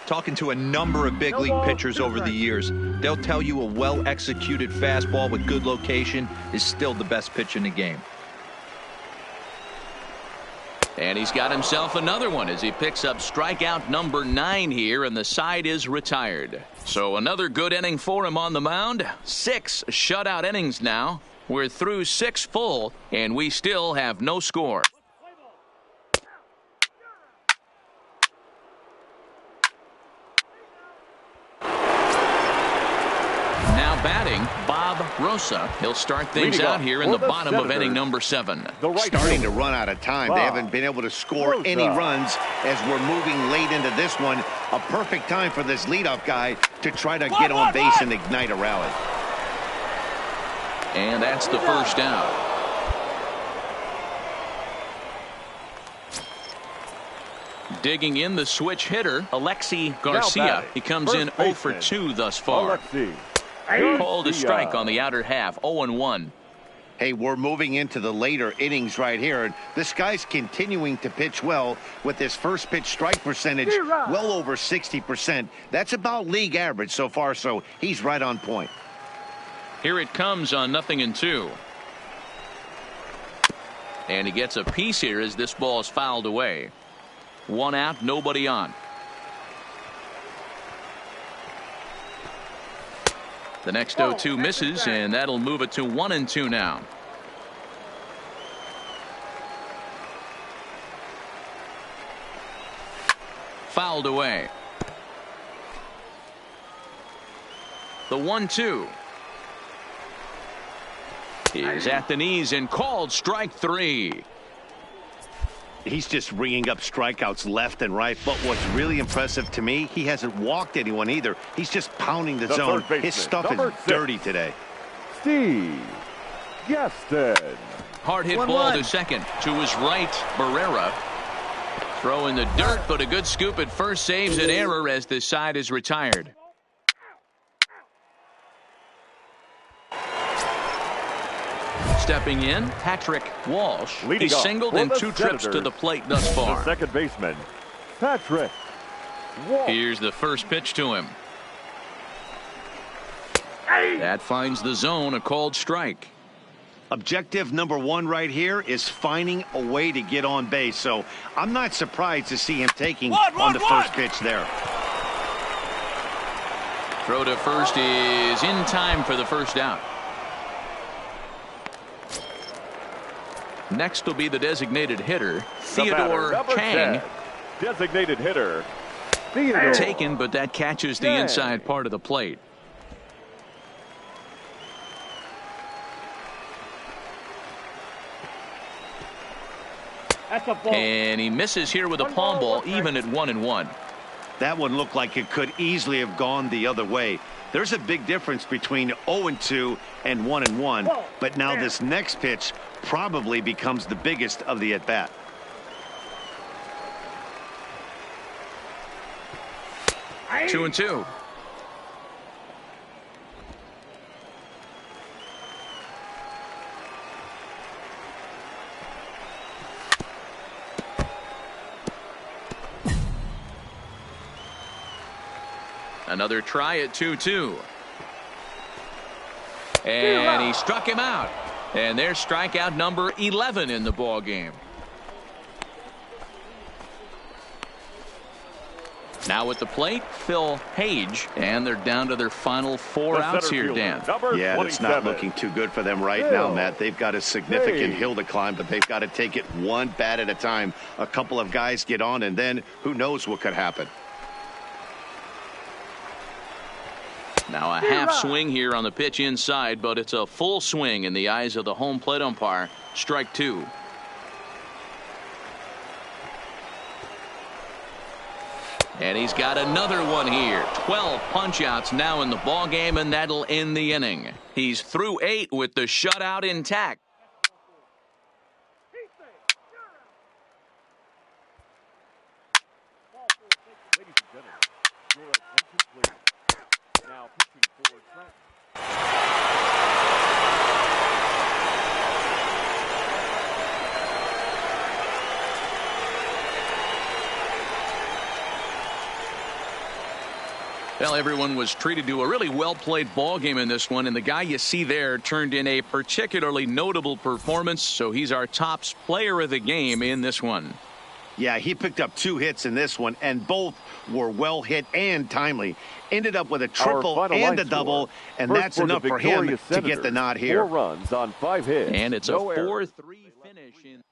Talking to a number of big league pitchers over the years, they'll tell you a well-executed fastball with good location is still the best pitch in the game. And he's got himself another one as he picks up strikeout number 9 here, and the side is retired. So another good inning for him on the mound. 6 shutout innings now. We're through 6 full, and we still have no score. Batting, Bob Rosa. He'll start things out here in the bottom of inning number 7. Starting to run out of time. They haven't been able to score any runs as we're moving late into this one. A perfect time for this leadoff guy to try to get on base and ignite a rally. And that's the first out. Digging in the switch hitter, Alexi Garcia. He comes in 0 for 2 thus far. Called a strike on the outer half, 0-1. Hey, we're moving into the later innings right here. And this guy's continuing to pitch well with his first pitch strike percentage well over 60%. That's about league average so far, so he's right on point. Here it comes on 0-2. And he gets a piece here as this ball is fouled away. 1 out, nobody on. The next 0-2 misses, and that'll move it to 1-2 now. Fouled away. The 1-2 is at the knees and called strike 3. He's just ringing up strikeouts left and right. But what's really impressive to me, he hasn't walked anyone either. He's just pounding the zone. His stuff is dirty today. Steve Gaston. Hard hit ball to second. To his right, Barrera. Throw in the dirt, but a good scoop at first saves an error as this side is retired. Stepping in, Patrick Walsh. He's singled in 2 trips to the plate thus far. The second baseman, Patrick Walsh. Here's the first pitch to him. That finds the zone, a called strike. Objective number 1 right here is finding a way to get on base. So I'm not surprised to see him taking on the first pitch there. Throw to first is in time for the first out. Next will be the designated hitter, Theodore Kang. Designated hitter, Theodore. Taken, but that catches the inside part of the plate. And he misses here with a palm ball, even at 1-1. That one looked like it could easily have gone the other way. There's a big difference between 0-2 and 1-1. But now this next pitch probably becomes the biggest of the at-bat. Two and two. Another try at 2-2. And he struck him out. And there's strikeout number 11 in the ball game. Now at the plate, Phil Hage, and they're down to their final 4 outs here, Dan. Yeah, it's not looking too good for them right now, Matt. They've got a significant hill to climb, but they've got to take it one bat at a time. A couple of guys get on, and then who knows what could happen. Now a half swing here on the pitch inside, but it's a full swing in the eyes of the home plate umpire. Strike 2. And he's got another one here. 12 punch-outs now in the ball game, and that'll end the inning. He's through 8 with the shutout intact. Ladies and gentlemen, your attention please. Now pitching for Trenton. Well, everyone was treated to a really well-played ball game in this one, and the guy you see there turned in a particularly notable performance, so he's our top player of the game in this one. Yeah, he picked up 2 hits in this one, and both were well hit and timely. Ended up with a triple and a double, and that's enough for him to get the nod here. 4 runs on 5 hits. And it's a 4-3 finish in.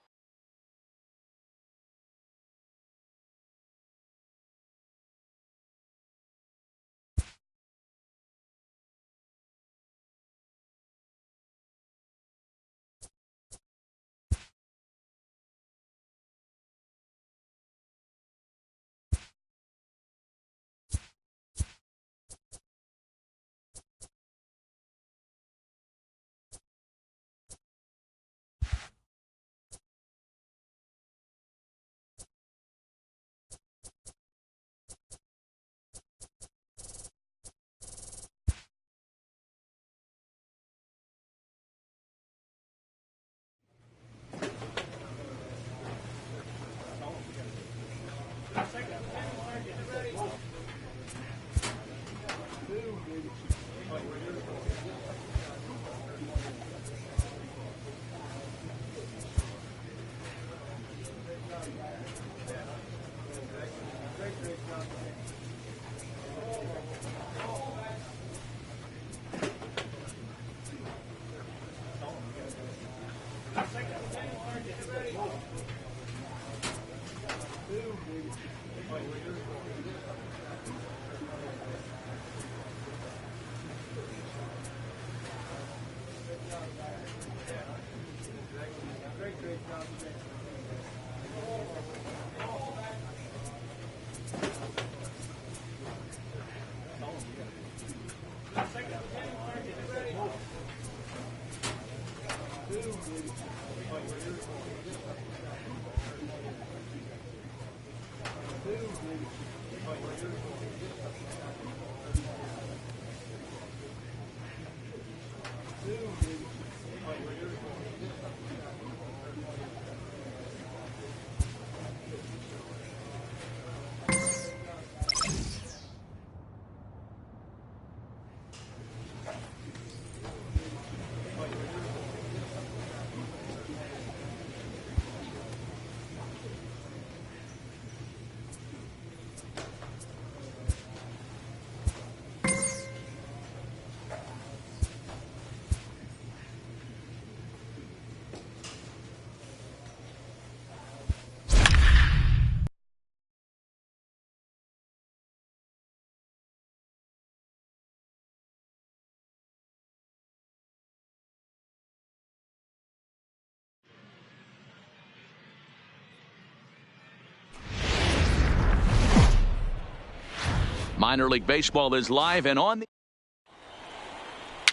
Minor League Baseball is live and on the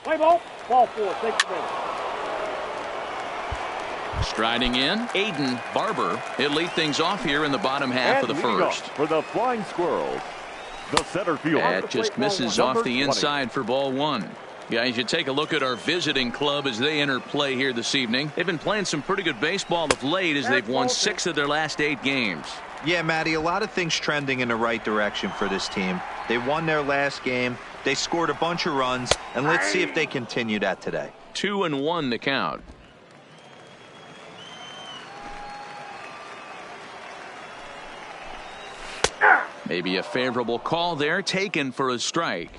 Play ball. Ball 4. Take the minute. striding in, Aiden Barber. He'll lead things off here in the bottom half of the first. For the Flying Squirrels, the center fielder. That just misses off the inside for ball 1. Guys, you take a look at our visiting club as they enter play here this evening. They've been playing some pretty good baseball of late as they've won 6 of their last 8 games. Yeah, Matty, a lot of things trending in the right direction for this team. They won their last game. They scored a bunch of runs, and let's see if they continue that today. 2-1 to count. Maybe a favorable call there, taken for a strike.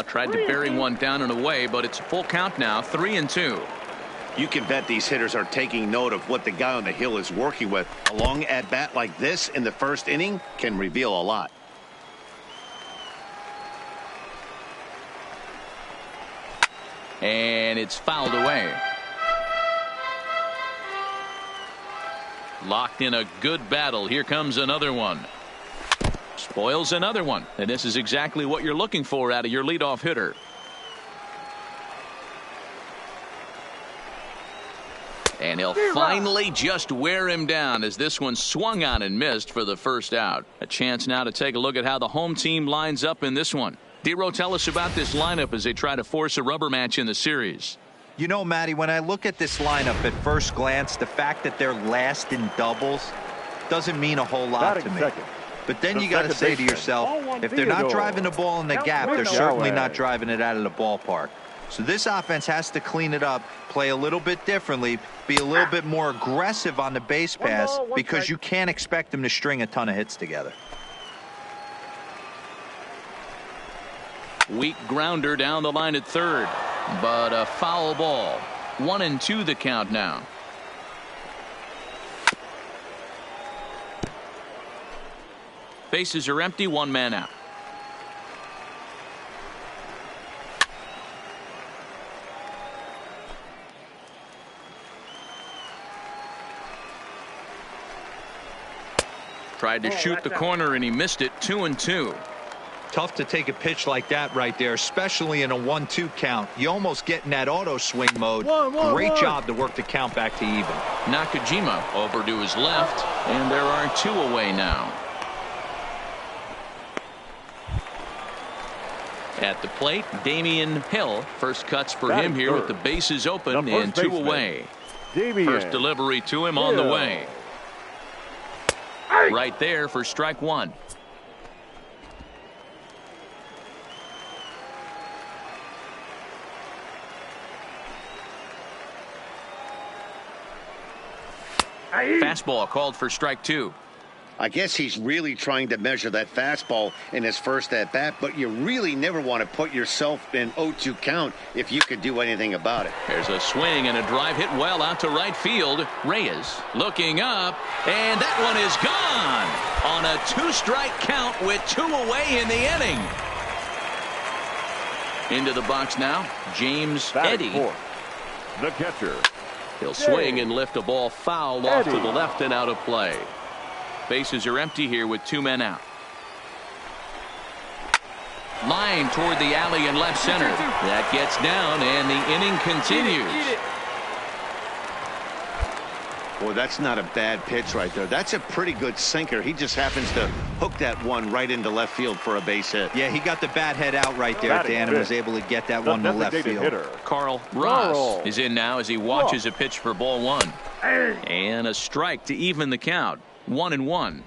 Tried to bury one down and away, but it's a full count now, 3-2. You can bet these hitters are taking note of what the guy on the hill is working with. A long at bat like this in the first inning can reveal a lot. And it's fouled away. Locked in a good battle. Here comes another one. Spoils another one. And this is exactly what you're looking for out of your leadoff hitter. And he'll finally just wear him down as this one swung on and missed for the first out. A chance now to take a look at how the home team lines up in this one. D-Row, tell us about this lineup as they try to force a rubber match in the series. You know, Matty, when I look at this lineup at first glance, the fact that they're last in doubles doesn't mean a whole lot to me. But then you got to say to yourself, if they're not driving the ball in the gap, they're certainly not driving it out of the ballpark. So this offense has to clean it up, play a little bit differently, be a little bit more aggressive on the base pass, because you can't expect them to string a ton of hits together. Weak grounder down the line at third, but a foul ball. 1-2 the count now. Bases are empty, one man out. Tried to shoot the corner and he missed it. 2-2. Tough to take a pitch like that right there, especially in a 1-2 count. You almost get in that auto swing mode. Great job to work the count back to even. Nakajima over to his left, and there are two away now. At the plate, Damian Hill. First cuts for him here with the bases open and two away. First delivery to him on the way. Right there for strike one. Fastball called for strike two. I guess he's really trying to measure that fastball in his first at bat, but you really never want to put yourself in 0-2 count if you could do anything about it. There's a swing and a drive hit well out to right field. Reyes looking up, and that one is gone on a two-strike count with two away in the inning. Into the box now, James Eddy. The catcher. He'll swing and lift a ball foul off to the left and out of play. Bases are empty here with two men out. Line toward the alley in left center. That gets down and the inning continues. Boy, that's not a bad pitch right there. That's a pretty good sinker. He just happens to hook that one right into left field for a base hit. Yeah, he got the bat head out right there, Dan, and was able to get that one to left field. Carl Ross is in now as he watches a pitch for ball one. And a strike to even the count. 1-1.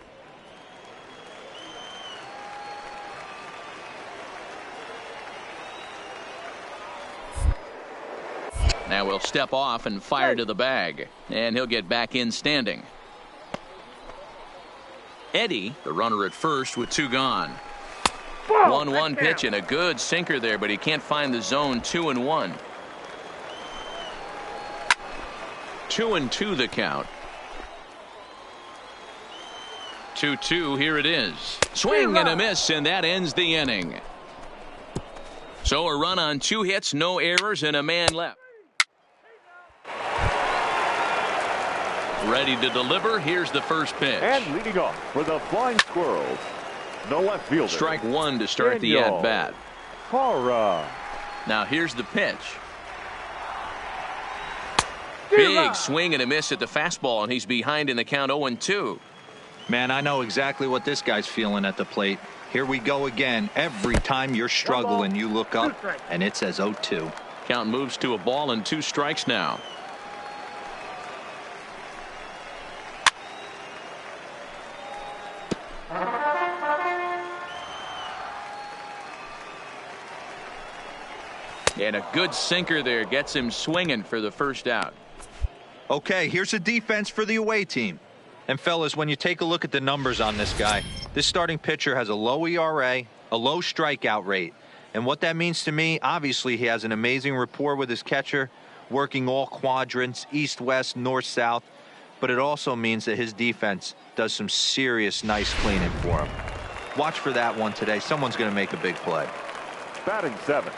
Now we'll step off and fire to the bag, and he'll get back in standing. Eddy, the runner at first with two gone. 1-1 pitch and a good sinker there, but he can't find the zone. 2-1. 2-2 the count. 2-2, here it is. Swing and a miss, and that ends the inning. So a run on two hits, no errors, and a man left. Ready to deliver. Here's the first pitch. And leading off for the Flying Squirrels, the left fielder. Strike one to start the at-bat. Now here's the pitch. Big swing and a miss at the fastball, and he's behind in the count 0-2. Man, I know exactly what this guy's feeling at the plate. Here we go again. Every time you're struggling, you look up, and it says 0-2. Count moves to a ball and two strikes now. And a good sinker there gets him swinging for the first out. Okay, here's a defense for the away team. And fellas, when you take a look at the numbers on this guy, this starting pitcher has a low ERA, a low strikeout rate. And what that means to me, obviously he has an amazing rapport with his catcher, working all quadrants, east, west, north, south. But it also means that his defense does some serious nice cleaning for him. Watch for that one today. Someone's going to make a big play. Batting 7.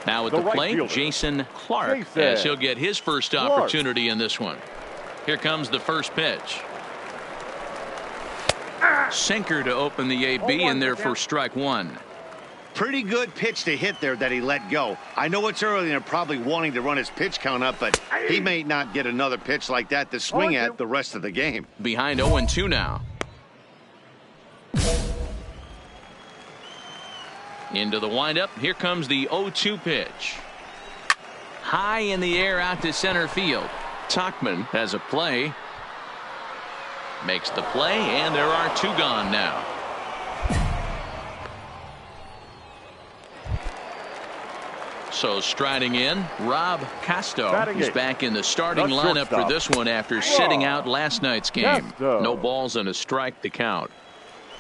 Now at the plate, Jason Clark, as he'll get his first opportunity in this one. Here comes the first pitch. Sinker to open the AB, and there for strike one. Pretty good pitch to hit there that he let go. I know it's early and they're probably wanting to run his pitch count up, but he may not get another pitch like that to swing at the rest of the game. Behind 0-2 now. Into the windup. Here comes the 0-2 pitch. High in the air out to center field. Tauchman has a play. Makes the play, and there are two gone now. So striding in, Rob Casto. He's back in the starting lineup for this one after sitting out last night's game. No balls and a strike to count.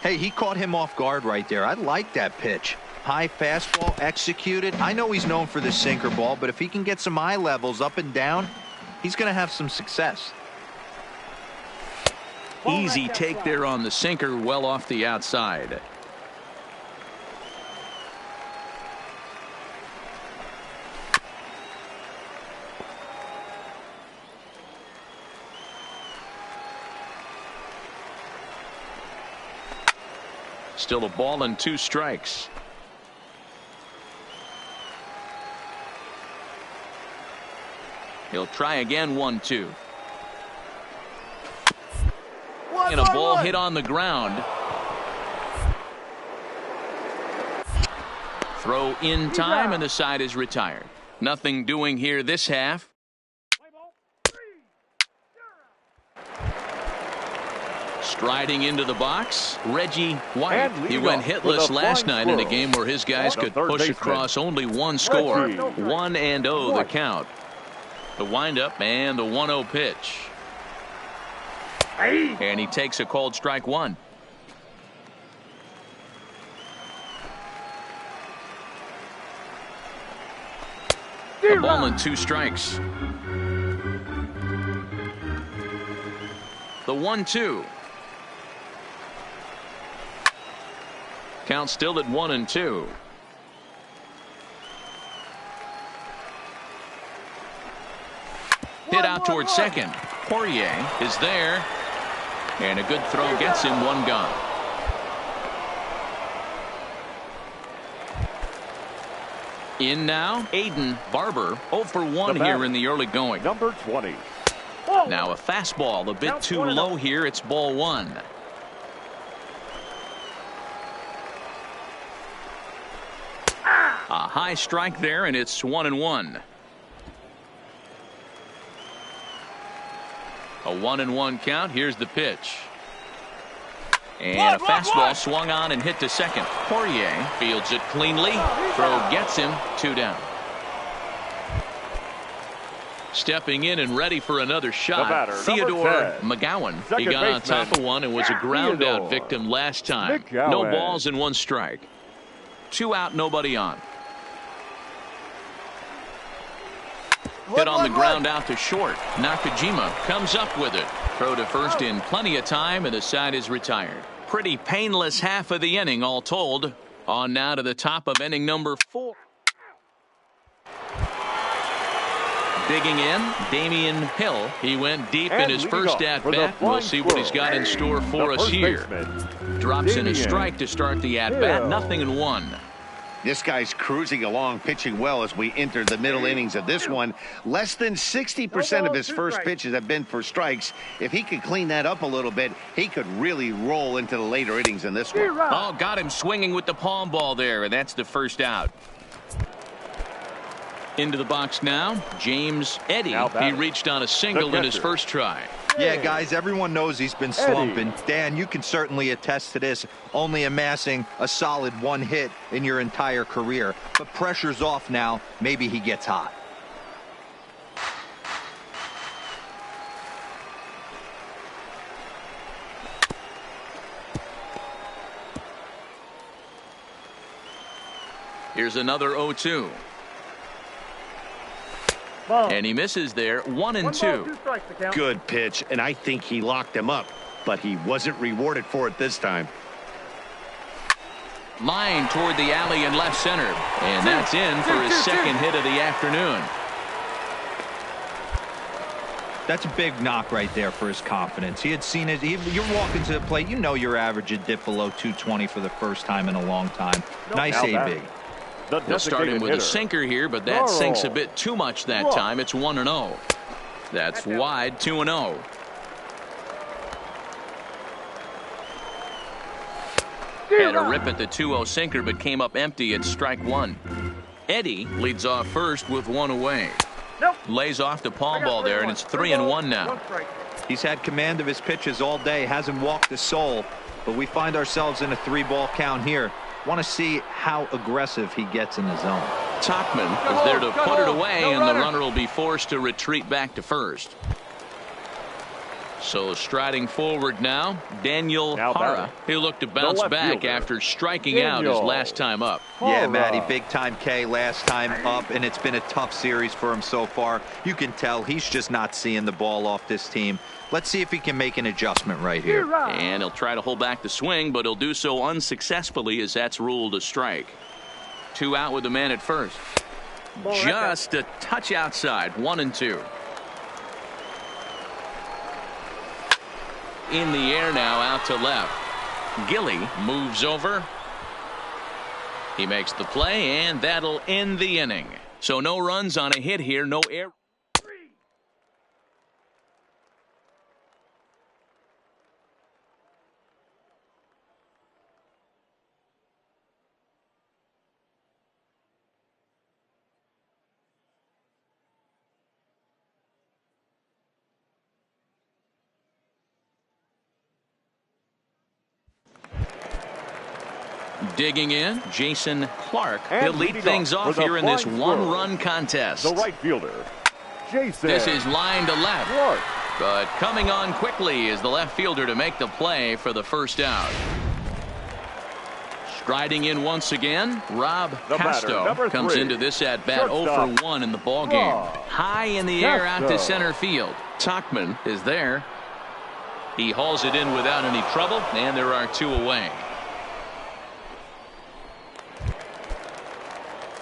Hey, he caught him off guard right there. I like that pitch. High fastball executed. I know he's known for the sinker ball, but if he can get some eye levels up and down, he's going to have some success. Easy take there on the sinker, well off the outside. Still a ball and 2 strikes. He'll try again, 1-2. And a ball hit on the ground. Throw in time, and the side is retired. Nothing doing here this half. Striding into the box, Reggie White. He went hitless last night in a game where his guys could push across only one score. 1-0 the count. The windup and the 1-0 pitch. And he takes a called strike one. A ball and 2 strikes. The 1-2. Count still at 1-2. Hit out towards second. Poirier is there. And a good throw gets him, 1 gone. In now, Aiden Barber, 0 for 1 here in the early going. Number 20. Now a fastball, a bit too low here. It's ball 1. A high strike there, and it's 1-1. A 1-1 count. Here's the pitch. And a fastball swung on and hit to second. Poirier fields it cleanly. Throw gets him, 2 down. Stepping in and ready for another shot, Theodore McGowan. He got on top of one and was a ground out victim last time. No balls and 1 strike. 2 out, nobody on. Hit on the ground out to short. Nakajima comes up with it. Throw to first in plenty of time, and the side is retired. Pretty painless half of the inning all told. On now to the top of inning number 4. Digging in, Damian Hill. He went deep in his first at-bat. We'll see what he's got in store for us here. Drops in a strike to start the at-bat. 0-1. This guy's cruising along, pitching well as we enter the middle innings of this one. Less than 60% of his first pitches have been for strikes. If he could clean that up a little bit, he could really roll into the later innings in this one. Oh, got him swinging with the palm ball there, and that's the first out. Into the box now, James Eddy. He reached on a single in his first try. Yeah, guys, everyone knows he's been slumping. Dan, you can certainly attest to this, only amassing a solid 1 hit in your entire career. But pressure's off now. Maybe he gets hot. Here's another 0-2. And he misses there, 1-2. Good pitch, and I think he locked him up, but he wasn't rewarded for it this time. Line toward the alley in left center, and that's in for his second hit of the afternoon. That's a big knock right there for his confidence. He had seen it. You're walking to the plate. You know your average a dip below 220 for the first time in a long time. Nice AB. They'll start him with a sinker here, but that sinks a bit too much that time. It's 1-0. That's wide, 2-0. Had a rip at the 2-0 sinker, but came up empty at strike one. Eddy leads off first with one away. Lays off the palm ball there, and it's 3-1 now. He's had command of his pitches all day, hasn't walked a soul, but we find ourselves in a 3-ball count here. Want to see how aggressive he gets in the zone. Tachman is there to put it away, and the runner will be forced to retreat back to first. So striding forward now, Daniel Hara. He'll look to bounce back after striking out his last time up. Yeah, Matty, big time K last time up, and it's been a tough series for him so far. You can tell he's just not seeing the ball off this team. Let's see if he can make an adjustment right here. And he'll try to hold back the swing, but he'll do so unsuccessfully as that's ruled a strike. 2 out with the man at first. Just a touch outside, 1-2. In the air now, out to left. Gilly moves over. He makes the play, and that'll end the inning. So no runs on a hit here, no error. Digging in, Jason Clark. He'll lead things off here in this one-run contest. The right fielder, Jason. This is line to left. Clark. But coming on quickly is the left fielder to make the play for the first out. Striding in once again, Rob Casto comes into this at-bat 0 for 1 in the ballgame. High in the air out to center field. Tachman is there. He hauls it in without any trouble, and there are 2 away.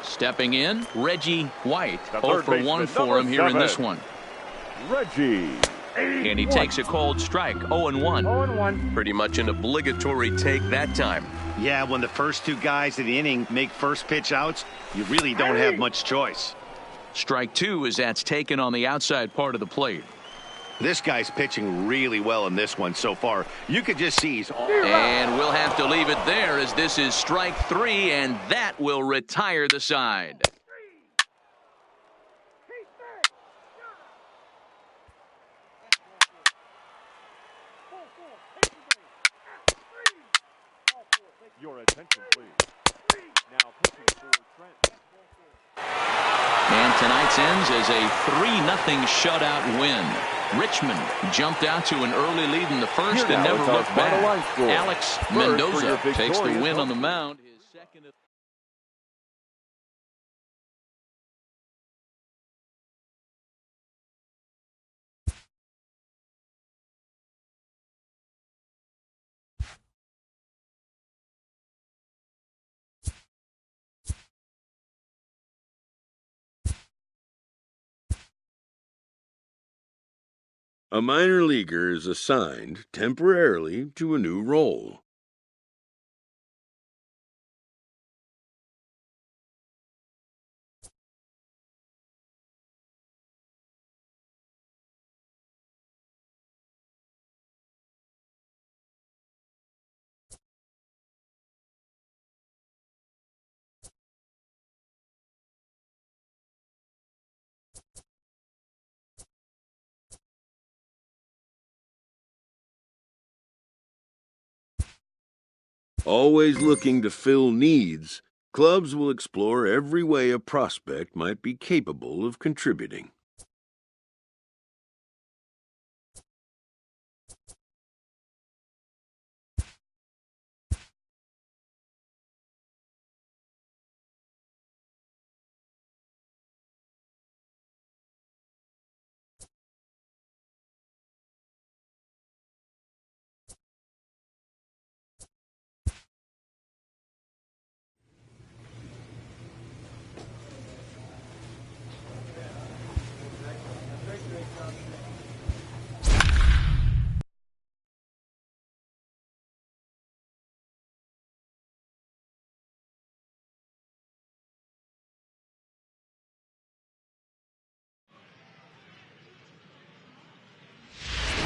Stepping in, Reggie White. 0 for 1 for him here in this one. Reggie. And he takes a cold strike, 0-1. Pretty much an obligatory take that time. Yeah, when the first 2 guys in the inning make first pitch outs, you really don't have much choice. Strike 2 as that's taken on the outside part of the plate. This guy's pitching really well in this one so far. You could just see he's on. And we'll have to leave it there as this is strike 3, and that will retire the side. Your attention, please. Now pitching for Trent. And tonight's ends as a 3-0 shutout win. Richmond jumped out to an early lead in the first and never looked back. Alex Mendoza takes the win on the mound. His second. A minor leaguer is assigned temporarily to a new role. Always looking to fill needs, clubs will explore every way a prospect might be capable of contributing.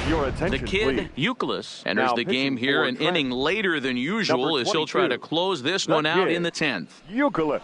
Your The attention, kid, please. Euclid, enters Now the game pitching here for an Trent. inning later than usual Number as he'll try to 22, close this the one out kid, in the 10th. Euclid.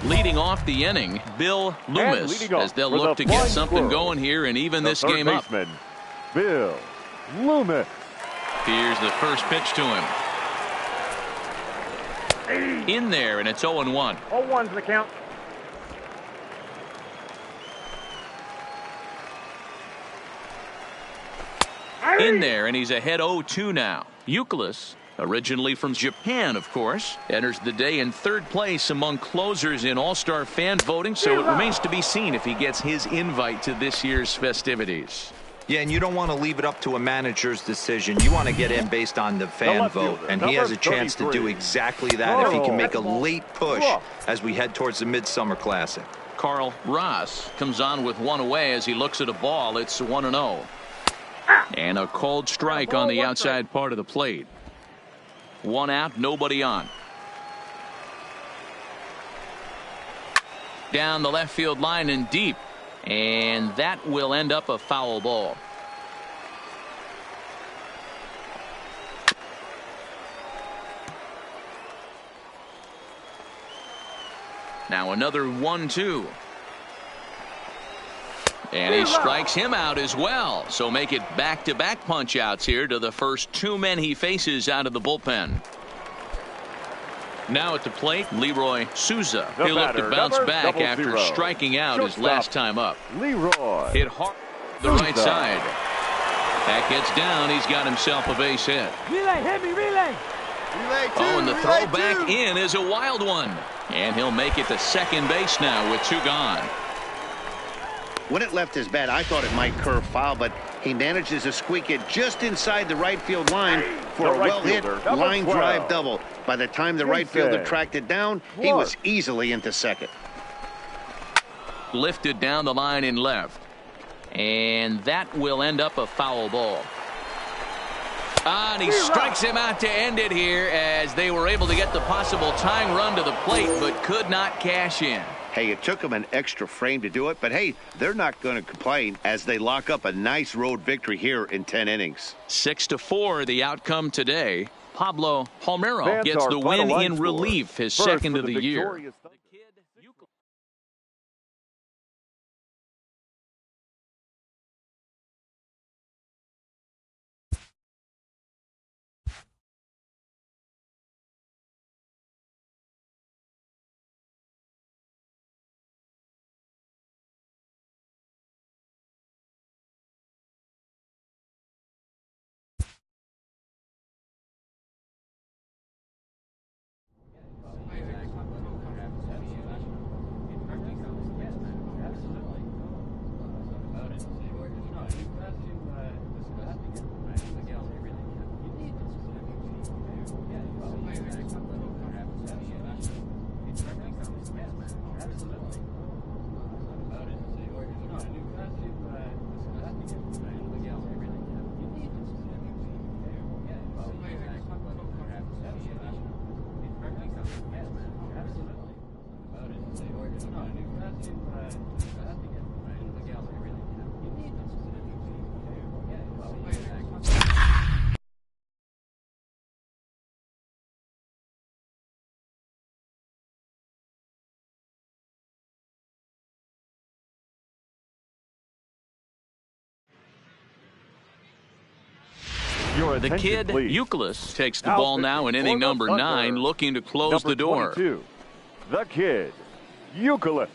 Leading off the inning, Bill Loomis, as they'll look to get something going here and even this game up. Bill Loomis. Here's the first pitch to him. In there, and it's 0-1. 0-1's the count. In there, and he's ahead 0-2 now. Euclid, originally from Japan, of course, enters the day in third place among closers in All-Star fan voting, so it remains to be seen if he gets his invite to this year's festivities. Yeah, and you don't want to leave it up to a manager's decision. You want to get in based on the fan vote, and he has a chance to do exactly that if he can make a late push as we head towards the Midsummer Classic. Carl Ross comes on with one away as he looks at a ball. It's 1-0. And a cold strike on the outside part of the plate. One out, nobody on. Down the left field line and deep. And that will end up a foul ball. Now another 1-2. And he strikes him out as well. So make it back-to-back punch-outs here to the first two men he faces out of the bullpen. Now at the plate, Leroy Souza. He'll look to bounce back after striking out his last time up. Leroy. Hit hard the right side. That gets down. He's got himself a base hit. Relay, hit me, relay. Relay two, Oh, and the relay throw back two. in is a wild one. And he'll make it to second base now with two gone. When it left his bat, I thought it might curve foul, but he manages to squeak it just inside the right field line for a well-hit line drive double. By the time the right fielder tracked it down, he was easily into second. Lifted down the line in left. And that will end up a foul ball. And he strikes him out to end it here as they were able to get the possible tying run to the plate but could not cash in. Hey, it took them an extra frame to do it, but hey, they're not going to complain as they lock up a nice road victory here in 10 innings. 6-4 the outcome today. Pablo Palmero Fans gets are the win final in line relief, his score. second First of for the year. victorious Your The attention, kid, please. Euclid, takes the Now ball now in pitching inning for the number Thunder. 9, looking to close Number the door. 22, the kid, Euclid.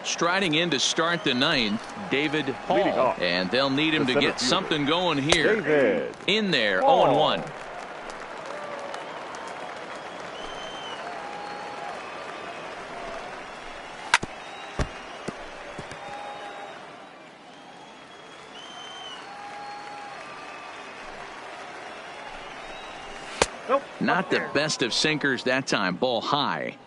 Striding in to start the 9th, David Leading Hall. off. And they'll need him The to center get fielder, something going here. David In there, Hall. 0-1. Nope, Not the best of sinkers that time. Ball high.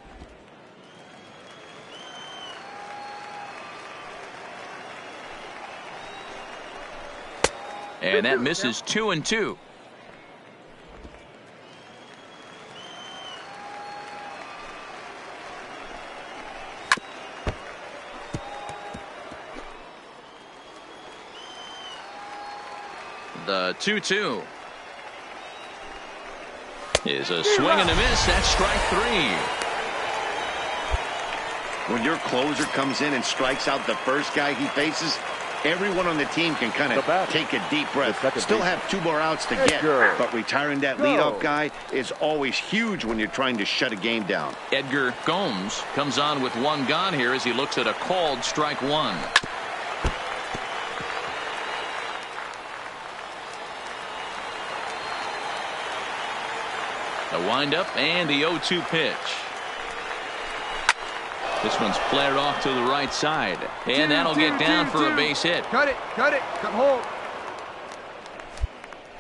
And that misses 2-2. The 2-2 is a swing and a miss. That's strike 3. When your closer comes in and strikes out the first guy he faces, everyone on the team can kind of take a deep breath. Still have 2 more outs to get, but retiring that leadoff guy is always huge when you're trying to shut a game down. Edgar Gomes comes on with 1 gone here as he looks at a called strike 1. The windup and the 0-2 pitch. This one's flared off to the right side, and that'll get down for a base hit. Cut it, cut hold.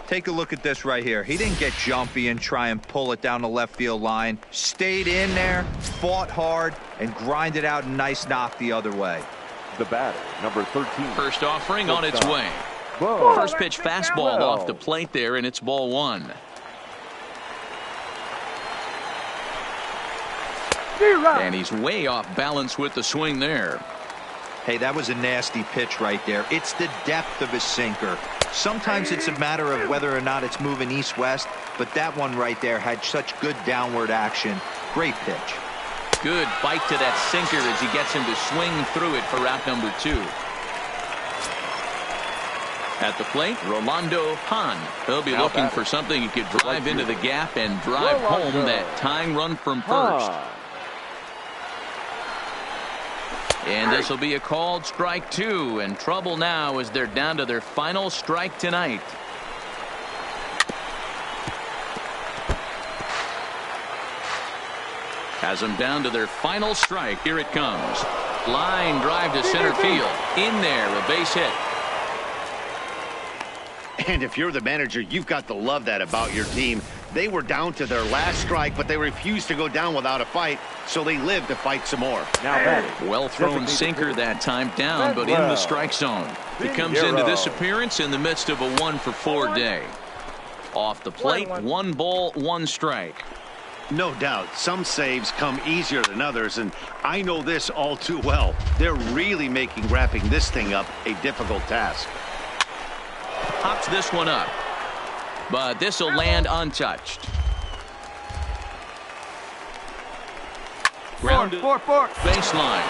Take a look at this right here. He didn't get jumpy and try and pull it down the left field line. Stayed in there, fought hard, and grinded out a nice knock the other way. The batter, number 13. First offering on its way. Whoa. First pitch fastball off the plate there, and it's ball 1. And he's way off balance with the swing there. Hey, that was a nasty pitch right there. It's the depth of his sinker. Sometimes it's a matter of whether or not it's moving east-west, but that one right there had such good downward action. Great pitch. Good bite to that sinker as he gets him to swing through it for out number 2. At the plate, Rolando Hahn. He'll be looking for something he could drive into the gap and drive home that tying run from first. And this will be a called strike 2, and trouble now as they're down to their final strike tonight. Has them down to their final strike. Here it comes. Line drive to center field. In there, a base hit. And if you're the manager, you've got to love that about your team. They were down to their last strike, but they refused to go down without a fight, so they lived to fight some more. Now batting. Well thrown sinker that time down, but in the strike zone. He comes into this appearance in the midst of a 1-for-4 day. Off the plate, 1 ball, 1 strike. No doubt, some saves come easier than others, and I know this all too well. They're really making wrapping this thing up a difficult task. Pops this one up, but this will land untouched. Grounded baseline,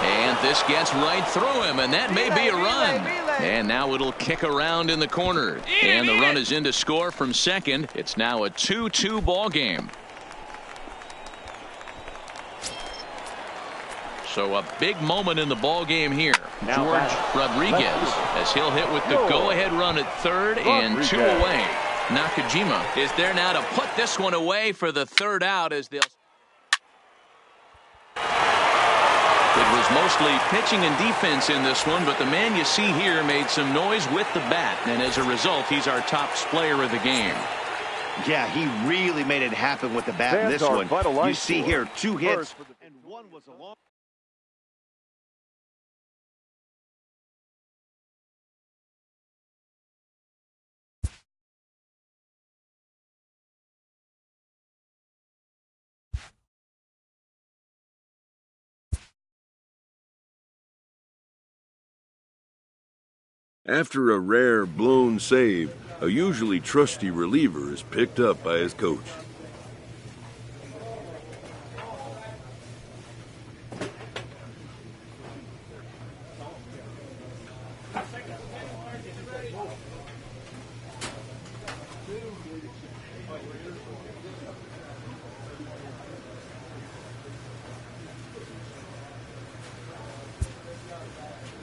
and this gets right through him, and that may be a run. And now it'll kick around in the corner, and the run is in to score from second. It's now a 2-2 ball game. So a big moment in the ball game here. George Rodriguez, as he'll hit with the go-ahead run at third and 2 away. Nakajima is there now to put this one away for the third out as they'll. It was mostly pitching and defense in this one, but the man you see here made some noise with the bat, and as a result, he's our top player of the game. Yeah, he really made it happen with the bat in this one. You see here 2 hits, and one was a long. After a rare blown save, a usually trusty reliever is picked up by his coach.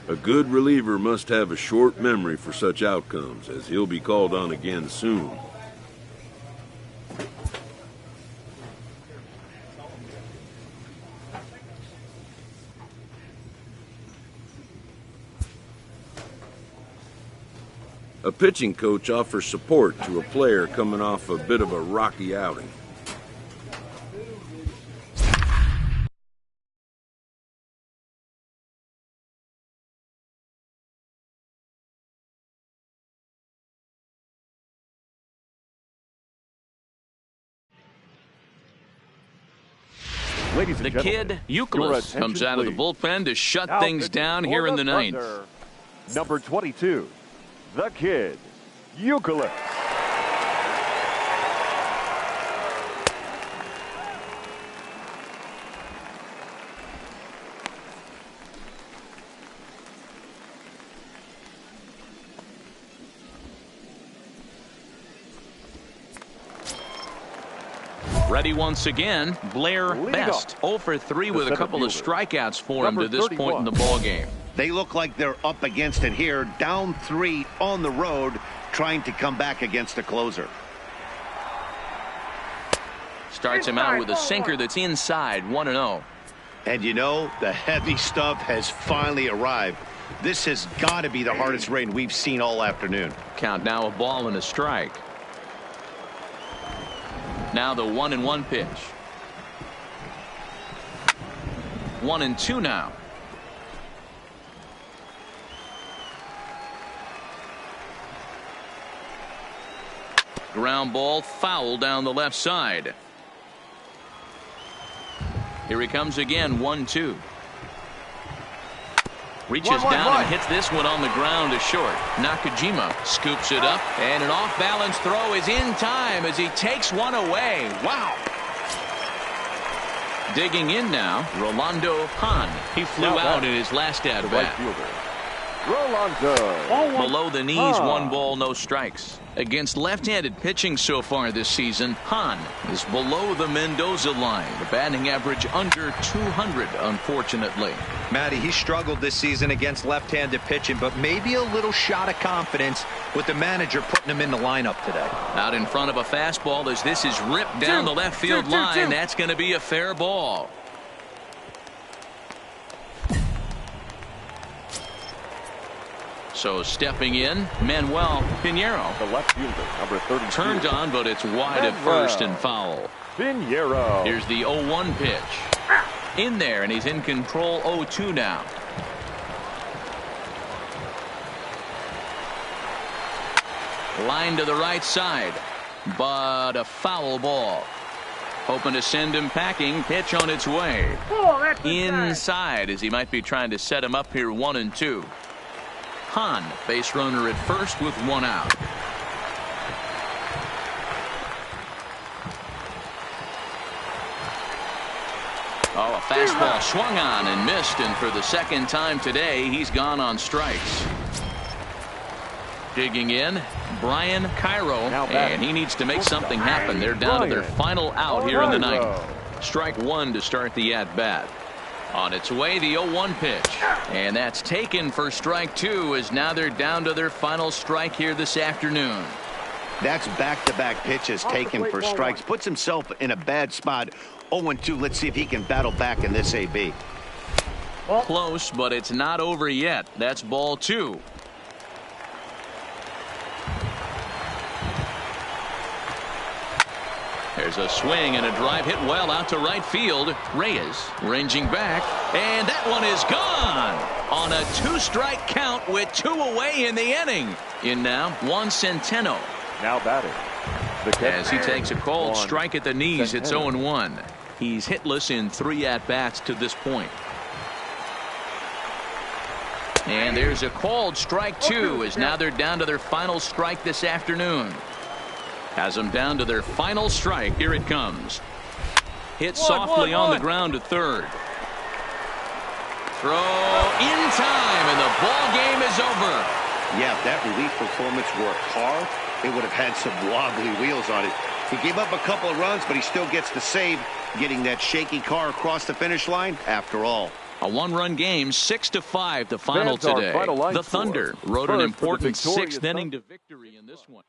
A good reliever must have a short memory for such outcomes, as he'll be called on again soon. A pitching coach offers support to a player coming off a bit of a rocky outing. Ladies and The gentlemen, kid, Euclid, comes out of the bullpen to shut things down here in the ninth. Number 22, the kid, Euclid. Ready once again, Blair Best. 0 for 3 with a couple of strikeouts for him to this point in the ball game. They look like they're up against it here, down 3 on the road, trying to come back against a closer. Starts him out with a sinker that's inside, 1-0. And you know, the heavy stuff has finally arrived. This has got to be the hardest rain we've seen all afternoon. Count now, a ball and a strike. Now the 1-1 pitch. 1-2 now. Ground ball foul down the left side. Here he comes again, 1-2. Reaches down and hits this one on the ground to short. Nakajima scoops it up, and an off-balance throw is in time as he takes one away. Wow. Digging in now, Rolando Hahn. He flew out in his last at-bat. Rolando. Below the knees, 1 ball, no strikes. Against left-handed pitching so far this season, Hahn is below the Mendoza line. The batting average under 200, unfortunately. Matty, he struggled this season against left-handed pitching, but maybe a little shot of confidence with the manager putting him in the lineup today. Out in front of a fastball as this is ripped down the left field line. That's going to be a fair ball. So stepping in, Manuel Pinheiro. The left fielder, number 32. Turned on, but it's wide at first and foul. Pinheiro. Here's the 0-1 pitch. In there, and he's in control. 0-2 now. Line to the right side, but a foul ball. Hoping to send him packing. Pitch on its way. Inside, as he might be trying to set him up here, 1-2. Hahn, base runner at first with 1 out. Oh, a fastball swung on and missed, and for the second time today, he's gone on strikes. Digging in, Brian Cairo, and he needs to make something happen. They're down to their final out here in the ninth. Strike 1 to start the at-bat. On its way, the 0-1 pitch. And that's taken for strike two, as now they're down to their final strike here this afternoon. That's back-to-back pitches taken for strikes. Puts himself in a bad spot. 0-2. Let's see if he can battle back in this AB. Close, but it's not over yet. That's ball two. There's a swing and a drive hit well out to right field. Reyes ranging back, and that one is gone on a two-strike count with two away in the inning. In now, Juan Centeno. Now batting. As he takes a cold strike at the knees, it's 0-1. He's hitless in 3 at-bats to this point. And there's a called strike two, as now they're down to their final strike this afternoon. Has them down to their final strike. Here it comes. Hit softly on the ground to third. Throw in time, and the ball game is over. Yeah, if that relief performance were a car, it would have had some wobbly wheels on it. He gave up a couple of runs, but he still gets the save, getting that shaky car across the finish line after all. A one-run game, 6-5, the final today. The Thunder rode an important 6th inning to victory in this one.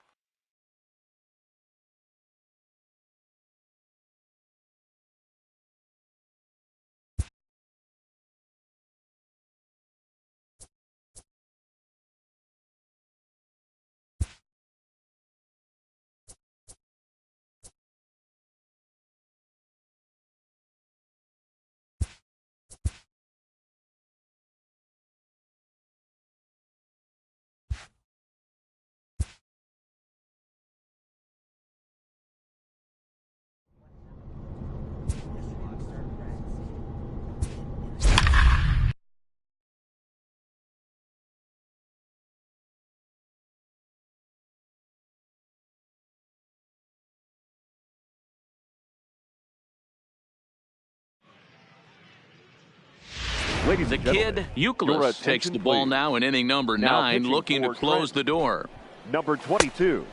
The kid, Euclid, takes the ball now in inning number 9, looking to close the door. Number 22,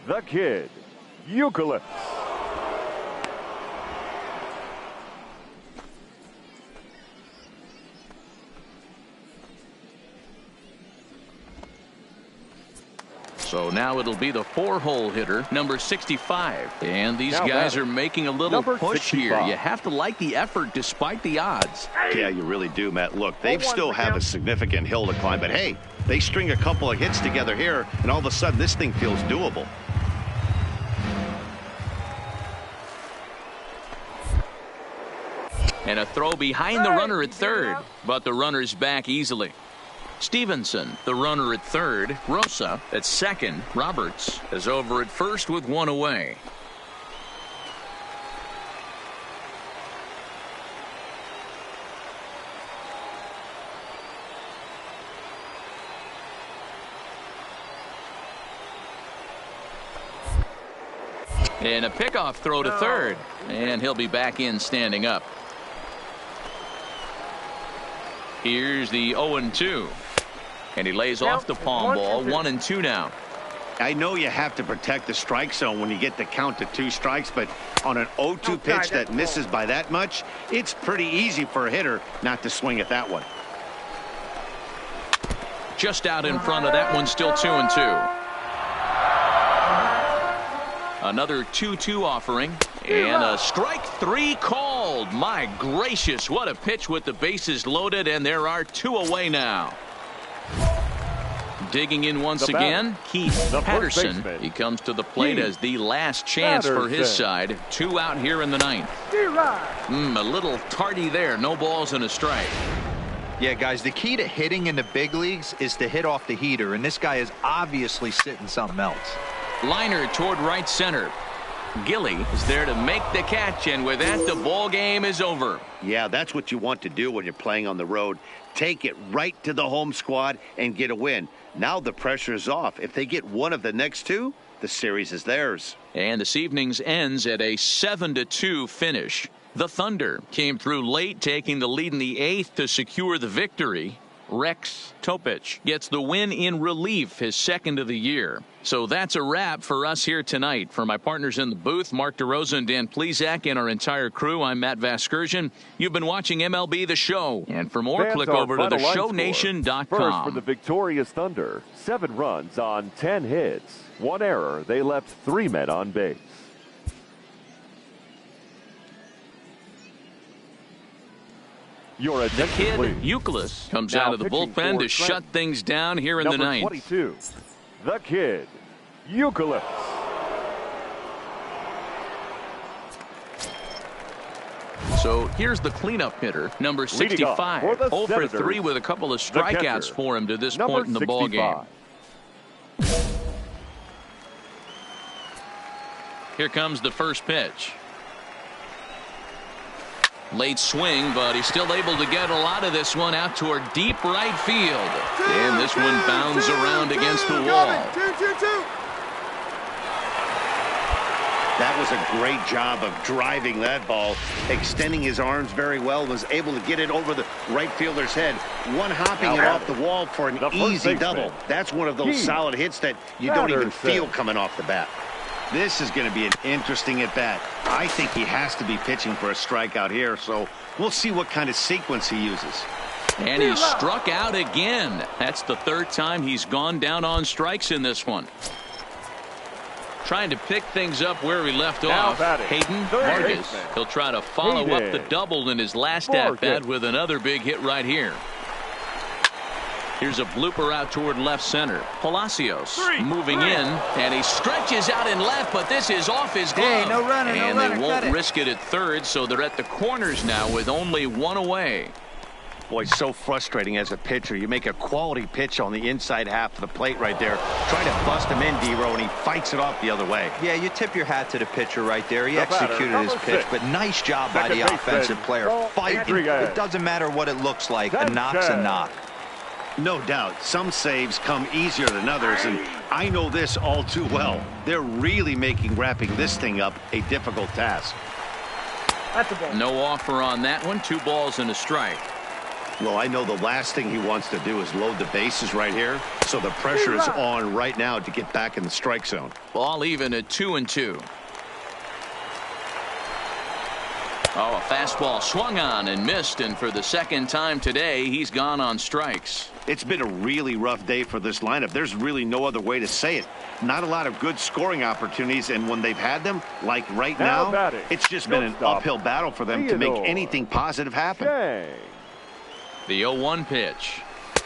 the kid, Euclid. So now it'll be the 4-hole hitter, number 65. And these guys are making a little push here. You have to like the effort despite the odds. Yeah, you really do, Matt. Look, they still have a significant hill to climb, but hey, they string a couple of hits together here, and all of a sudden this thing feels doable. And a throw behind the runner at third, but the runner's back easily. Stevenson, the runner at third. Rosa at second. Roberts is over at first with one away. And a pickoff throw to third, and he'll be back in standing up. Here's the 0-2. And he lays off the palm ball. 1-2 now. I know you have to protect the strike zone when you get the count to 2 strikes, but on an 0-2 pitch that misses by that much, it's pretty easy for a hitter not to swing at that one. Just out in front of that one, still 2-2. Another 2-2 offering, and a strike 3 called. My gracious, what a pitch with the bases loaded, and there are 2 away now. Digging in once again, Keith Patterson. He comes to the plate as the last chance for his side. 2 out here in the 9th. A little tardy there. No balls and a strike. Yeah, guys, the key to hitting in the big leagues is to hit off the heater, and this guy is obviously sitting something else. Liner toward right center. Gilly is there to make the catch, and with that, the ball game is over. Yeah, that's what you want to do when you're playing on the road. Take it right to the home squad and get a win. Now the pressure is off. If they get one of the next 2, the series is theirs. And this evening's ends at a 7-2 finish. The Thunder came through late, taking the lead in the 8th to secure the victory. Rex Topich gets the win in relief, his second of the year. So that's a wrap for us here tonight. For my partners in the booth, Mark DeRosa and Dan Plesac, and our entire crew, I'm Matt Vasgersian. You've been watching MLB The Show. And for more, click over to theshownation.com. First for the victorious Thunder, 7 runs on 10 hits. 1 error. They left 3 men on base. Your The kid, please. Euclid, comes Now out of the pitching bullpen for to shut things down here in the Number ninth. 22, the kid, Euclid. So here's the cleanup hitter, number 65. for the 0 for Senators, 3 with a couple of catcher, strikeouts for him to this number point in the ball game. 65. Here comes the first pitch. Late swing, but he's still able to get a lot of this one out toward deep right field. And this one bounds around against the wall. That was a great job of driving that ball, extending his arms very well, was able to get it over the right fielder's head, one hopping it off the wall for an easy double. That's one of those solid hits that you don't even feel coming off the bat. This is going to be an interesting at-bat. I think he has to be pitching for a strikeout here, so we'll see what kind of sequence he uses. And he struck out again. That's the 3rd time he's gone down on strikes in this one. Trying to pick things up where he left off. Hayden Vargas. He'll try to follow up the double in his last at-bat with another big hit right here. Here's a blooper out toward left center. Palacios moving in, and he stretches out in left, but this is off his glove. Hey, no runner, and no runner, they cut won't it. risk it at third, so they're at the corners now with only 1 away. Boy, so frustrating as a pitcher. You make a quality pitch on the inside half of the plate right there. Try to bust him in, D-Row, and he fights it off the other way. Yeah, you tip your hat to the pitcher right there. He The batter, executed his number pitch, 6. but nice job by Second the baseman, offensive player. Fighting. It doesn't matter what it looks like. A knock's a knock. No doubt, some saves come easier than others, and I know this all too well. They're really making wrapping this thing up a difficult task. That's a ball. No offer on that one. 2 balls and a strike. Well, I know the last thing he wants to do is load the bases right here, so the pressure is on right now to get back in the strike zone. Ball even at 2-2. Oh, a fastball swung on and missed, and for the 2nd time today, he's gone on strikes. It's been a really rough day for this lineup. There's really no other way to say it. Not a lot of good scoring opportunities, and when they've had them, like right now, it's just been an uphill battle for them to make anything positive happen. The 0-1 pitch.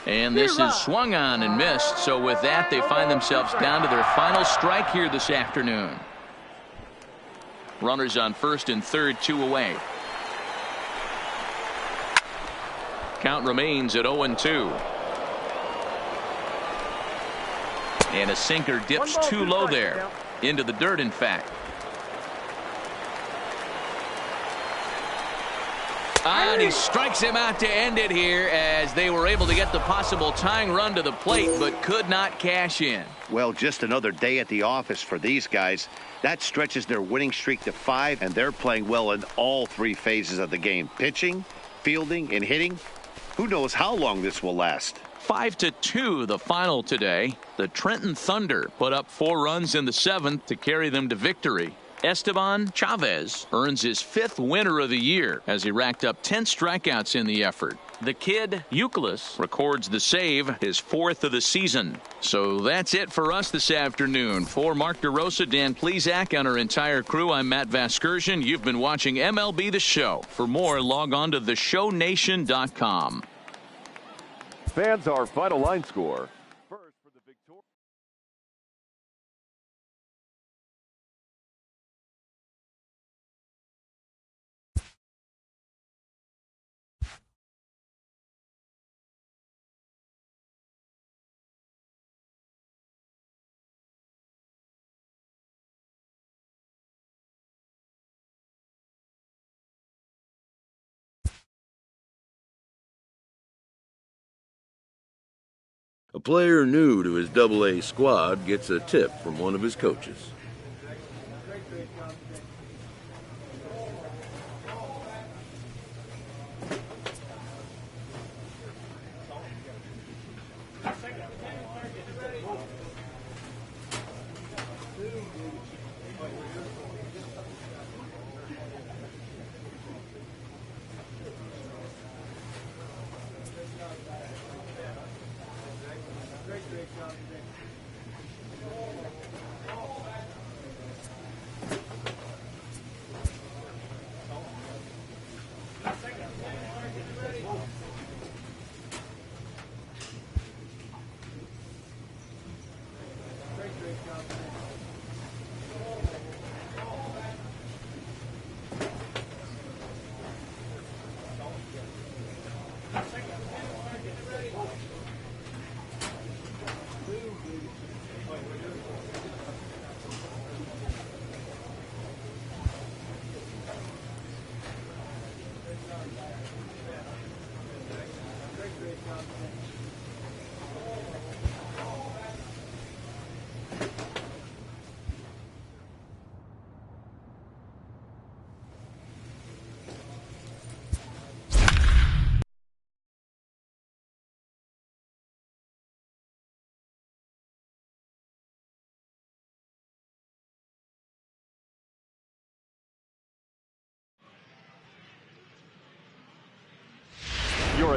And this is swung on and missed, so with that, they find themselves down to their final strike here this afternoon. Runners on first and third, 2 away. Count remains at 0-2. And a sinker dips too low there. Into the dirt, in fact. And he strikes him out to end it here as they were able to get the possible tying run to the plate, but could not cash in. Well, just another day at the office for these guys. That stretches their winning streak to 5, and they're playing well in all 3 phases of the game. Pitching, fielding, and hitting. Who knows how long this will last. 5-2 the final today. The Trenton Thunder put up 4 runs in the 7th to carry them to victory. Esteban Chavez earns his 5th winner of the year as he racked up 10 strikeouts in the effort. The kid, Euclid, records the save, his 4th of the season. So that's it for us this afternoon. For Mark DeRosa, Dan Plesac, and our entire crew, I'm Matt Vasgersian. You've been watching MLB The Show. For more, log on to theshownation.com. Fans, our final line score. First for the victory. A player new to his Double-A squad gets a tip from one of his coaches.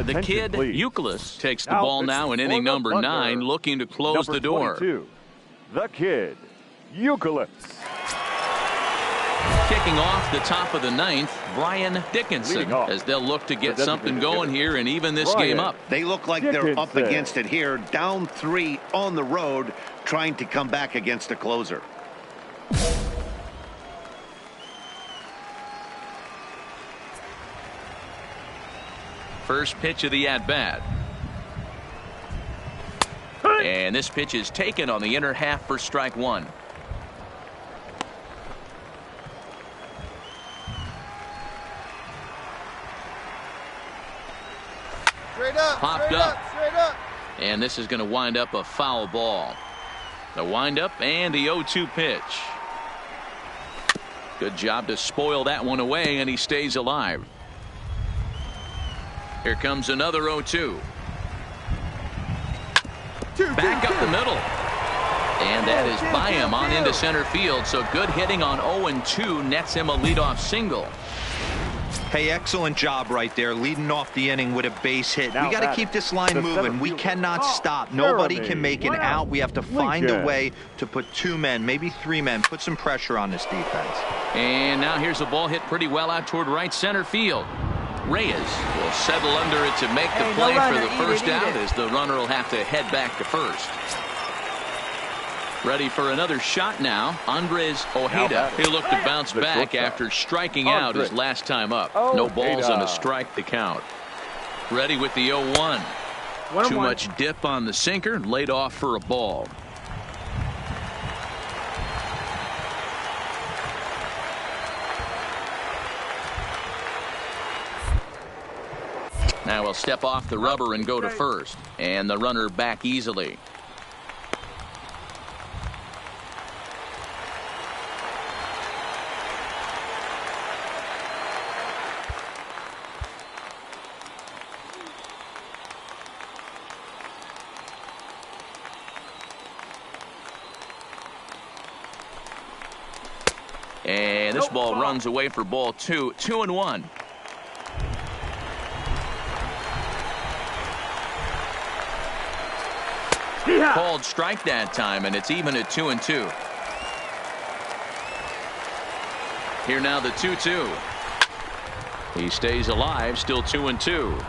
The kid, Euclid, takes the ball now in inning number 9, looking to close the door. 22, the kid, Euclid. Kicking off the top of the 9th, Brian Dickinson, as they'll look to get something going here and even this game up. They look like they're up against it here, down 3 on the road, trying to come back against a closer. First pitch of the at-bat. And this pitch is taken on the inner half for strike 1. Straight up, popped up. Straight up. And this is going to wind up a foul ball. The windup and the 0-2 pitch. Good job to spoil that one away, and he stays alive. Here comes another 0-2. Back up the middle. And that is by him on into center field. So good hitting on 0-2 nets him a leadoff single. Hey, excellent job right there, leading off the inning with a base hit. We got to keep this line moving. We cannot stop. Nobody can make an out. We have to find a way to put 2 men, maybe 3 men, put some pressure on this defense. And now here's a ball hit pretty well out toward right center field. Reyes will settle under it to make the play for the first out, as the runner will have to head back to first. Ready for another shot now. Andres Ojeda. He'll look to bounce back after striking out his last time up. No balls and a strike to count. Ready with the 0-1. Too much dip on the sinker, laid off for a ball. Now he'll step off the rubber and go to first. And the runner back easily. And this ball runs away for ball 2. 2-1. Called strike that time, and it's even at 2-2. Here now the 2-2. He stays alive, still 2-2.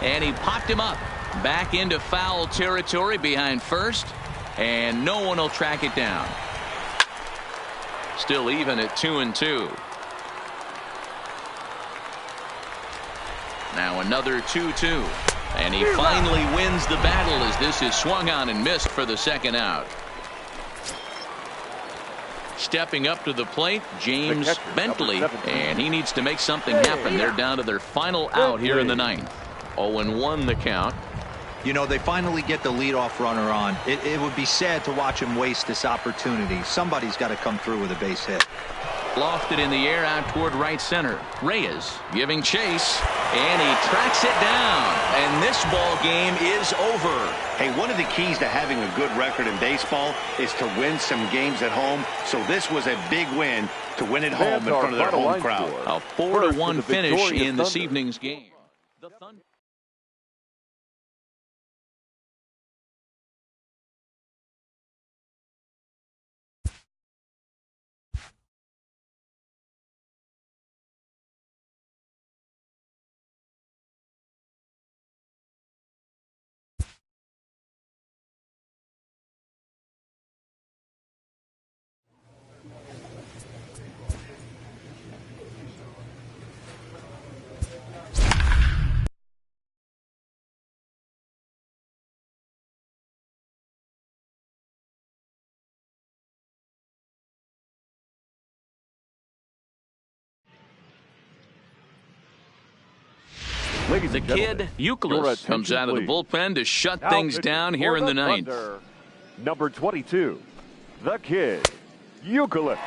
And he popped him up back into foul territory behind first, and no one will track it down. Still even at 2-2. Now another 2-2. And he finally wins the battle as this is swung on and missed for the second out. Stepping up to the plate, James Bentley, and he needs to make something happen. They're down to their final out here in the 9th. 0-1 the count. You know, they finally get the leadoff runner on. It would be sad to watch him waste this opportunity. Somebody's got to come through with a base hit. Lofted in the air out toward right center. Reyes giving chase, and he tracks it down. And this ball game is over. Hey, one of the keys to having a good record in baseball is to win some games at home. So this was a big win to win at home in front of their home crowd. A 4-1 finish in this evening's game. The Thunder. The kid, Euclid, comes out of the bullpen to shut things down here in the ninth. Number 22, the kid, Euclid.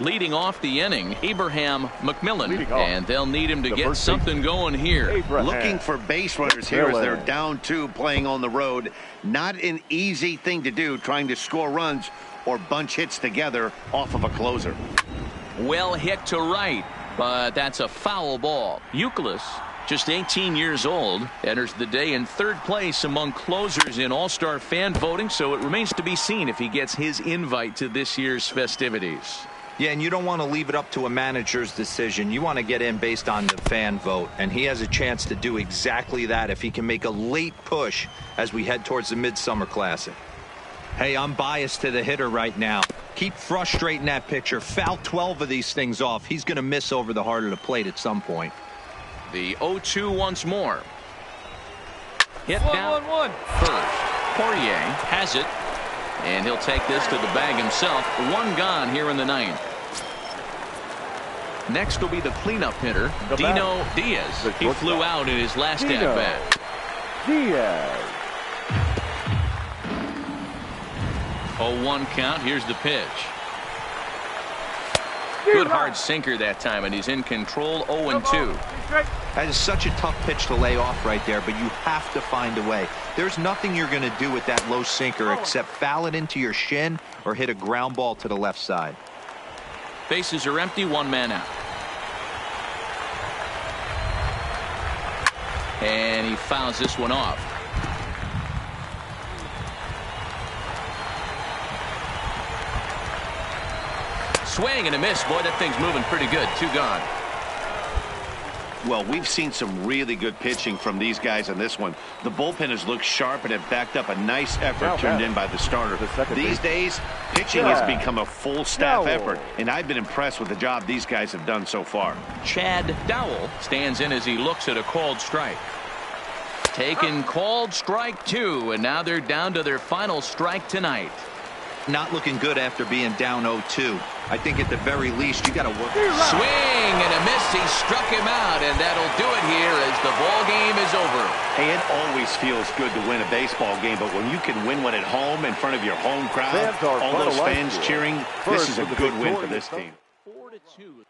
Leading off the inning, Abraham McMillan, and they'll need him to get something going here. Looking for base runners here as they're down 2 playing on the road. Not an easy thing to do, trying to score runs or bunch hits together off of a closer. Well hit to right, but that's a foul ball. Euclid, just 18 years old, enters the day in 3rd place among closers in All-Star fan voting, so it remains to be seen if he gets his invite to this year's festivities. Yeah, and you don't want to leave it up to a manager's decision. You want to get in based on the fan vote, and he has a chance to do exactly that if he can make a late push as we head towards the Midsummer Classic. Hey, I'm biased to the hitter right now. Keep frustrating that pitcher. Foul 12 of these things off. He's going to miss over the heart of the plate at some point. The 0-2 once more. Hit down 1-1. first. Poirier has it. And he'll take this to the bag himself. 1 gone here in the 9th. Next will be the cleanup hitter, Dino Diaz. He flew out in his last at-bat. Diaz. 0-1 count. Here's the pitch. Good hard sinker that time, and he's in control. 0-2. That is such a tough pitch to lay off right there, but you have to find a way. There's nothing you're going to do with that low sinker except foul it into your shin or hit a ground ball to the left side. Bases are empty, 1 man out. And he fouls this one off. Swing and a miss. Boy, that thing's moving pretty good. 2 gone. Well, we've seen some really good pitching from these guys on this one. The bullpen has looked sharp and have backed up a nice effort turned in by the starter. These days, pitching has become a full staff effort, and I've been impressed with the job these guys have done so far. Chad Dowell stands in as he looks at a called strike. Taken called strike 2, and now they're down to their final strike tonight. Not looking good after being down 0-2. I think at the very least you got to work. Swing and a miss. He struck him out, and that'll do it here as the ball game is over. Hey, it always feels good to win a baseball game, but when you can win one at home in front of your home crowd, all those fans cheering, this is a good win for this team. 4-2.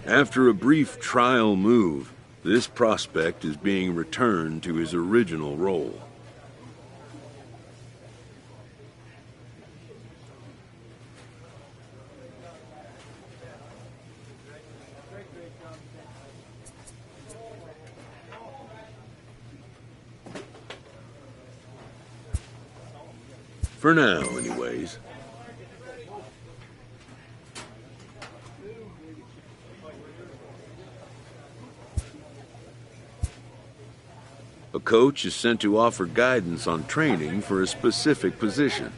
After a brief trial move, this prospect is being returned to his original role. For now, anyways. A coach is sent to offer guidance on training for a specific position.